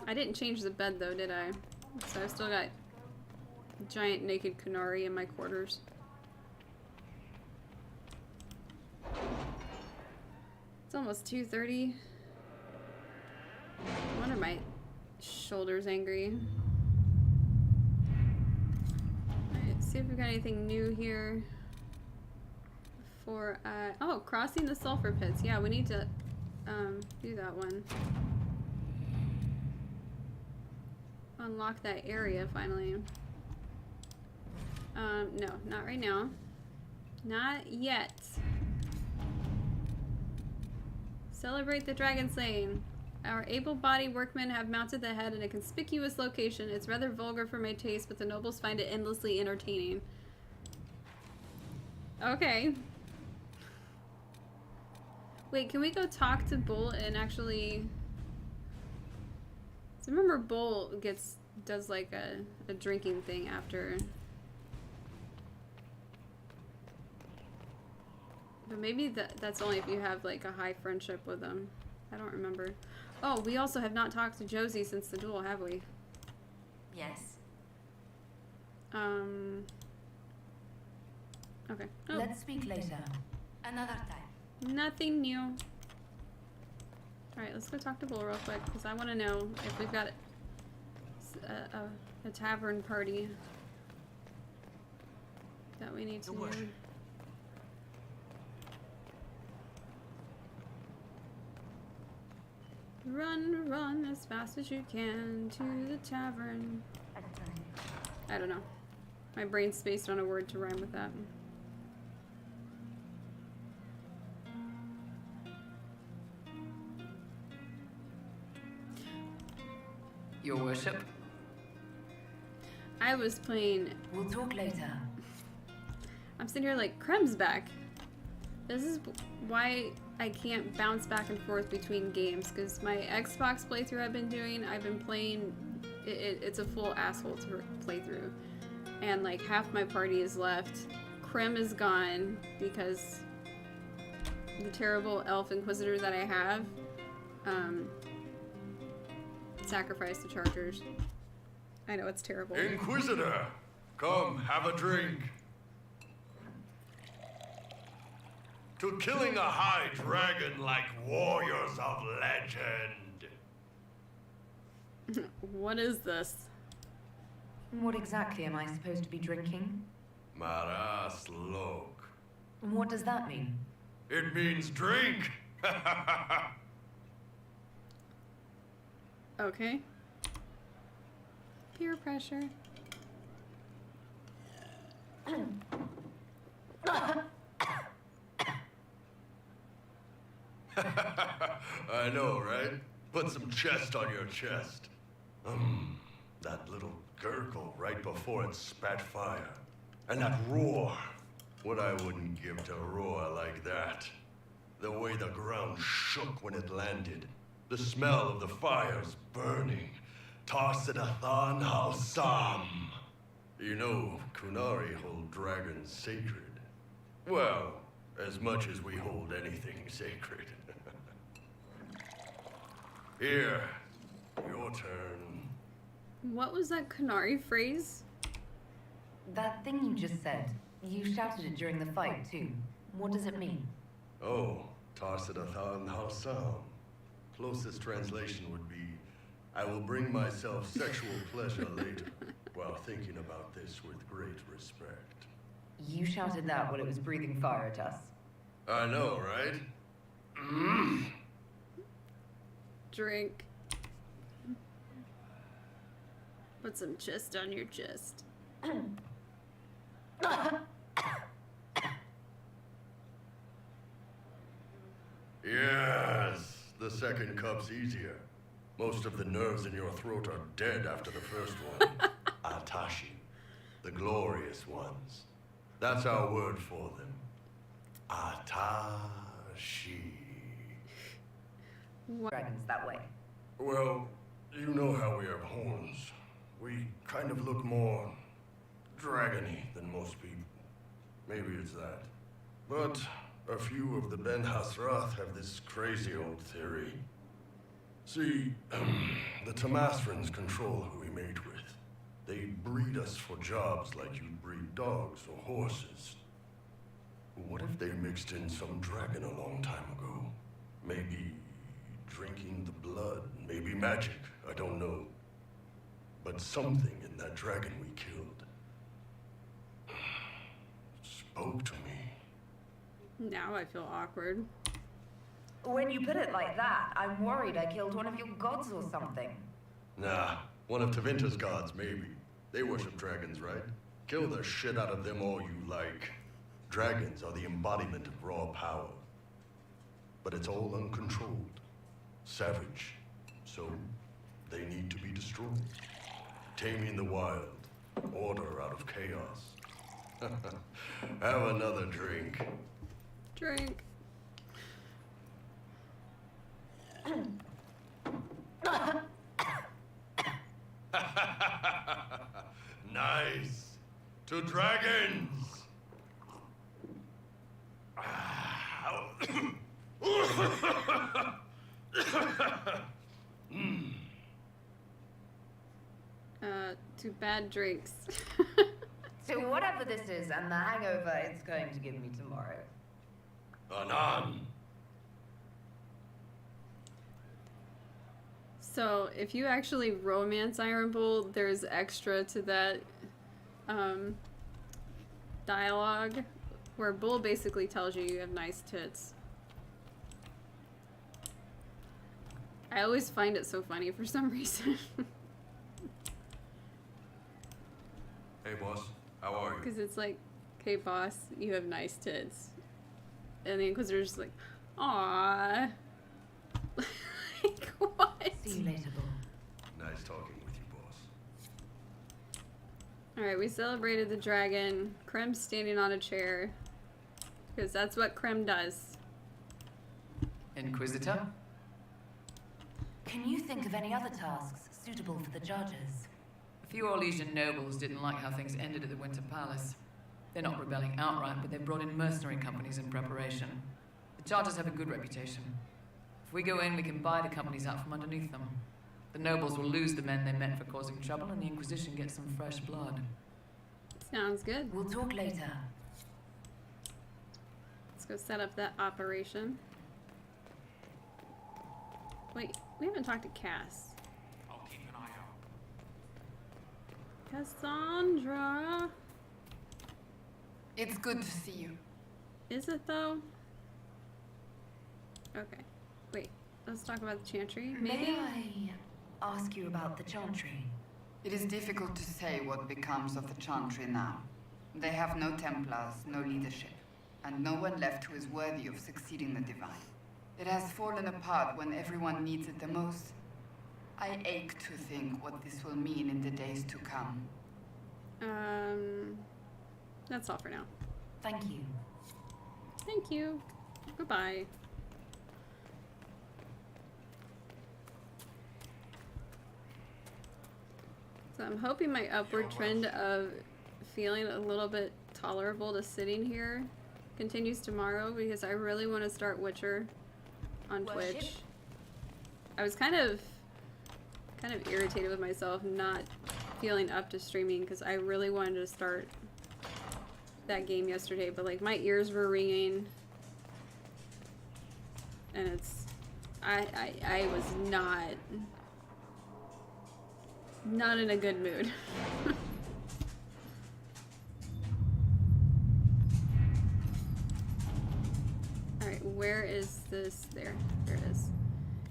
[SPEAKER 4] I didn't change the bed though, did I? So I've still got giant naked Kunari in my quarters. It's almost 2:30. I wonder my shoulder's angry. Alright, see if we've got anything new here. For oh, crossing the sulfur pits. Yeah, we need to do that one. Unlock that area finally. No, not right now. Not yet. Celebrate the dragon slaying. Our able-bodied workmen have mounted the head in a conspicuous location. It's rather vulgar for my taste, but the nobles find it endlessly entertaining. Okay. Wait, can we go talk to Bull and actually... So remember Bull does like a drinking thing after... But maybe that's only if you have like a high friendship with them. I don't remember. Oh, we also have not talked to Josie since the duel, have we?
[SPEAKER 9] Yes.
[SPEAKER 4] Okay. Oh.
[SPEAKER 16] Let's speak later.
[SPEAKER 9] Another time.
[SPEAKER 4] Nothing new. Alright, let's go talk to Bull real quick, because I want to know if we've got a tavern party that we need to do. Run, run as fast as you can to the tavern. I don't know. My brain's spaced on a word to rhyme with that.
[SPEAKER 11] Your worship?
[SPEAKER 4] I was playing...
[SPEAKER 16] We'll talk later.
[SPEAKER 4] I'm sitting here like, Krem's back. This is why I can't bounce back and forth between games, because my Xbox playthrough I've been playing, it's a full asshole to play through. And like half my party is left. Krem is gone because the terrible elf inquisitor that I have sacrificed the chargers. I know, it's terrible.
[SPEAKER 12] Inquisitor, come have a drink. To killing a high dragon like warriors of legend.
[SPEAKER 4] What is this?
[SPEAKER 16] What exactly am I supposed to be drinking?
[SPEAKER 12] Maras lok.
[SPEAKER 16] What does that mean?
[SPEAKER 12] It means drink.
[SPEAKER 4] Okay. Peer pressure.
[SPEAKER 12] I know, right? Put some chest on your chest. That little gurgle right before it spat fire. And that roar. What I wouldn't give to roar like that. The way the ground shook when it landed. The smell of the fires burning. Tarsidathan Halsam. You know, Kunari hold dragons sacred. Well, as much as we hold anything sacred. Here, your turn.
[SPEAKER 4] What was that Kunari phrase?
[SPEAKER 16] That thing you just said, you shouted it during the fight, too. What does it mean?
[SPEAKER 12] Oh, Tarsidathan Halsam. Closest translation would be, I will bring myself sexual pleasure later, while thinking about this with great respect.
[SPEAKER 16] You shouted that while it was breathing fire at us.
[SPEAKER 12] I know, right?
[SPEAKER 4] Drink. Put some chest on your chest.
[SPEAKER 12] Yes, the second cup's easier. Most of the nerves in your throat are dead after the first one. Atashi, the glorious ones. That's our word for them. Atashi.
[SPEAKER 16] Dragons that way.
[SPEAKER 12] Well, you know how we have horns. We kind of look more dragony than most people. Maybe it's that. But a few of the Ben Hasrath have this crazy old theory. See, the Tamasrans control who we mate with. They breed us for jobs like you'd breed dogs or horses. What if they mixed in some dragon a long time ago? Maybe drinking the blood, maybe magic, I don't know. But something in that dragon we killed spoke to me.
[SPEAKER 4] Now I feel awkward.
[SPEAKER 16] When you put it like that, I'm worried I killed one of your gods or something.
[SPEAKER 12] Nah, one of Tevinter's gods, maybe. They worship dragons, right? Kill the shit out of them all you like. Dragons are the embodiment of raw power. But it's all uncontrolled. Savage. So, they need to be destroyed. Taming the wild. Order out of chaos. Have another drink.
[SPEAKER 4] Drink.
[SPEAKER 12] Nice. To dragons.
[SPEAKER 4] Too bad drinks.
[SPEAKER 16] So whatever this is and the hangover it's going to give me tomorrow.
[SPEAKER 12] Anan.
[SPEAKER 4] So if you actually romance Iron Bull, there's extra to that dialogue where Bull basically tells you have nice tits. I always find it so funny for some reason.
[SPEAKER 12] Hey, boss. How are you?
[SPEAKER 4] Because it's like, okay, boss, you have nice tits. And the Inquisitor's just like, aww. Like, what?
[SPEAKER 16] See you later, Bull.
[SPEAKER 12] Nice talking with you, boss.
[SPEAKER 4] Alright, we celebrated the dragon. Krem's standing on a chair. Because that's what Krem does.
[SPEAKER 19] Inquisitor?
[SPEAKER 16] Can you think of any other tasks suitable for the judges?
[SPEAKER 19] A few Orlesian nobles didn't like how things ended at the Winter Palace. They're not rebelling outright, but they've brought in mercenary companies in preparation. The Chargers have a good reputation. If we go in, we can buy the companies out from underneath them. The nobles will lose the men they met for causing trouble, and the Inquisition gets some fresh blood.
[SPEAKER 4] Sounds good.
[SPEAKER 16] We'll talk later.
[SPEAKER 4] Let's go set up that operation. Wait, we haven't talked to Cass.
[SPEAKER 2] I'll keep an eye out.
[SPEAKER 4] Cassandra.
[SPEAKER 17] It's good to see you.
[SPEAKER 4] Is it though? Okay. Wait, let's talk about the Chantry. Maybe?
[SPEAKER 16] May I ask you about the Chantry?
[SPEAKER 20] It is difficult to say what becomes of the Chantry now. They have no Templars, no leadership, and no one left who is worthy of succeeding the Divine. It has fallen apart when everyone needs it the most. I ache to think what this will mean in the days to come.
[SPEAKER 4] That's all for now.
[SPEAKER 16] Thank you.
[SPEAKER 4] Thank you. Goodbye. So I'm hoping my upward trend of feeling a little bit tolerable to sitting here continues tomorrow, because I really want to start Witcher on Twitch. I was kind of irritated with myself not feeling up to streaming, because I really wanted to start that game yesterday, but like my ears were ringing, and it's I was not in a good mood. Alright, where is this? There it is.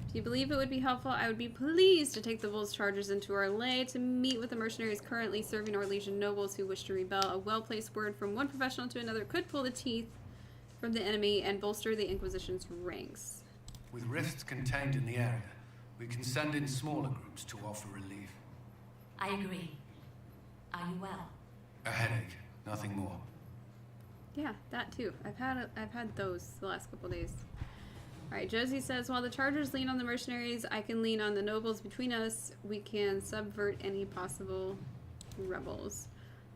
[SPEAKER 4] If you believe it would be helpful, I would be pleased to take the Wolves Chargers into our lay to meet with the mercenaries currently serving our Legion nobles who wish to rebel. A well-placed word from one professional to another could pull the teeth from the enemy and bolster the Inquisition's ranks.
[SPEAKER 10] With rifts contained in the area, we can send in smaller groups to offer relief.
[SPEAKER 9] I agree. Are you well?
[SPEAKER 10] A headache, nothing more.
[SPEAKER 4] Yeah, that too. I've had those the last couple days. Alright, Josie says, while the Chargers lean on the mercenaries, I can lean on the nobles between us. We can subvert any possible rebels.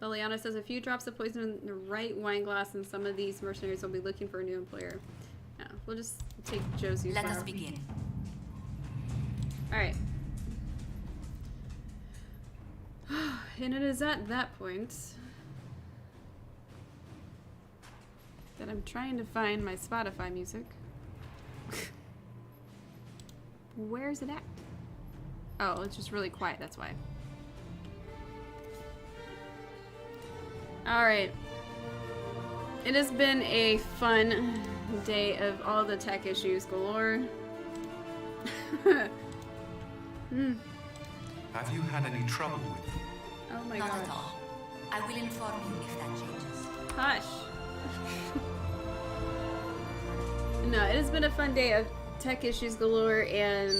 [SPEAKER 4] Leliana says, a few drops of poison in the right wine glass and some of these mercenaries will be looking for a new employer. Yeah, we'll just take Josie's
[SPEAKER 9] Let us begin.
[SPEAKER 4] Alright. And it is at that point that I'm trying to find my Spotify music. Where's it at? Oh, it's just really quiet, that's why. Alright. It has been a fun day of all the tech issues galore.
[SPEAKER 10] Have you had any trouble with them?
[SPEAKER 4] Oh my
[SPEAKER 9] Not
[SPEAKER 4] gosh.
[SPEAKER 9] at all. I will inform you if that changes.
[SPEAKER 4] Hush. No, it has been a fun day of tech issues galore, and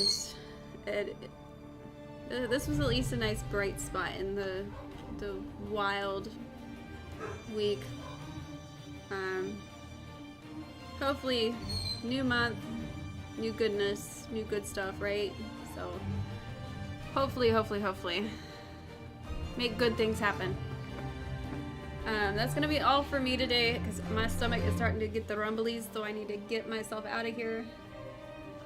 [SPEAKER 4] this was at least a nice bright spot in the wild week. Hopefully, new month, new goodness, new good stuff, right? So, hopefully, make good things happen. That's gonna be all for me today, because my stomach is starting to get the rumblies, so I need to get myself out of here.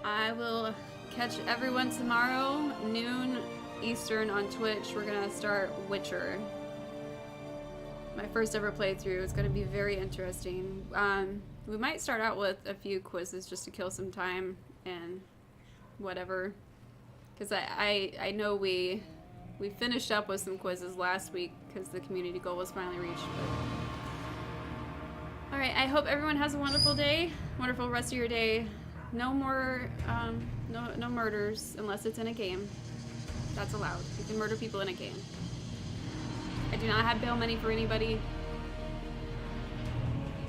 [SPEAKER 4] I will catch everyone tomorrow, noon Eastern on Twitch. We're gonna start Witcher. My first ever playthrough. It's gonna be very interesting. We might start out with a few quizzes just to kill some time and whatever. Because I know we finished up with some quizzes last week because the community goal was finally reached. Alright, I hope everyone has a wonderful day, wonderful rest of your day. No more, no murders unless it's in a game. That's allowed. You can murder people in a game. I do not have bail money for anybody.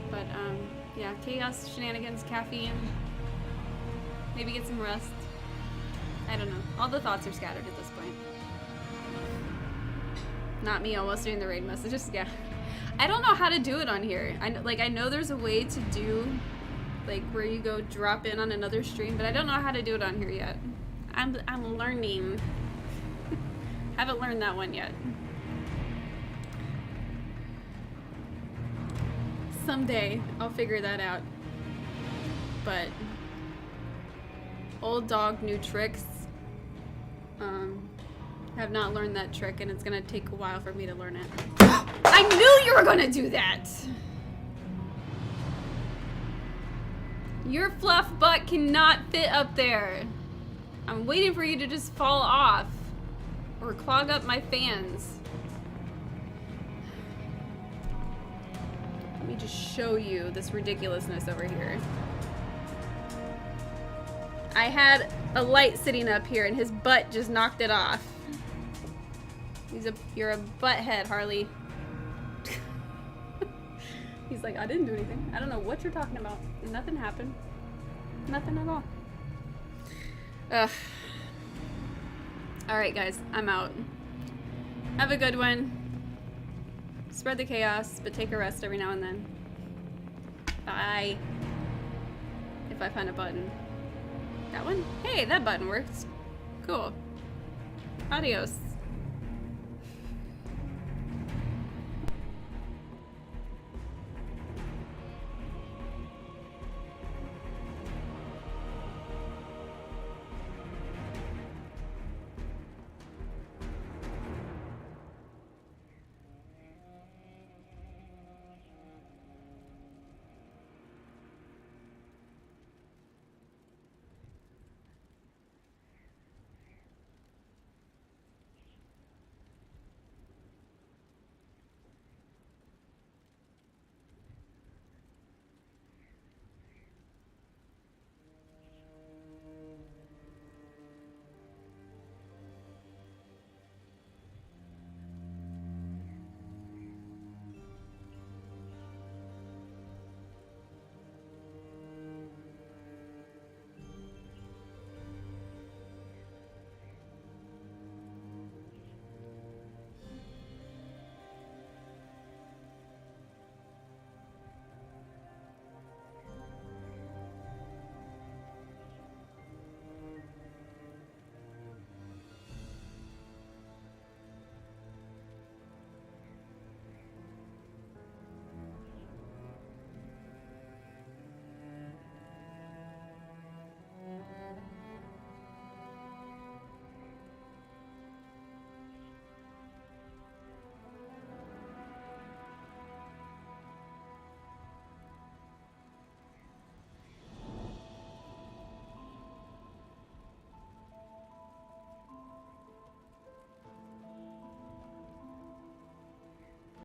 [SPEAKER 4] But, yeah, chaos, shenanigans, caffeine. Maybe get some rest. I don't know. All the thoughts are scattered at this point. Not me almost doing the raid messages. Yeah. I don't know how to do it on here. I know there's a way to do, like, where you go drop in on another stream, but I don't know how to do it on here yet. I'm learning. Haven't learned that one yet. Someday I'll figure that out. But old dog, new tricks. Have not learned that trick, and it's gonna take a while for me to learn it. I knew you were gonna do that! Your fluff butt cannot fit up there. I'm waiting for you to just fall off or clog up my fans. Let me just show you this ridiculousness over here. I had a light sitting up here and his butt just knocked it off. You're a butthead, Harley. He's like, I didn't do anything. I don't know what you're talking about. Nothing happened. Nothing at all. Ugh. Alright guys, I'm out. Have a good one. Spread the chaos, but take a rest every now and then. Bye. If I find a button. That one? Hey, that button works. Cool. Adios.